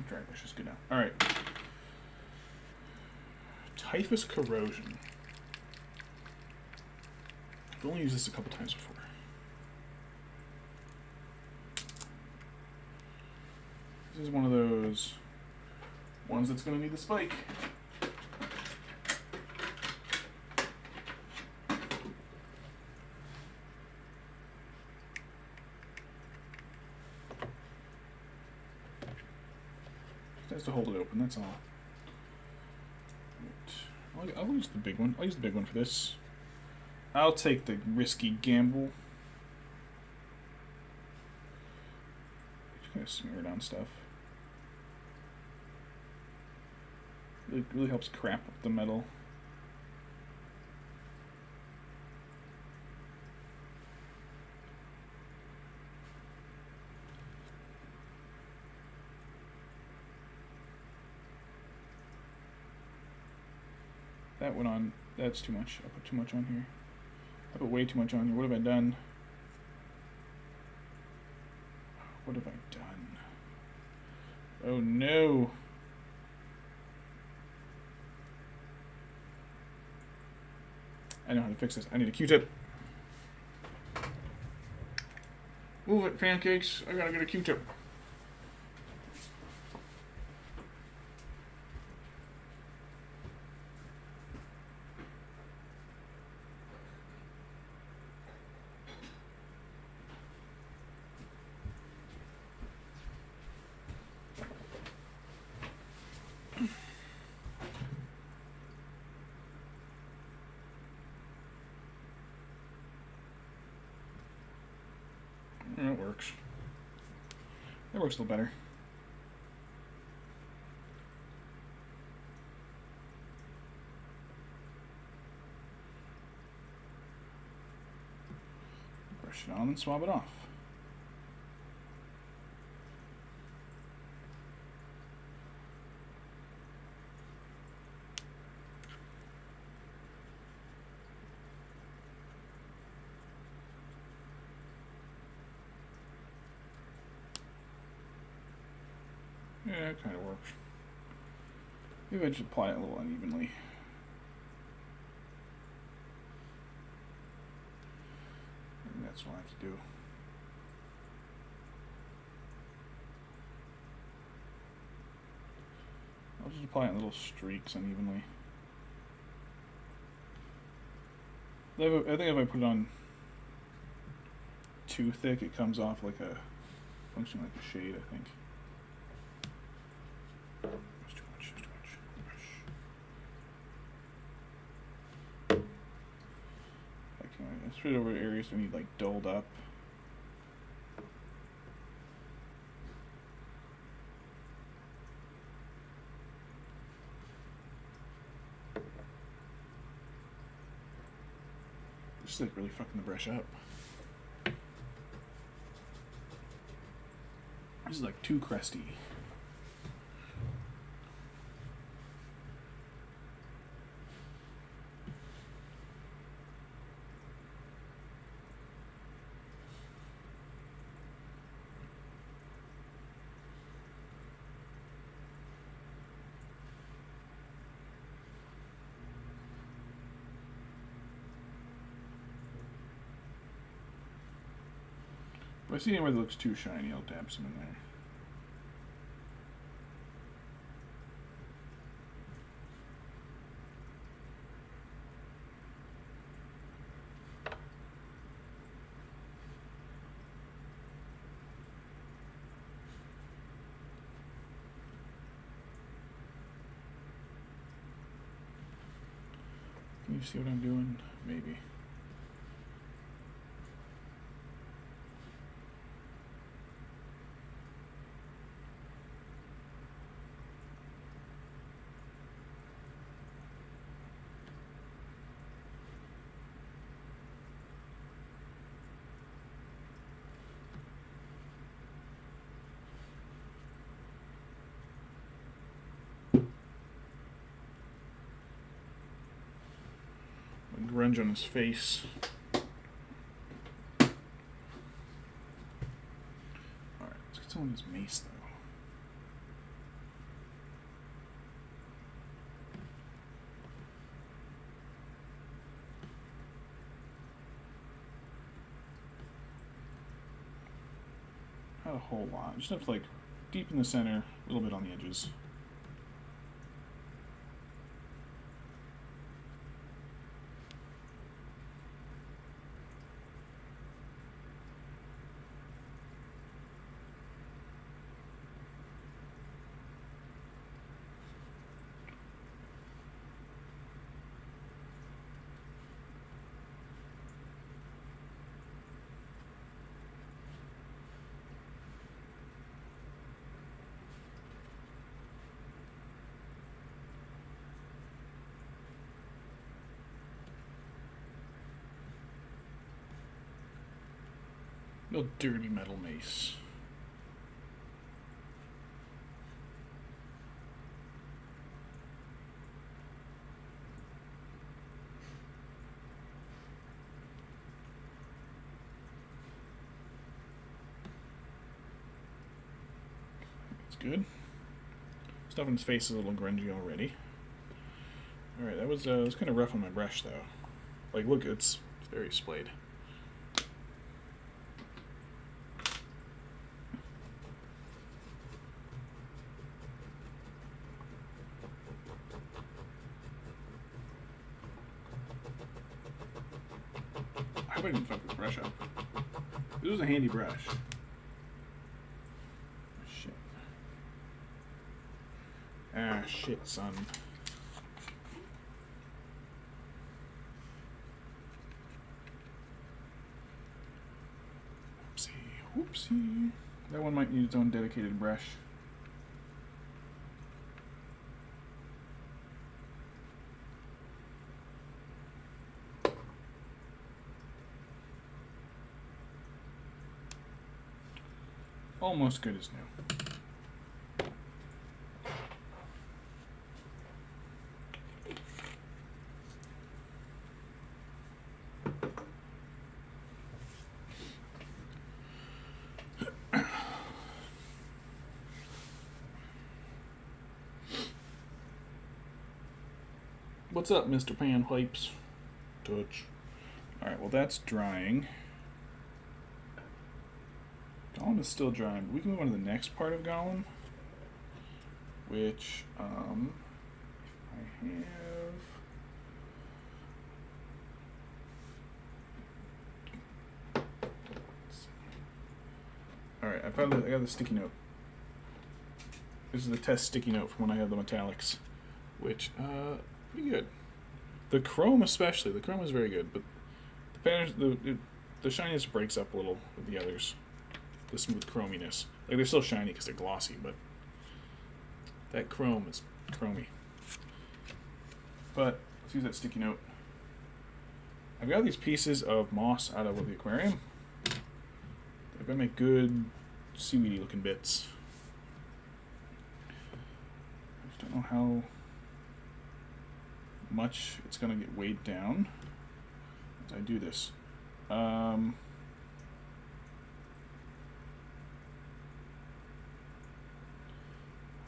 dry brushes good now. Alright. Typhus Corrosion. I've only used this a couple times before. This is one of those ones that's going to need the spike. Just has to hold it open, that's all. Right. I'll use the big one. I'll use the big one for this. I'll take the risky gamble. Just kind of smear it on stuff. It really helps crap up the metal. That went on. That's too much. I put too much on here. I put way too much on here. What have I done? What have I done? Oh no. I know how to fix this. I need a Q-tip. Move it, pancakes. I gotta get a Q-tip. That works. That works a little better. Brush it on and swab it off. Yeah, it kind of works. Maybe I just apply it a little unevenly. I think that's what I have to do. I'll just apply it in little streaks unevenly. I think if I put it on too thick, it comes off like a function like a shade, I think. That's too much, that's too much. I spread over areas that need like dulled up. This is like really fucking the brush up. This is like too crusty. If I see anywhere that looks too shiny, I'll dab some in there. Can you see what I'm doing? Maybe. Grunge on his face. Alright, let's get some of his mace though. Not a whole lot. Just enough to like deep in the center, a little bit on the edges. Little dirty metal mace. That's good. Stuff in his face is a little grungy already. Alright, that was kind of rough on my brush, though. Like, look, it's very splayed. I hope I didn't fuck this brush up. This was a handy brush. Shit. Ah, shit, son. Whoopsie. That one might need its own dedicated brush. Almost good as new. What's up, Mr. Panpipes? Touch. Alright, well that's drying. Gollum is still drying, but we can move on to the next part of Gollum. Which, if I have... Alright, I got the sticky note. This is the test sticky note from when I had the metallics. Which, pretty good. The chrome especially. The chrome is very good, but the patterns, the shininess breaks up a little with the others. The smooth chrominess. Like, they're still shiny because they're glossy, but that chrome is chromy. But let's use that sticky note. I've got these pieces of moss out of the aquarium. They're gonna make good seaweedy looking bits. I just don't know how much it's gonna get weighed down as I do this.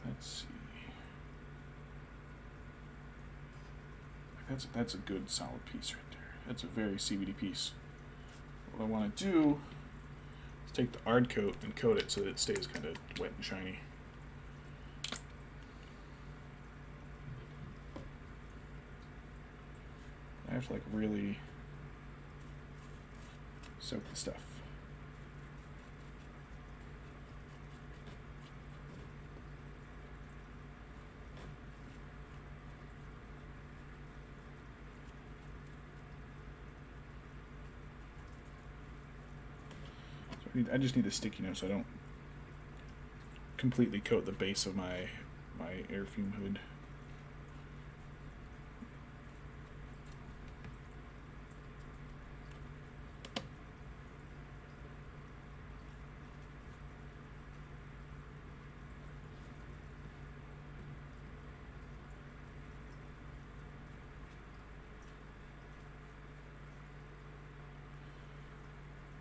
Let's see. That's a good solid piece right there. That's a very CBD piece. What I want to do is take the hard coat and coat it so that it stays kind of wet and shiny. I have to like really soak the stuff. I just need a sticky note so I don't completely coat the base of my air fume hood.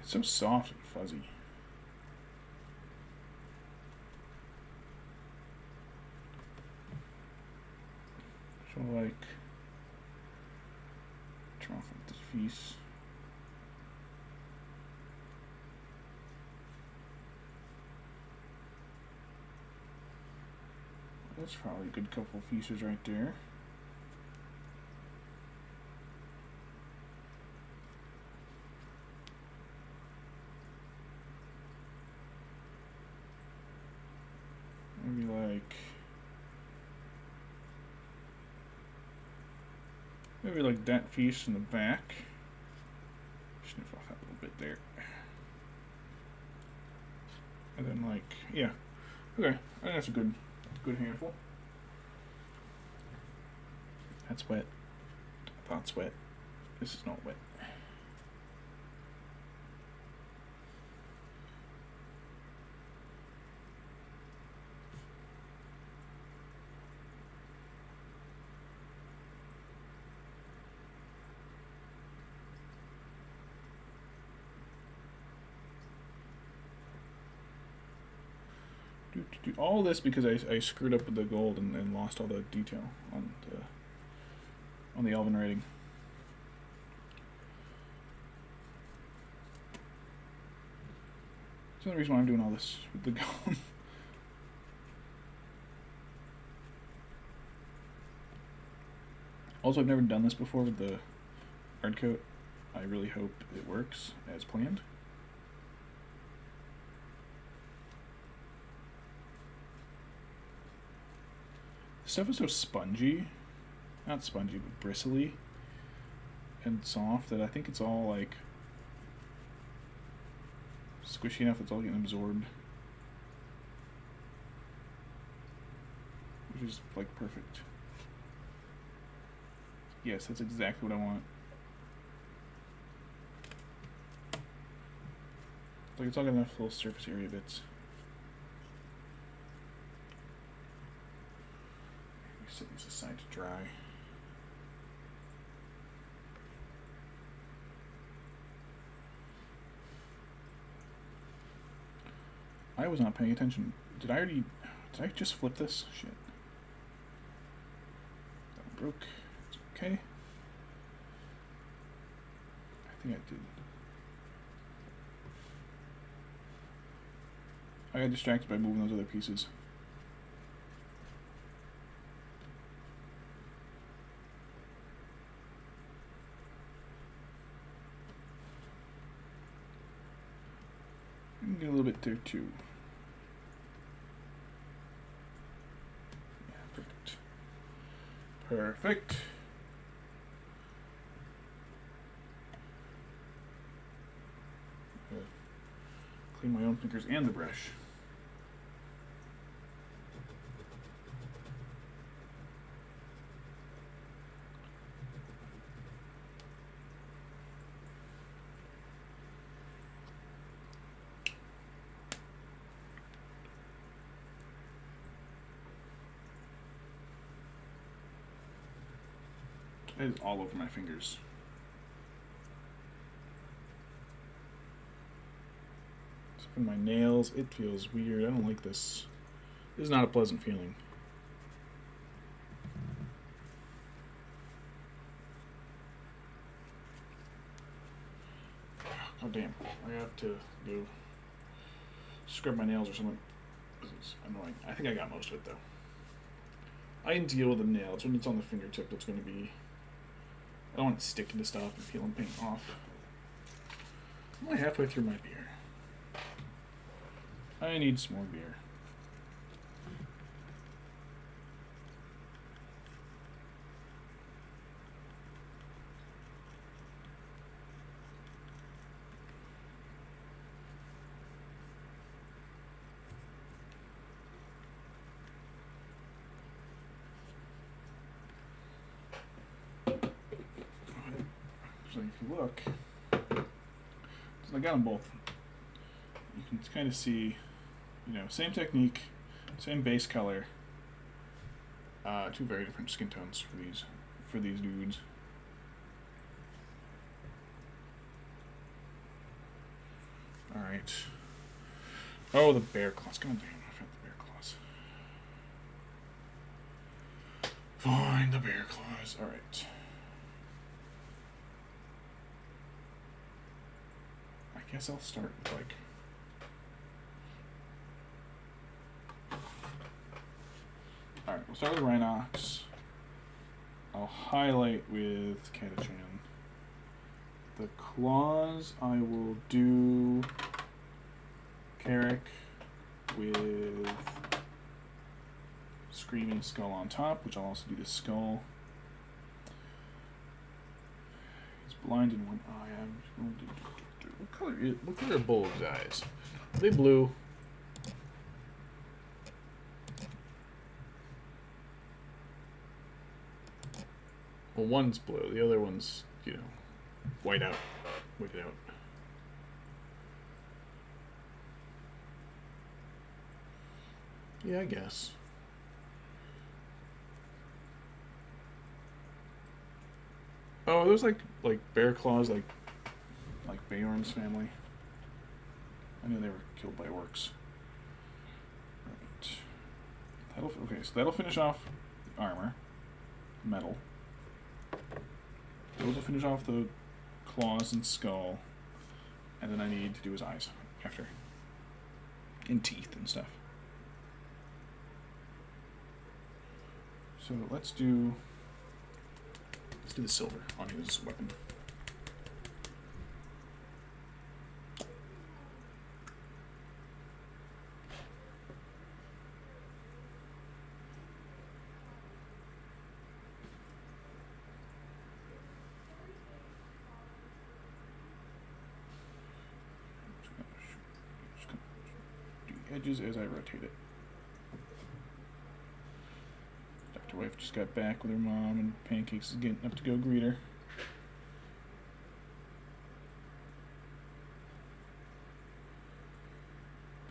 It's so soft and fuzzy. So like turn off this piece. That's probably a good couple of pieces right there. Maybe like that piece in the back. Sniff off that little bit there. And then like, yeah. Okay, I think that's a good handful. That's wet. I thought it's wet. This is not wet. do all this because I screwed up with the gold and lost all the detail on the elven writing. That's the only reason why I'm doing all this with the Gollum. Also, I've never done this before with the hard coat. I really hope it works as planned. Stuff is so spongy, not spongy, but bristly and soft that I think it's all like squishy enough it's all getting absorbed, which is like perfect. Yes, that's exactly what I want. Like it's all got enough little surface area bits. Set these aside to dry. I was not paying attention. Did I just flip this? Shit. That one broke. It's okay. I think I did. I got distracted by moving those other pieces. Get a little bit there too. Yeah, perfect. Perfect. Clean my own fingers and the brush. It is all over my fingers. It's in my nails. It feels weird. I don't like this. This is not a pleasant feeling. Oh damn. I have to go scrub my nails or something. This is annoying. I think I got most of it though. I can deal with the nail. It's when it's on the fingertip that's going to be... I don't want it sticking to stuff and peeling paint off. I'm only halfway through my beer. I need some more beer. So if you look, so I got them both. You can kind of see, you know, same technique, same base color. Two very different skin tones for these dudes. All right. Oh, the bear claws. God damn, I found the bear claws. Find the bear claws. All right. I guess I'll start with like. All right, we'll start with Rhinox. I'll highlight with Catachan. The claws I will do Carrick with Screaming Skull on top, which I'll also do the skull. He's blind in one eye. What color are Bolg's eyes? Are they blue? Well, one's blue. The other one's, you know, white out. Wicked out. Yeah, I guess. Oh, there's like bear claws, like Beorn's family. I knew they were killed by orcs. Right. Okay, so that'll finish off armor, metal. Those will finish off the claws and skull, and then I need to do his eyes after, and teeth and stuff. So let's do the silver on his weapon. Just do the edges as I rotate it. Dr. Wife just got back with her mom, and Pancakes is getting up to go greet her.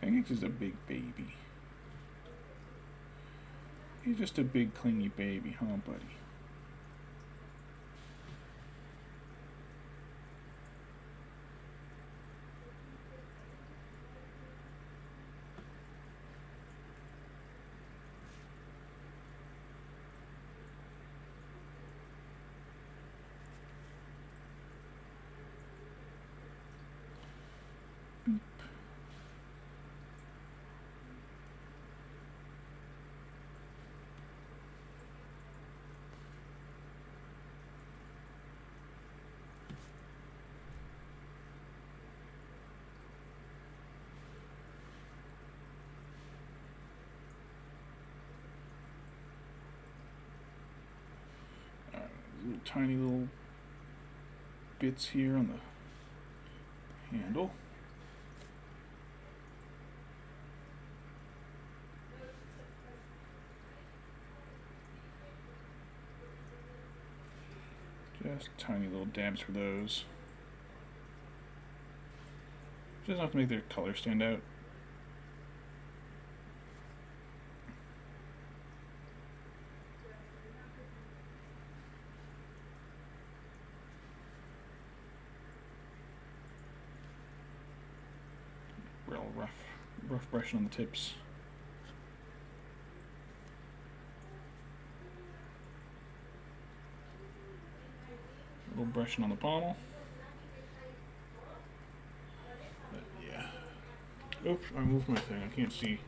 Pancakes is a big baby. He's just a big clingy baby, huh, buddy? Little tiny little bits here on the handle. Just tiny little dabs for those. Just enough to make their color stand out. Real rough brushing on the tips. A little brushing on the pommel. But yeah. Oops, I moved my thing. I can't see.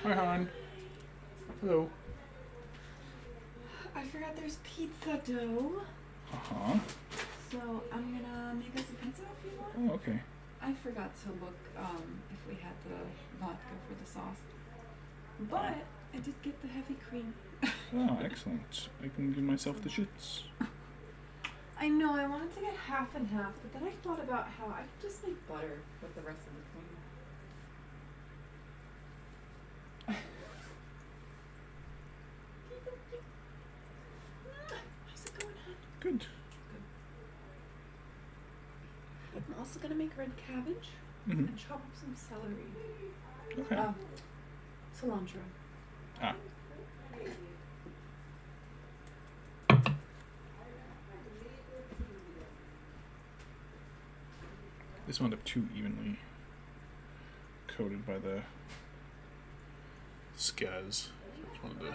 Hi, hon. Hello.
I forgot there's pizza dough.
Uh-huh.
So I'm gonna make us a pizza if you want.
Oh, okay.
I forgot to look if we had the vodka for the sauce. But I did get the heavy cream.
Oh, excellent. I can give myself the shits.
I know, I wanted to get half and half, but then I thought about how I could just make butter with the rest of the cream. How's it going, hon?
Good.
I'm also gonna make red cabbage
Mm-hmm.
and chop up some celery.
Okay.
Cilantro.
Ah. This wound up too evenly coated by the scuzz. I just wanted to.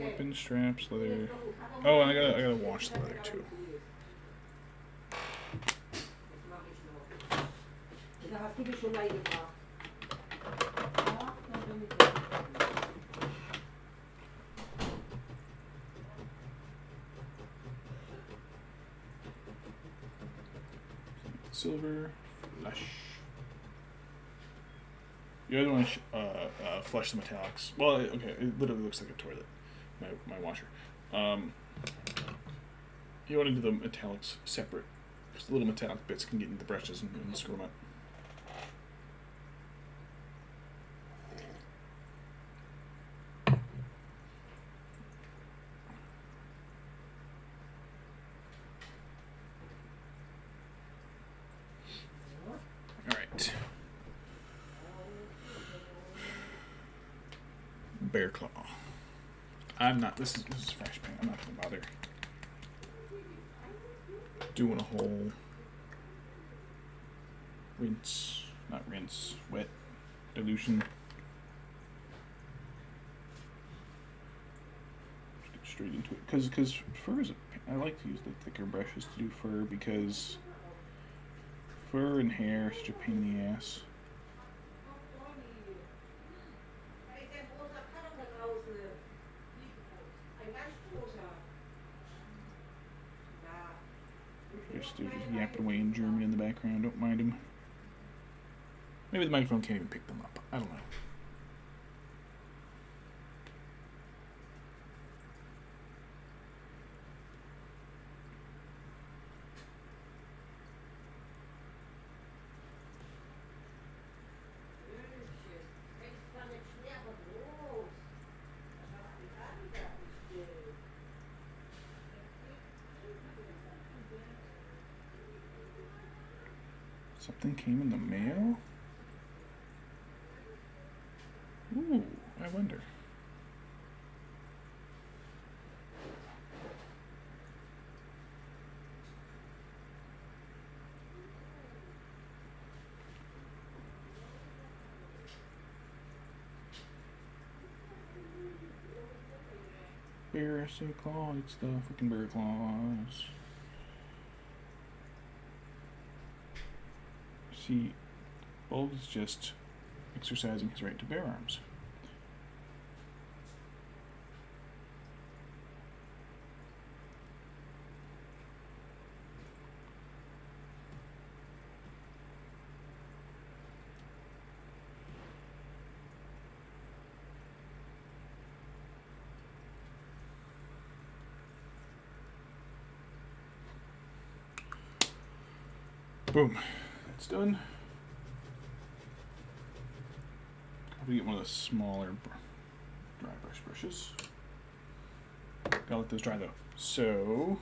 Weapon straps, leather. Oh, and I gotta wash the leather too. Silver flush. You guys want to flush the metallics? Well, okay, it literally looks like a toilet. My washer. You want to do the metallics separate, because the little metallic bits can get into the brushes and screw them up. Alright. Bear claw. I'm not. This is fresh paint. I'm not gonna bother doing a whole rinse, not rinse, wet dilution. Just get straight into it, because fur is I like to use the thicker brushes to do fur because fur and hair are such a pain in the ass. There's just yapping away in German in the background. Don't mind him. Maybe the microphone can't even pick them up. I don't know. Something came in the mail? Ooh, I wonder. Bear claw, it's the freaking bear claws. See, Bolg is just exercising his right to bear arms. Boom. That's done. I'll get one of the smaller dry brush brushes. Gotta let those dry though. So,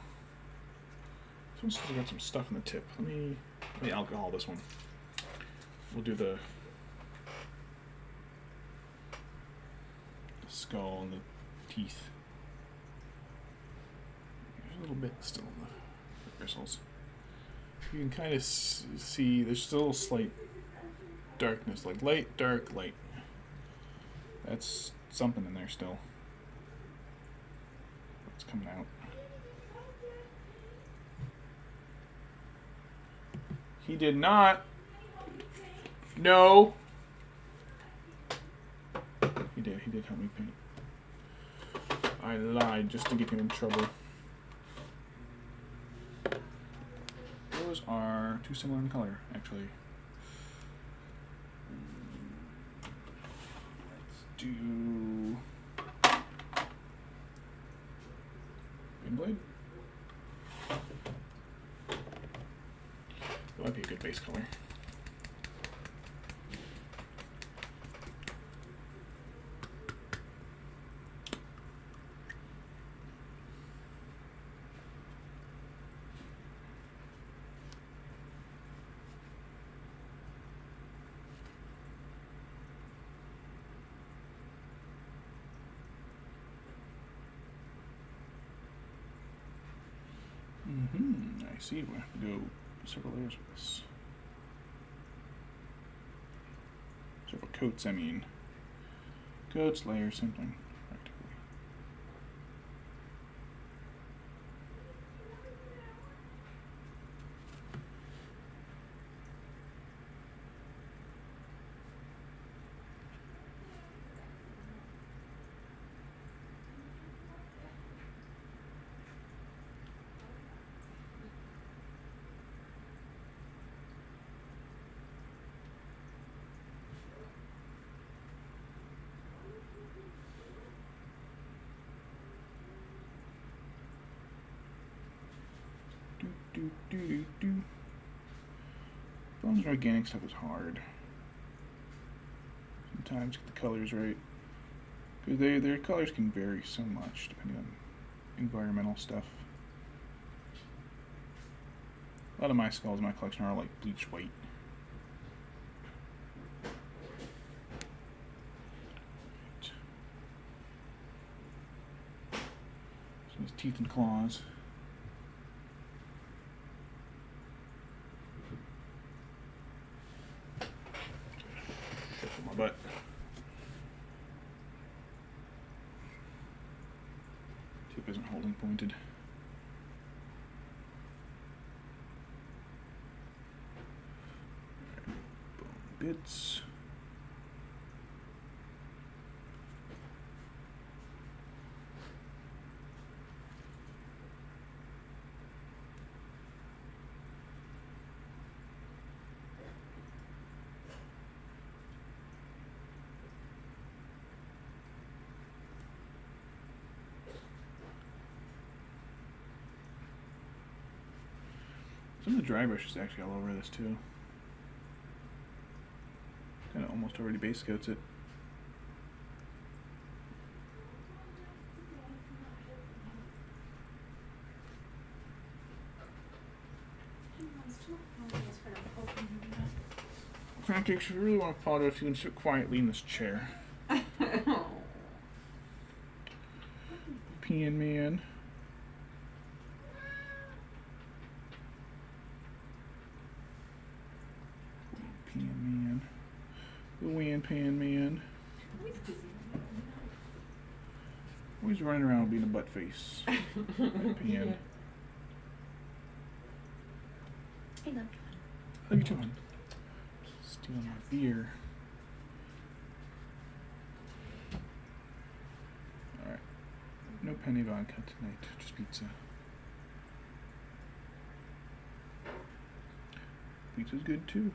this one's still got some stuff in the tip. Let me alcohol this one. We'll do the skull and the teeth. There's a little bit still in the bristles. You can kind of see there's still slight darkness, like light, dark, light. That's something in there still. It's coming out. He did not. No. He did help me paint. I lied just to get him in trouble. Those are too similar in color, actually. Let's do Green Blade. That might be a good base color. I see. We have to go several layers with this. Several coats, I mean. Coats, layers, same thing, practically. Bones and organic stuff is hard. Sometimes get the colors right, because their colors can vary so much depending on environmental stuff. A lot of my skulls in my collection are like bleached white. So his teeth and claws. Clip isn't holding pointed. Bone bits. Some of the dry brush is actually all over this too. Kind of almost already base coats it. Pancakes, if you really want to apologize, you can sit quietly in this chair. Peeing man. Peeing man. Luann Pan Man. Always running around being a butt face. Pan.
Hey, look.
How you doing? Stealing my beer. Alright. No penny vodka tonight, just pizza. Pizza's good too.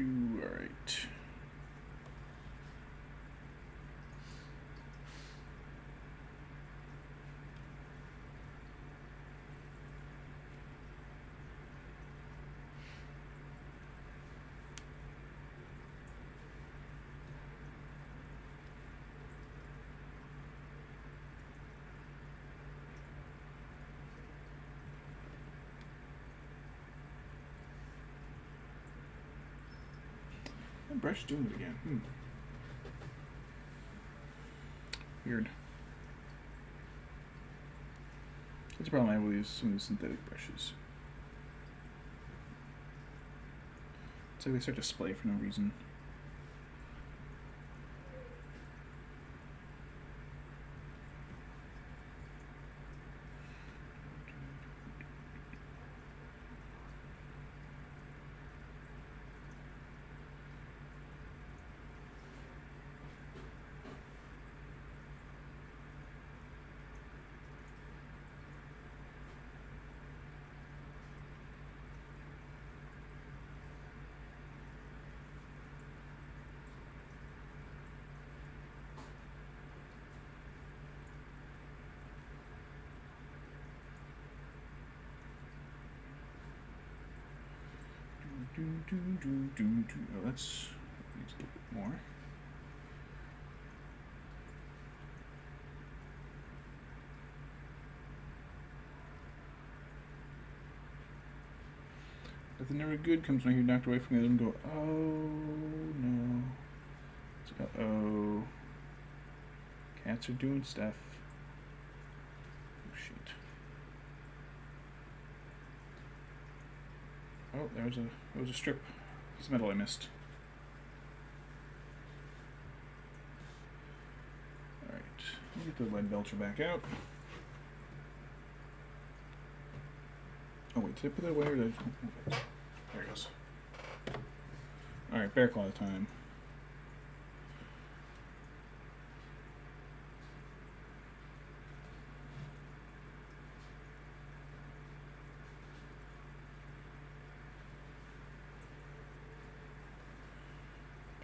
All right. That brush doing it again. Weird. That's the problem I have with some of these synthetic brushes. It's like they start to splay for no reason. Oh, that's needs a little bit more. Nothing never good comes when you're knocked away from it and go, oh no. Uh-oh. Cats are doing stuff. Oh shit. Oh, there was a strip. Piece of metal I missed. Alright, let me get the lead belcher back out. Oh wait, did I put that away or did I just move it? There it goes. Alright, bear claw time.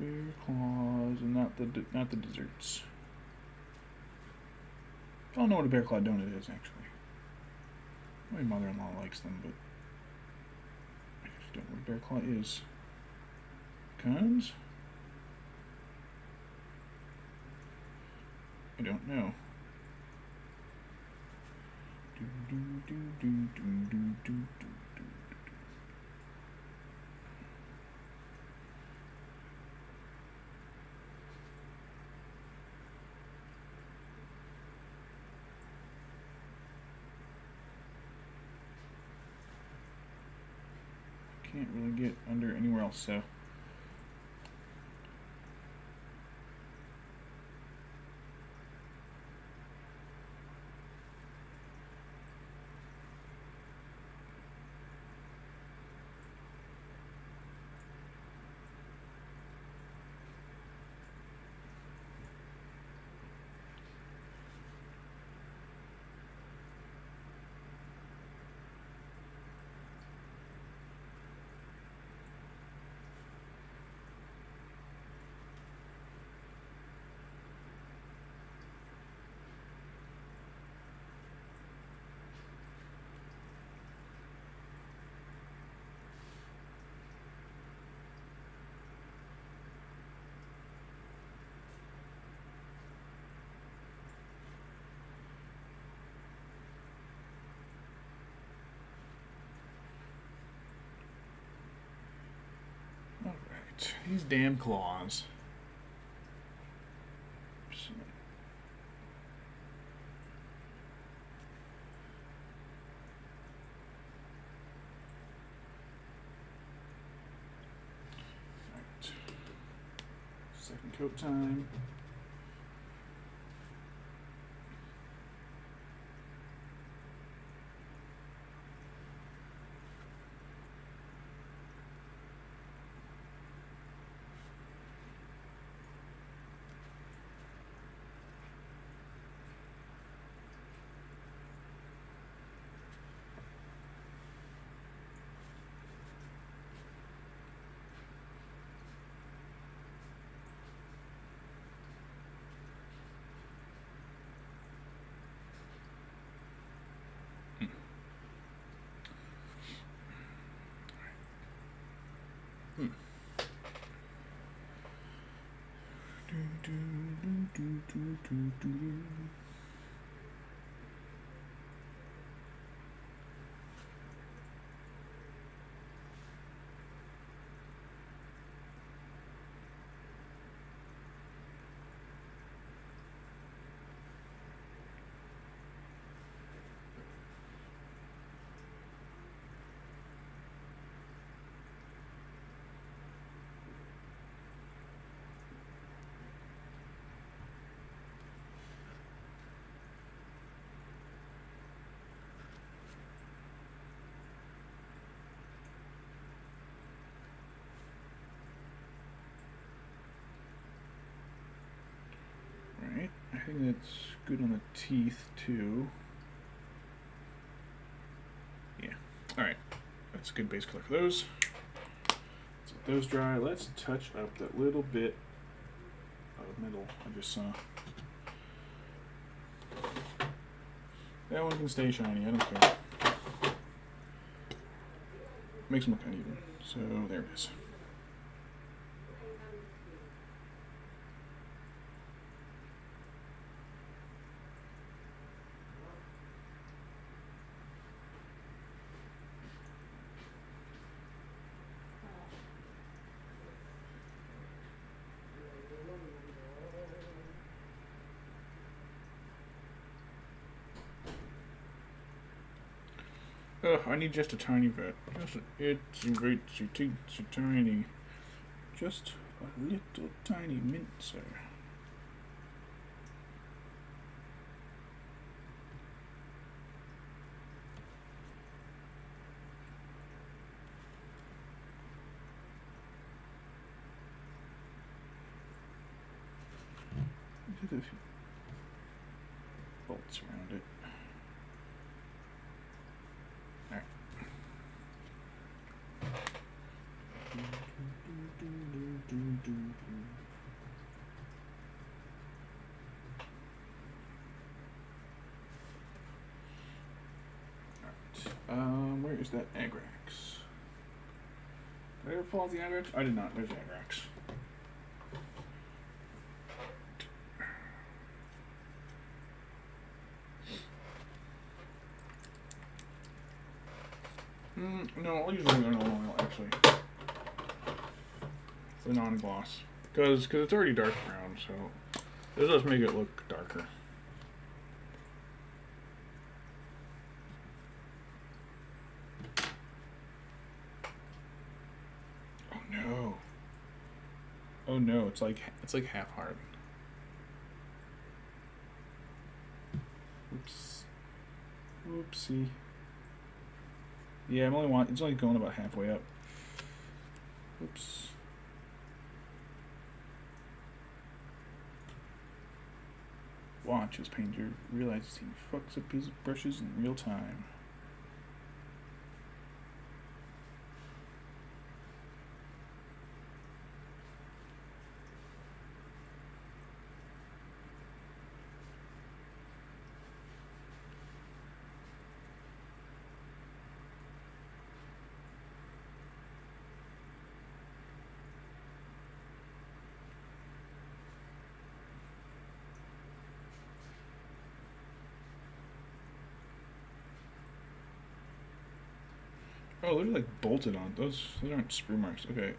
bear claws and not the desserts. I don't know what a bear claw donut is actually. My mother-in-law likes them, but I just don't know what a bear claw is. Cons? I don't know. Can't really get under anywhere else, so. Alright, these damn claws. So. Alright. Second coat time. Alright, I think that's good on the teeth too. Yeah, alright, that's a good base color for those. Let's let those dry. Let's touch up that little bit of metal I just saw. That one can stay shiny, I don't care. Makes them look uneven. So there it is. I need just a tiny bit. Just it's tiny. Just a little tiny mincer. Did a few bolts around it. Alright. Where is that Agrax? Did I ever pull out the Agrax? I did not. There's Agrax. No, I'll use regular oil actually. The non-gloss. Because it's already dark brown, so this does make it look darker. Oh no. Oh no, it's like half hard. Oops. Oopsie. Yeah, it's only going about halfway up. Oops. Watch as painter realizes he fucks up his brushes in real time. Oh, those are like bolted on. Those aren't sprue marks. Okay,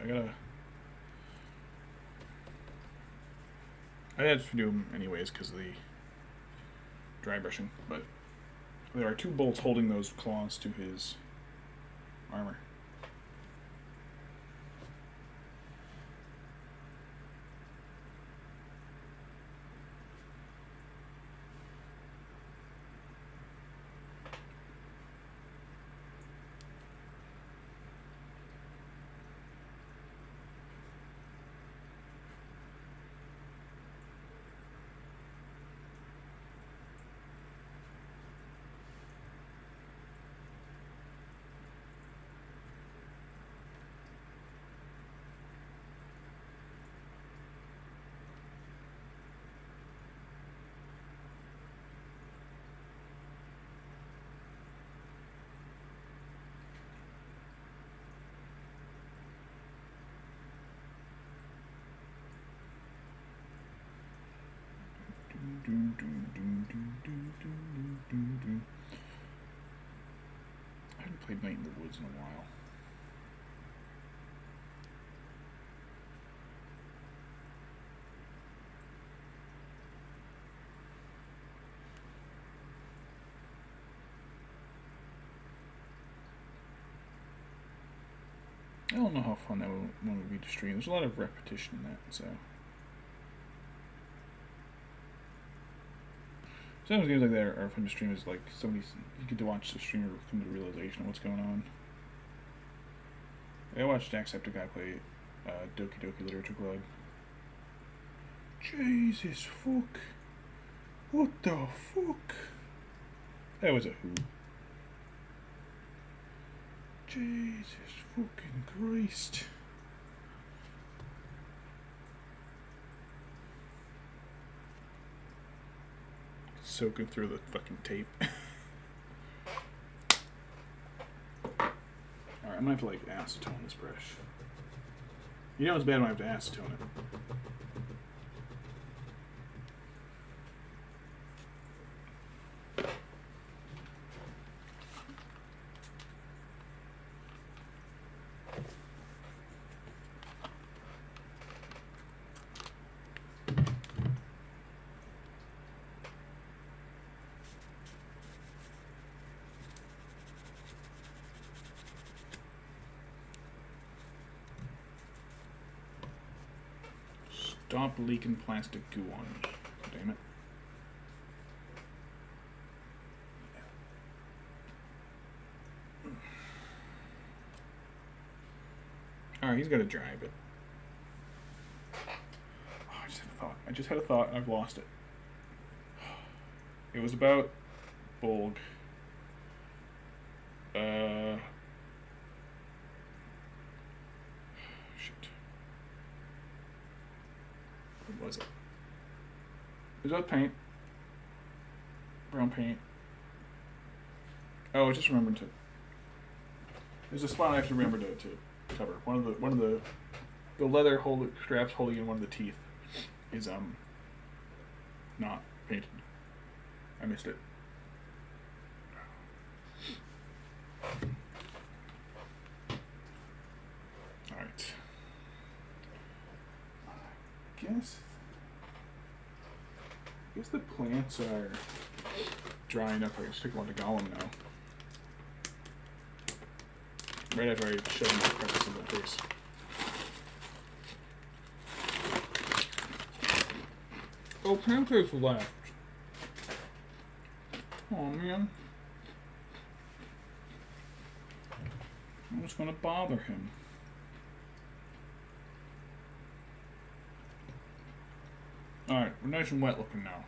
I had to do them anyways because of the dry brushing, but there are 2 bolts holding those claws to his armor. I haven't played Night in the Woods in a while. I don't know how fun that one would be to stream. There's a lot of repetition in that, so. Sometimes games like that are fun to stream. Is like you get to watch the streamer come to the realization of what's going on. I watched Jacksepticeye play Doki Doki Literature Club. Jesus fuck! What the fuck? That was a who. Jesus fucking Christ! Soaking through the fucking tape. Alright, I'm gonna have to like acetone this brush. You know it's bad when I have to acetone it. Stop leaking plastic goo on me. Damn it. Alright, he's got to dry, but... Oh, I just had a thought. I've lost it. It was about Bolg. Shit. What was it? It was about paint. Brown paint. Oh, I just remembered to There's a spot I have to remember to cover. One of the leather straps holding in one of the teeth is not painted. I missed it. All right. I guess the plants are drying up. I can stick one to Gollum now. Right after I shove him across the simple face. Oh, Pancakes left. Oh man. I was gonna bother him. Alright, we're nice and wet looking now.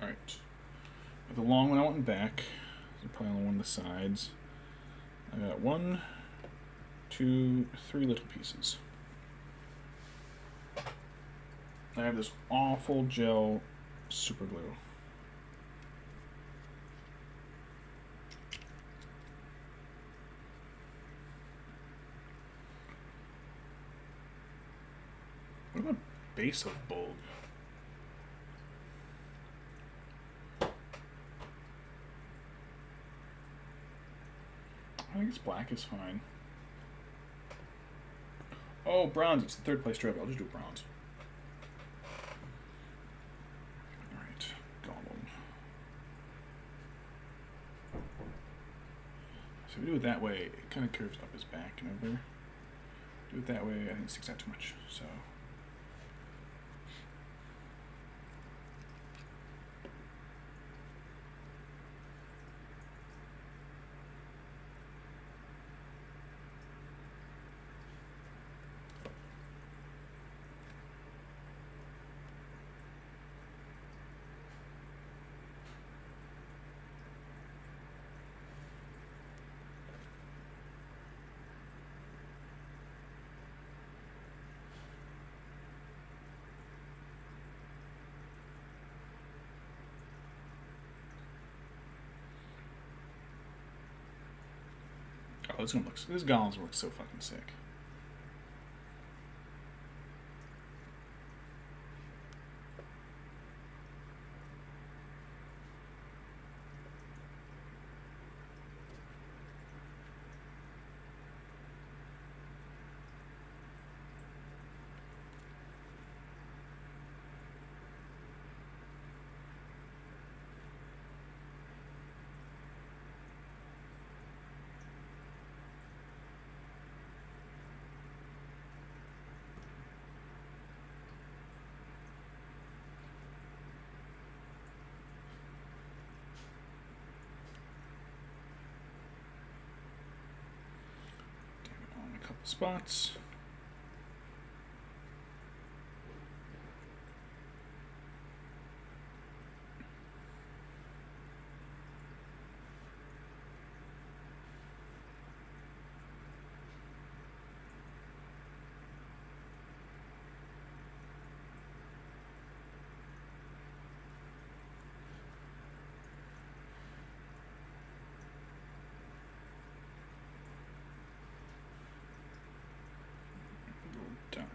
Alright. The long one I want in back. There's probably only one on the sides. I got 1, 2, 3 little pieces. I have this awful gel super glue. What about base of Bolg? I guess black is fine. Oh, bronze. It's the third place trophy. I'll just do bronze. Alright. Gollum. So if we do it that way, it kind of curves up his back and over. Do it that way, I think it sticks out too much. So. Oh, this Gollum's looks so fucking sick. Couple spots. Dab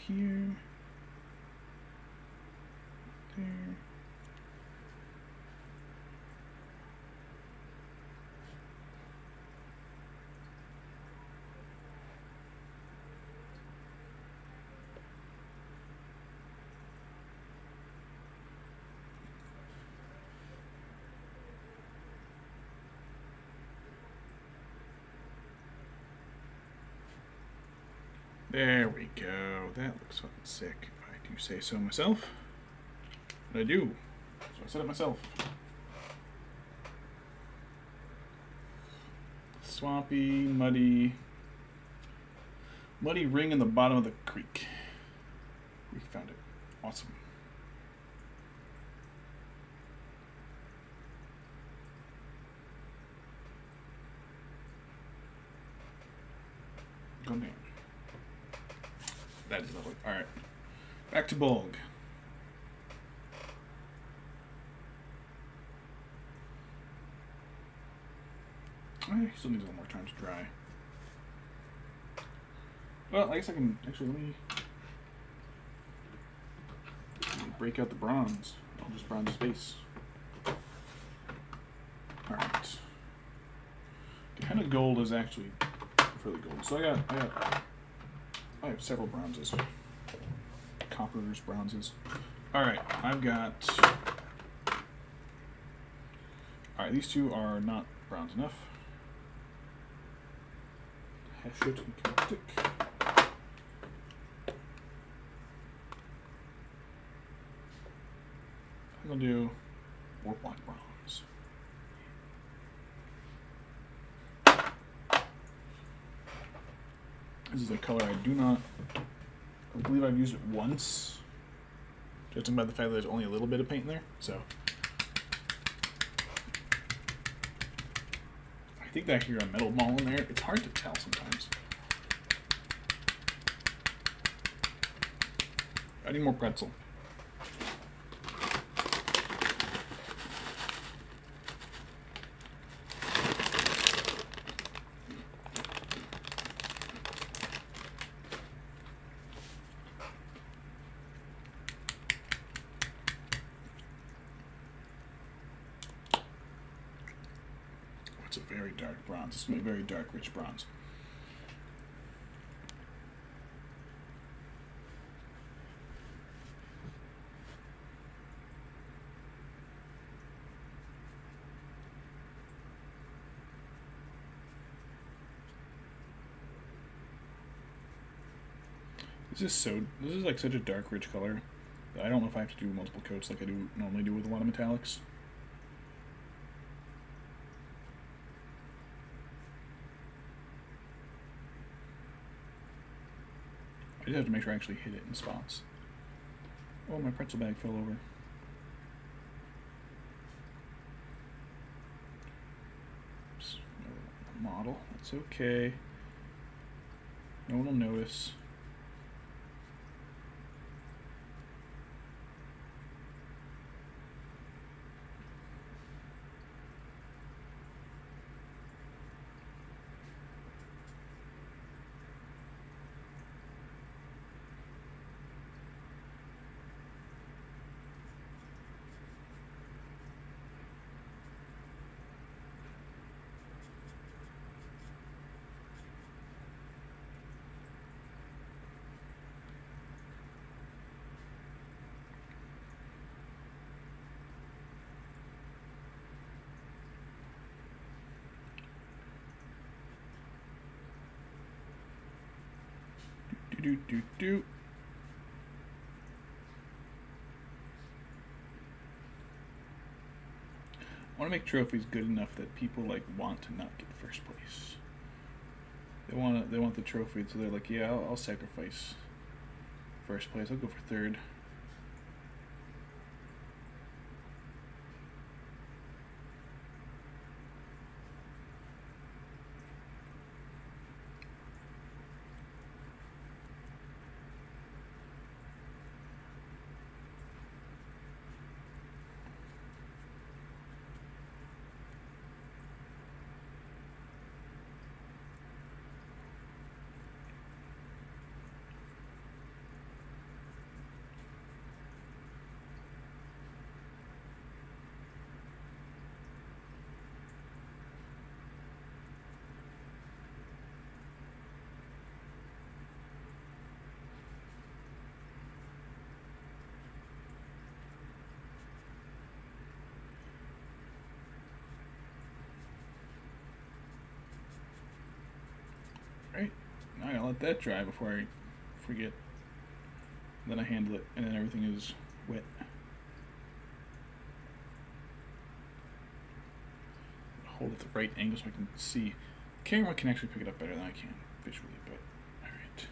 here. There. There we go. That looks fucking sick, if I do say so myself. But I do. So I said it myself. Swampy, muddy ring in the bottom of the creek. We found it. Awesome. Go down. That is lovely. Alright. Back to Bolg. I still need a little more time to dry. Well, I guess I can actually let me break out the bronze. I'll just bronze his base. Alright. Kind of gold is actually fairly gold. So I have several bronzes. Coppers, bronzes. Alright, I've got... Alright, these two are not bronze enough. Hashut and Celtic. I'm going to do warp line bronze. This is a color I believe I've used it once. Judging by the fact that there's only a little bit of paint in there. So I think that I hear a metal ball in there. It's hard to tell sometimes. I need more pretzel. It's a very dark bronze. It's going to be a very dark, rich bronze. This is like such a dark, rich color that I don't know if I have to do multiple coats like I do normally do with a lot of metallics. I just have to make sure I actually hit it in spots. Oh, my pretzel bag fell over. Oops, no model. That's okay. No one will notice. Do. I want to make trophies good enough that people like want to not get first place. They want the trophy, so they're like, yeah, I'll sacrifice first place. I'll go for third. Right? Now I gotta let that dry before I forget. Then I handle it, and then everything is wet. Hold it at the right angle so I can see. The camera can actually pick it up better than I can visually, but alright.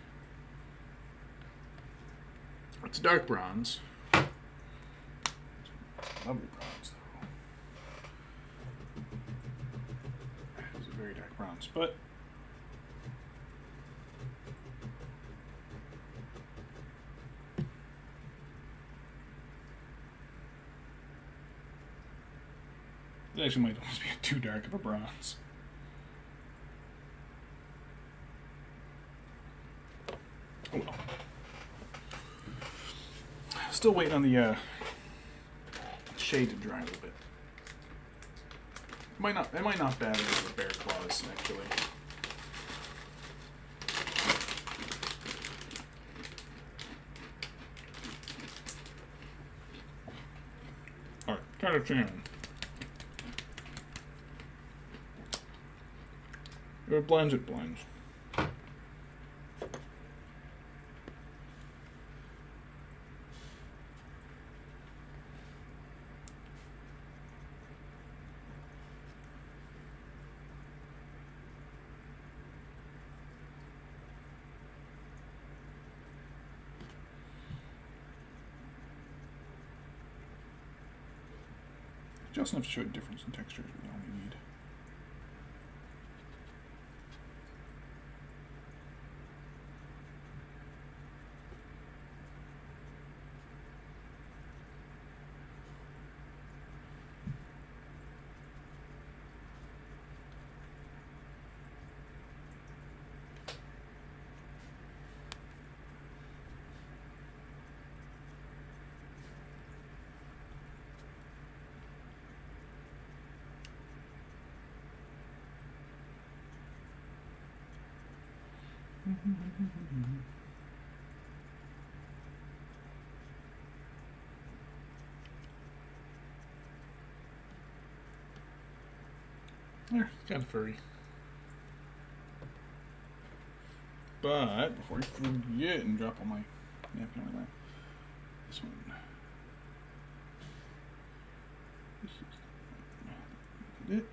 It's dark bronze. It's lovely bronze, though. It's a very dark bronze, but it actually might almost be too dark of a bronze. still waiting on the shade to dry a little bit. It might not bad as the bear claws, actually. Alright, got a fan. If it blends, it blends. Just enough to show a difference in textures we only need. There, it's kind of furry. But before I forget and drop all my napkin on my lap, this one. This is it.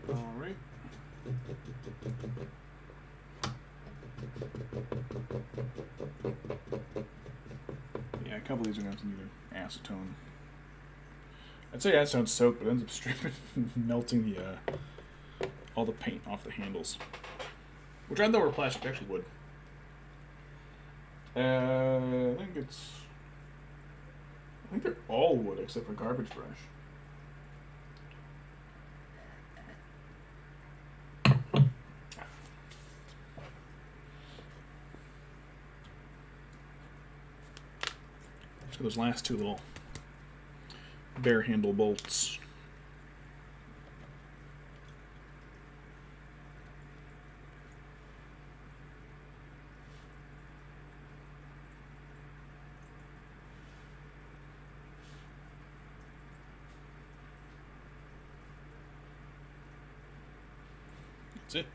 All right. Yeah, a couple of these are going to have to need acetone. I'd say acetone soap, but it ends up stripping, melting the all the paint off the handles. Which I thought were plastic, actually wood. I think they're all wood except for garbage brush. So those last two little bear handle bolts. That's it.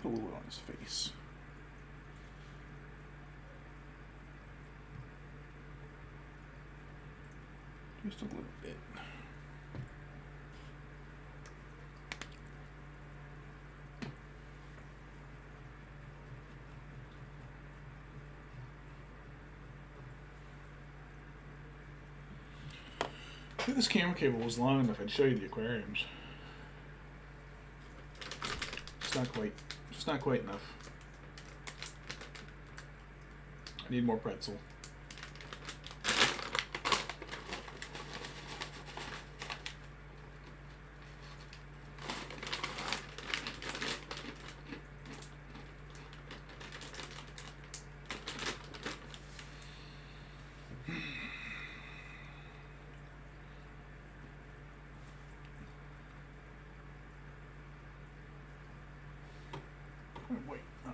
Put a little bit on his face. Just a little bit. If this camera cable was long enough, I'd show you the aquariums. It's not quite. Just not quite enough. I need more pretzel. Wait. Oh,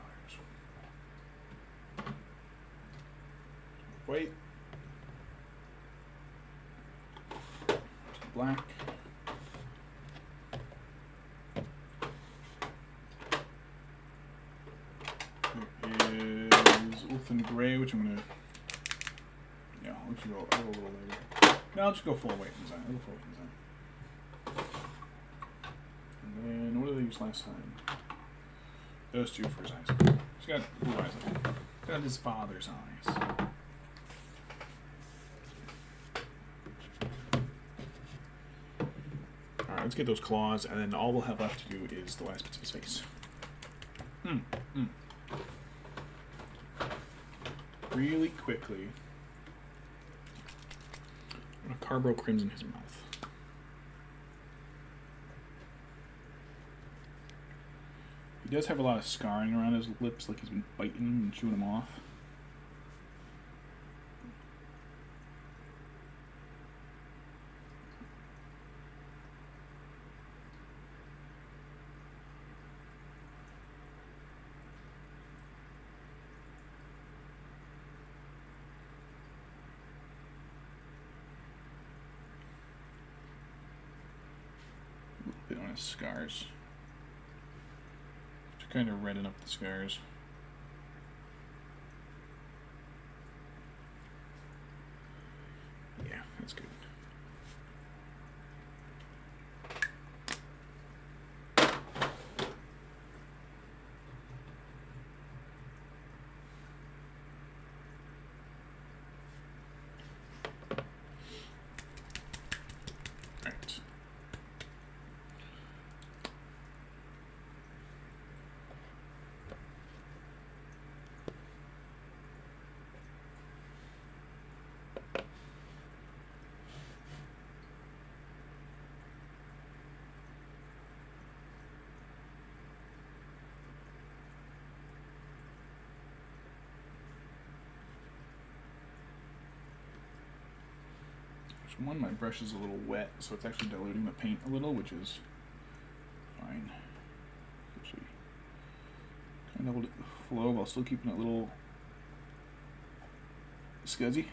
wait. Black. There is Ulthen Gray, which I'm gonna. Yeah, I'll I'll go a little later. No, I'll just go full weight design. I'll go full weight design. And then, what did I use last time? Those two for his eyes. He's got blue eyes. He's got his father's eyes. Alright, let's get those claws, and then all we'll have left to do is the last bits of his face. Really quickly, I'm going to Carbro Crimson his mouth. He does have a lot of scarring around his lips, like he's been biting and chewing them off. A little bit on his scars. To kind of redden up the scars. Yeah, that's good. Alright. One, my brush is a little wet, so it's actually diluting the paint a little, which is fine. Actually, kind of able to flow while still keeping it a little scuzzy.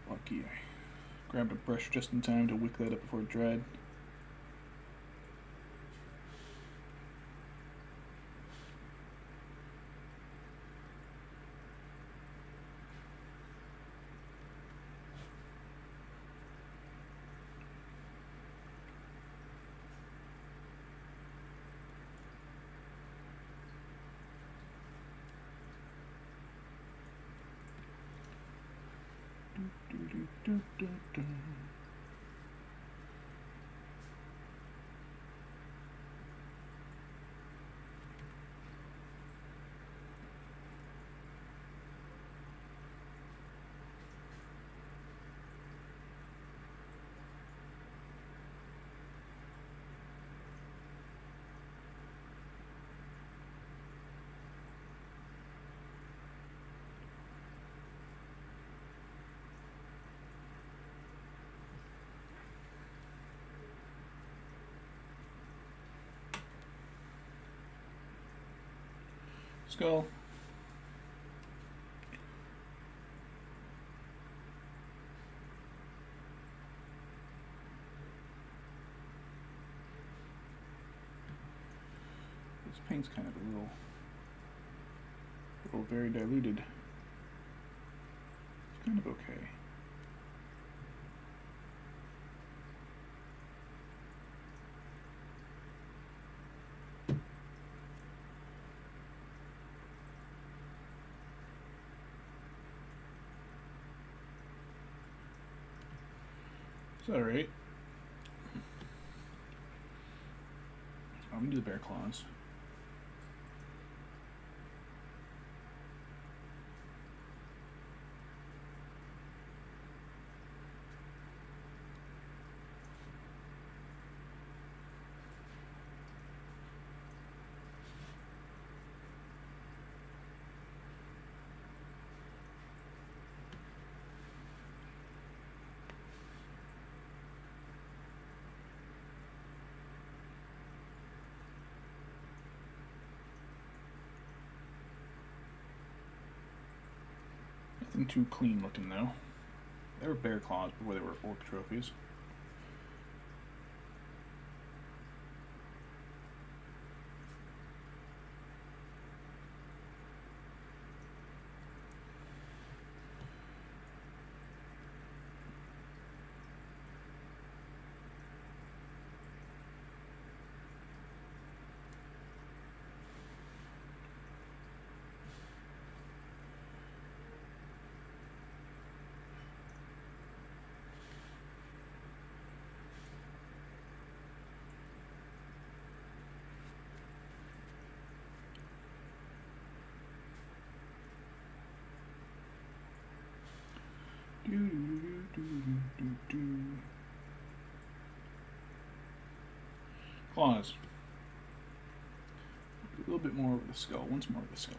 Lucky I grabbed a brush just in time to wick that up before it dried. Skull. This paint's kind of a little very diluted. It's kind of okay. It's alright. I'm gonna do the bear claws. Nothing too clean looking though. They were bear claws before they were orc trophies. claws. A little bit more over the skull. Once more over the skull.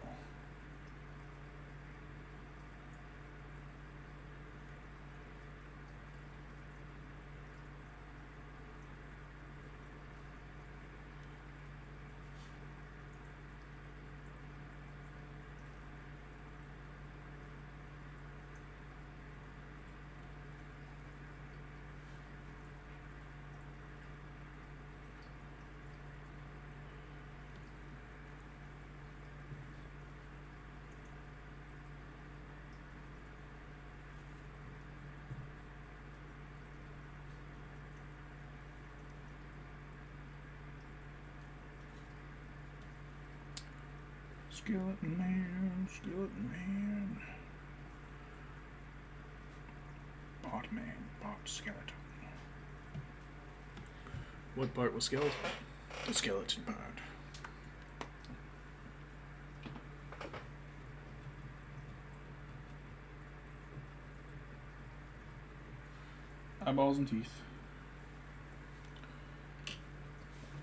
Skeleton man, skeleton man. Bot man, bot skeleton. What part was skeleton? The skeleton part. Eyeballs and teeth.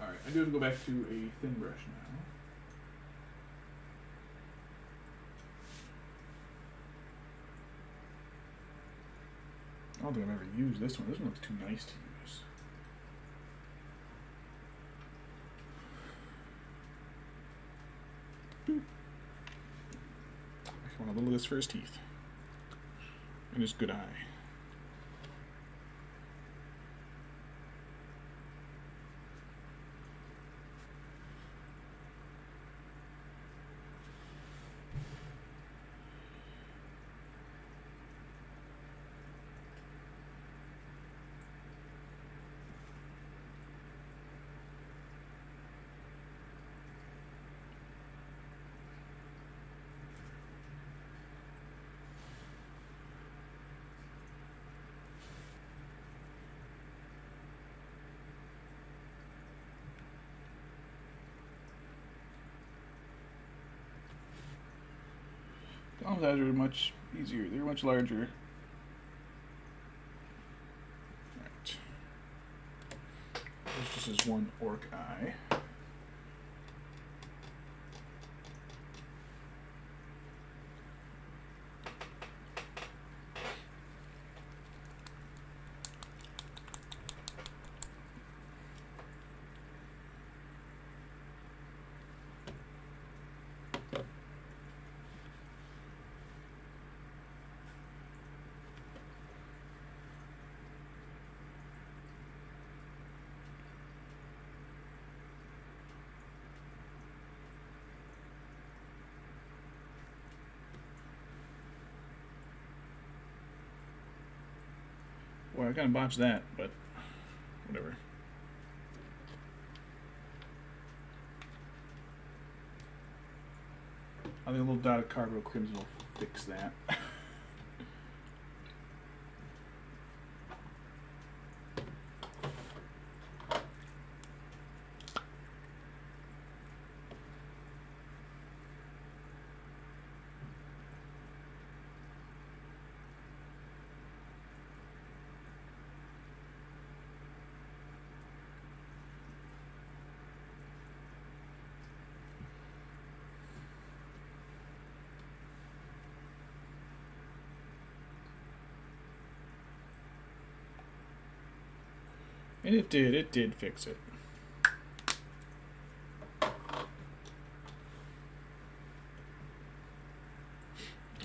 Alright, I do have to go back to a thin brush now. I don't think I've ever used this one. This one looks too nice to use. Boop. I want a little of this for his teeth. And his good eye. Gollum's eyes are much easier. They're much larger. Right. This is one orc eye. Well, I kind of botched that, but whatever. I think a little dot of cargo crimson will fix that. And it did fix it.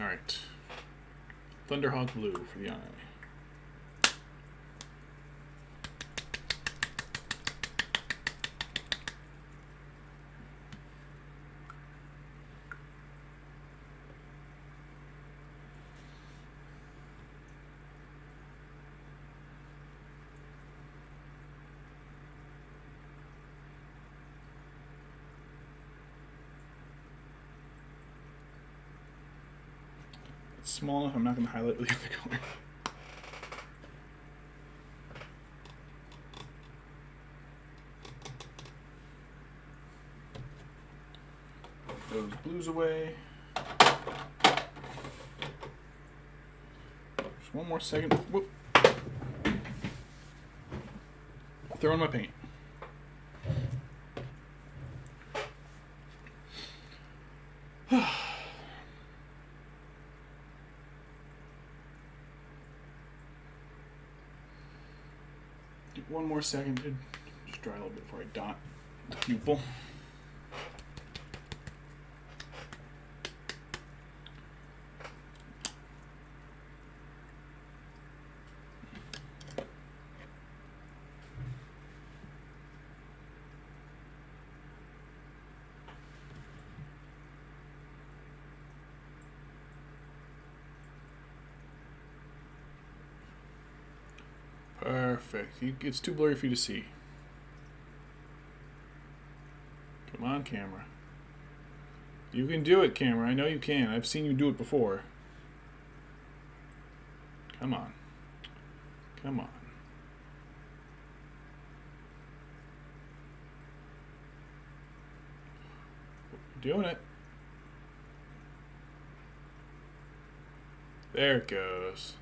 Alright. Thunderhawk Blue for the eye. It's small enough, I'm not going to highlight with the other color. Those blues away. Just one more second. Whoop. Throw in my paint. One more second to just dry a little bit before I dot the pupil. Perfect. It's too blurry for you to see. Come on, camera. You can do it, camera. I know you can. I've seen you do it before. Come on. Come on. You're doing it. There it goes.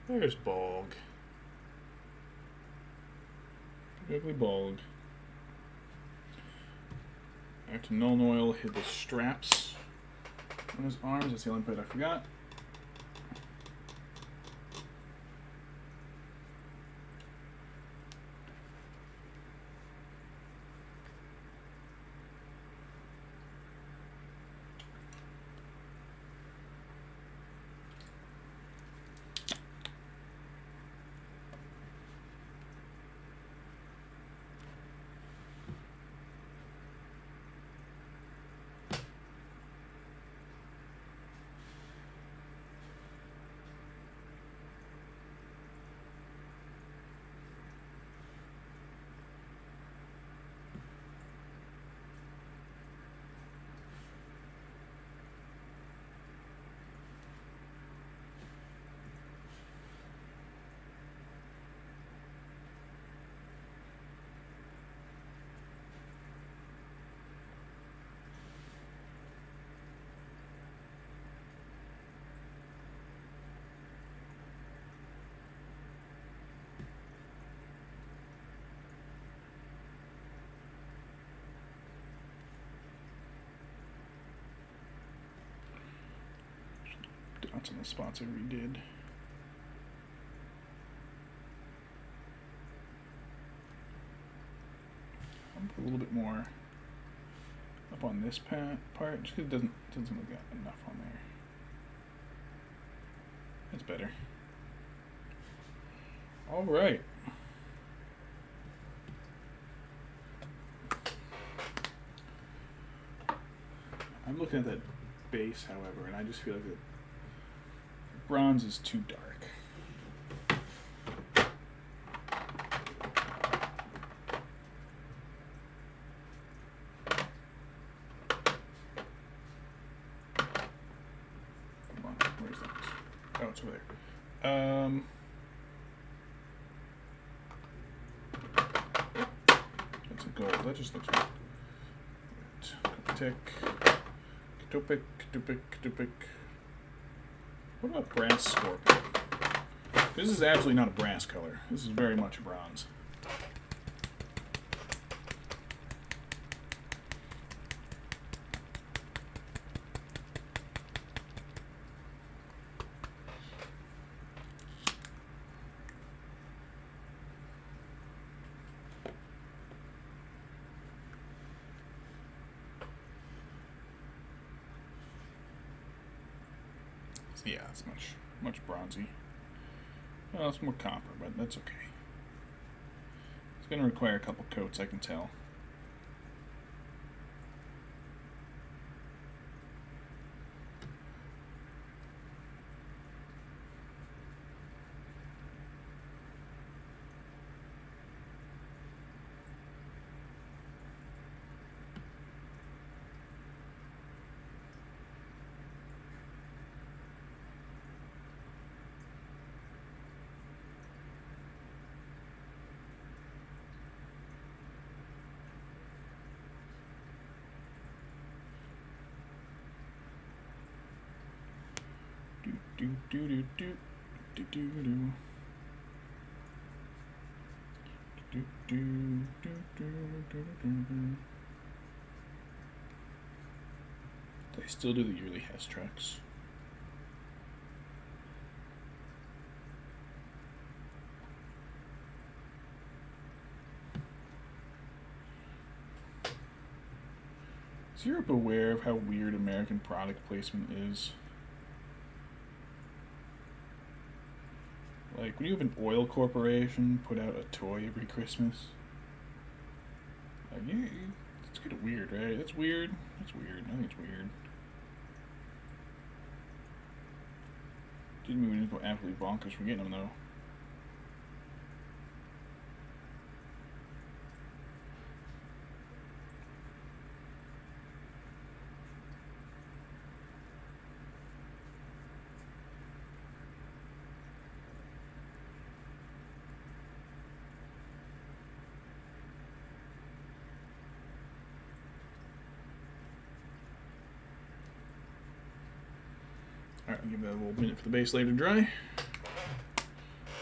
There's Bolg. Ugly Bolg. I have to null oil hit the straps on his arms. That's the only bit I forgot. Dots on the spots I redid. I'll put a little bit more up on this part, just because it doesn't look like enough on there. That's better. All right. I'm looking at that base, however, and I just feel like the bronze is too dark. Come on, where's that? Oh, it's over there. That's a gold. That just looks right. Tick. Katupik. What about brass scorpion? This is absolutely not a brass color. This is very much bronze. Yeah, it's much bronzy. Well, it's more copper, but that's okay. It's going to require a couple coats, I can tell. I still do the yearly Hess trucks. Is Europe aware of how weird American product placement is? Like, when you have an oil corporation put out a toy every Christmas, like, yeah, it's kind of weird, right? That's weird. That's weird. I think it's weird. Didn't mean we didn't go absolutely bonkers for getting them, though. Alright, I'll give that a little minute for the base layer to dry.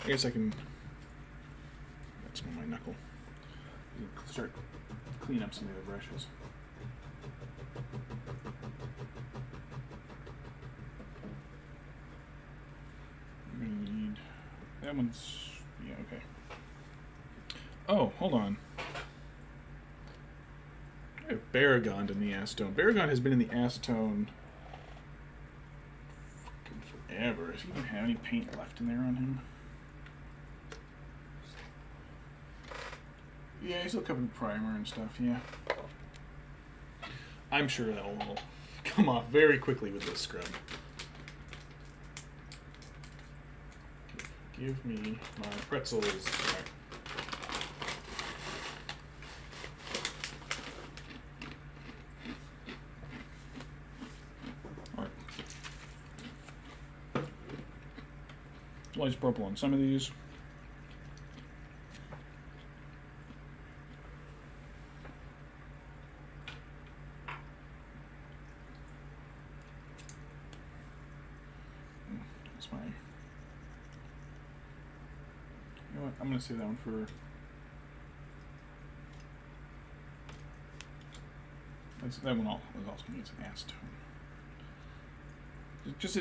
I guess I can. That's on my knuckle. Start clean up some of the brushes. We're gonna need. That one's. Yeah, okay. Oh, hold on. I have Baragon in the acetone. Baragon has been in the acetone forever. Does he even have any paint left in there on him? Yeah, he's still covered in primer and stuff, yeah. I'm sure that'll come off very quickly with this scrub. Give me my pretzels. Right. Alright. Light purple on some of these. That's my. You know what? I'm gonna save that one for. That one is also gonna get some acetone.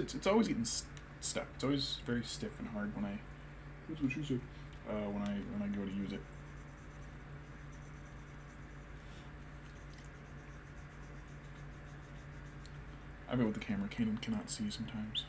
It's always getting stuck. It's always very stiff and hard when I. That's what she said. When I go to use it. I bet with the camera, Kanan cannot see sometimes.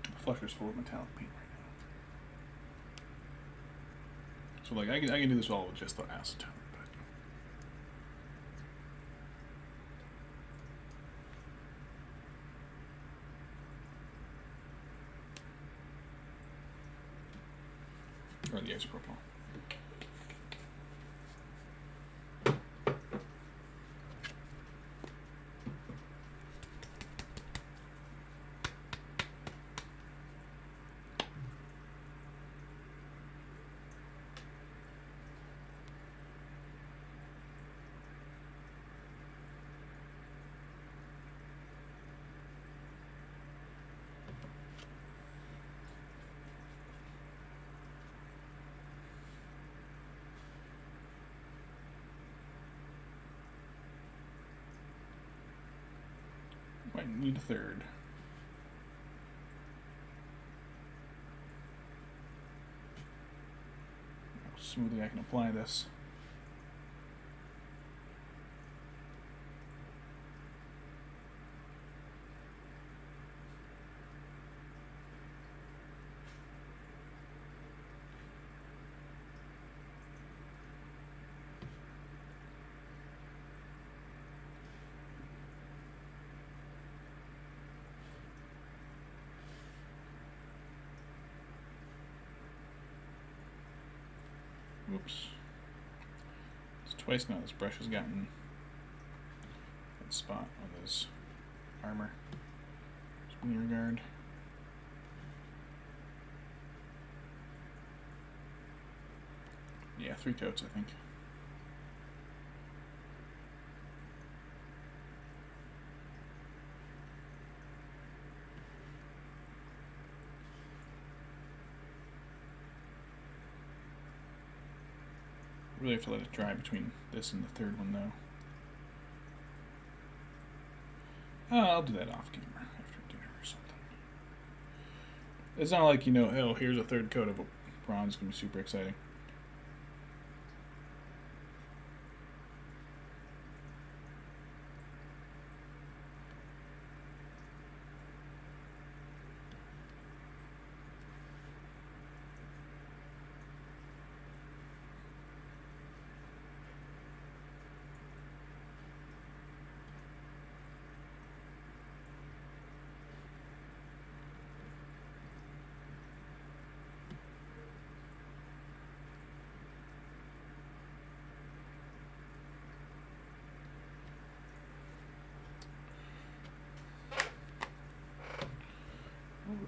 The flusher's full of metallic paint right now. So like I can do this all with just the acetone. Or the isopropyl. Might need a third. How smoothly I can apply this. Oops. It's twice now this brush has gotten that spot on his armor. Spinning regard. Yeah, 3 coats, I think. Really have to let it dry between this and the third one, though. I'll do that off camera after dinner or something. It's not like, oh, here's a third coat of bronze. It's going to be super exciting.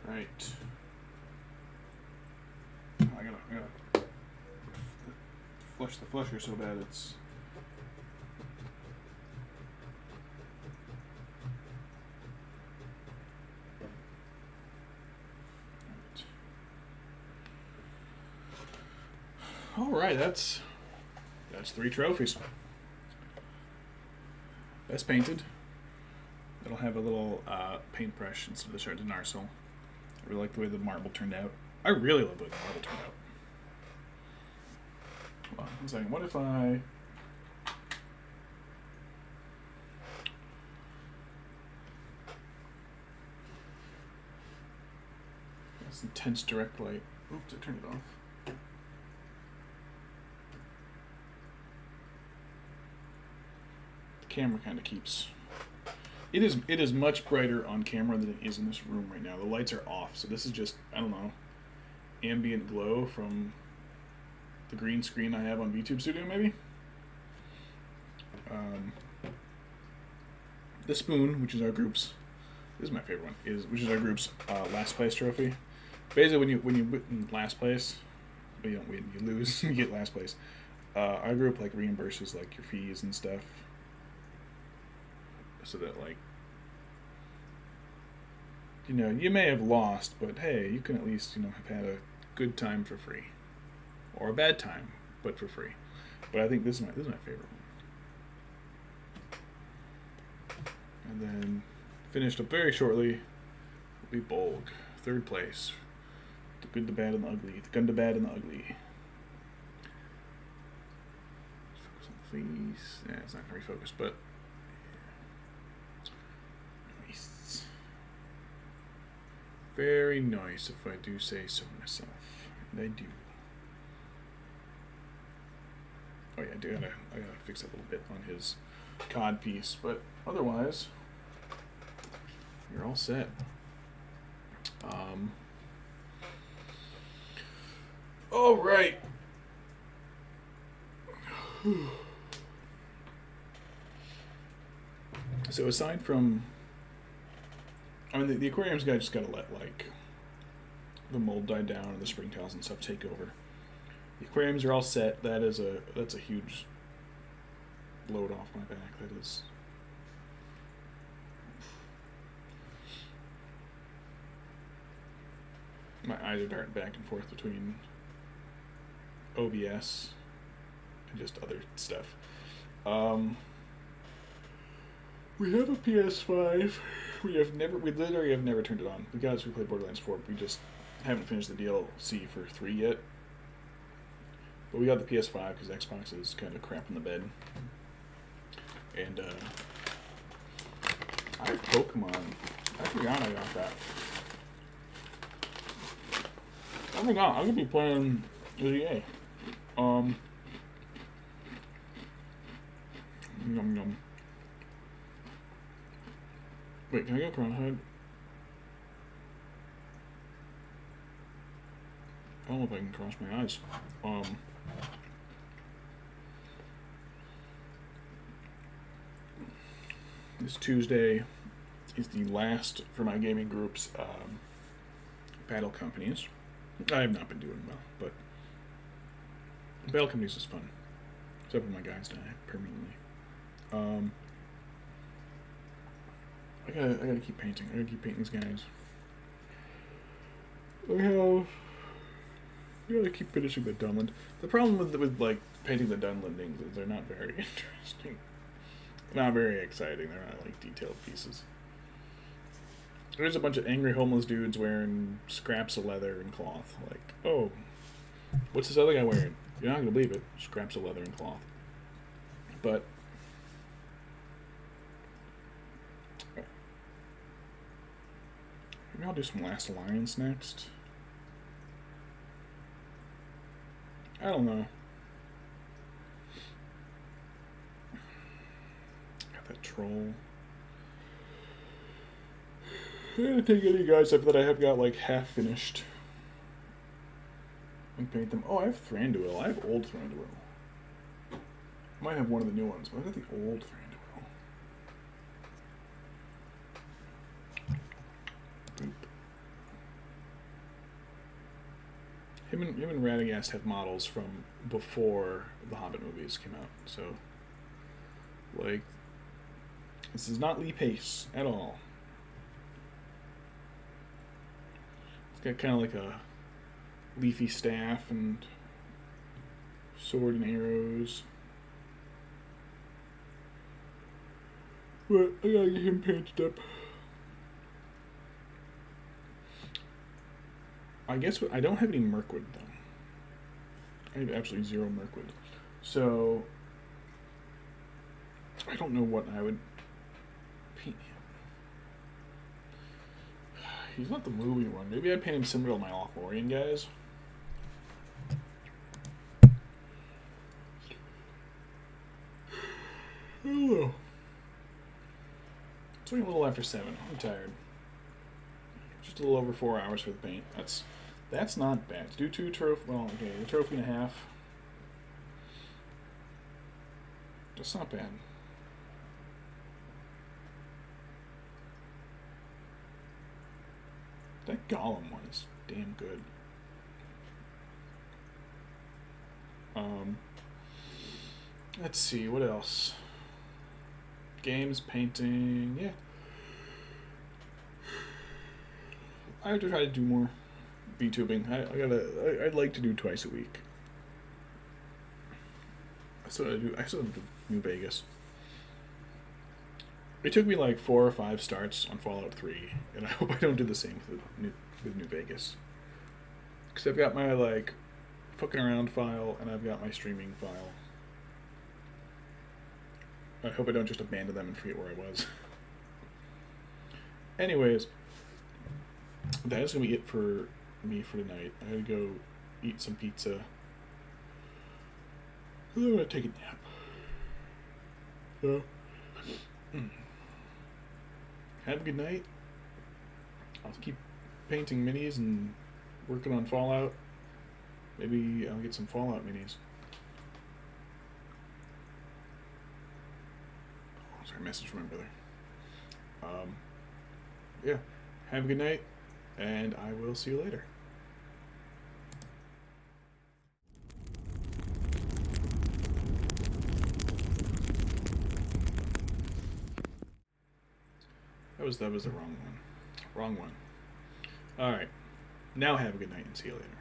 Right. I gotta flush the flusher so bad it's. All right, that's 3 trophies. Best painted. It'll have a little paintbrush instead of the shards and arsel. I really like the way the marble turned out. I really love the way the marble turned out. Hold on 1 second. What if I... That's intense direct light. Oops, I turned it off. The camera kind of keeps... It is much brighter on camera than it is in this room right now. The lights are off, so this is just, I don't know, ambient glow from the green screen I have on VTube Studio, maybe? The spoon, which is our group's, this is my favorite one, which is our group's last place trophy. Basically, when you win last place, well, you don't win, you lose, you get last place. Our group reimburses your fees and stuff. So that you may have lost, but hey, you can at least have had a good time for free, or a bad time but for free. But I think this is my favorite one. And then finished up very shortly will be Bolg, 3rd place. The good, the bad, and the ugly. The good, the bad, and the ugly. Focus on the face. Yeah, it's not gonna refocus, but. Very nice, if I do say so myself. And I do. Oh yeah, I gotta fix that a little bit on his cod piece, but otherwise, you're all set. All right. So aside from, the aquariums guy just gotta let the mold die down and the spring tiles and stuff take over. The aquariums are all set. That's a huge load off my back. That is. My eyes are darting back and forth between OBS and just other stuff. We have a PS5. We literally have never turned it on. The guys who played Borderlands 4, we just haven't finished the DLC for 3 yet. But we got the PS5 because Xbox is kind of crap in the bed. And I have Pokemon. I forgot I got that. I forgot. I'm gonna be playing with EA. Yum yum. Wait, can I go cross-eyed? I don't know if I can cross my eyes. This Tuesday is the last for my gaming group's battle companies. I have not been doing well, but battle companies is fun. Except when my guys die permanently. I gotta keep painting. I gotta keep painting these guys. I have You gotta keep finishing the Dunland. The problem with like painting the Dunlandings is they're not very interesting. Not very exciting. They're not like detailed pieces. There's a bunch of angry homeless dudes wearing scraps of leather and cloth. Like, oh, what's this other guy wearing? You're not gonna believe it. Scraps of leather and cloth. But maybe I'll do some Last Alliance next. I don't know. Got that troll. I'm gonna take any guys up that I have got like half finished and paint them. Oh, I have Thranduil. I have old Thranduil. I might have one of the new ones, but I got the old Thranduil. Boop. Him and Radagast have models from before the Hobbit movies came out, so like this is not Lee Pace at all. It's got kind of like a leafy staff and sword and arrows. But I gotta get him painted up. I guess I don't have any Mirkwood though. I have absolutely zero Mirkwood. So I don't know what I would paint him. He's not the movie one. Maybe I'd paint him similar to my Lothlorien guys. I don't know. It's only a little after 7. I'm tired. Just a little over 4 hours for the paint. That's not bad. To do 2 trophy. Well, okay, a trophy and a half. That's not bad. That Gollum one is damn good. Let's see, what else? Games, painting, yeah. I have to try to do more VTubing. I'd like to do twice a week. I still have to do New Vegas. It took me like 4 or 5 starts on Fallout 3, and I hope I don't do the same with New Vegas. Because I've got my like fucking around file, and I've got my streaming file. I hope I don't just abandon them and forget where I was. Anyways, that is going to be it for me for tonight. I gotta go eat some pizza. I'm going to take a nap. So, have a good night. I'll keep painting minis and working on Fallout. Maybe I'll get some Fallout minis. Oh, sorry, message from my brother. Yeah, have a good night, and I will see you later. That was the wrong one. Wrong one. Alright. Now have a good night and see you later.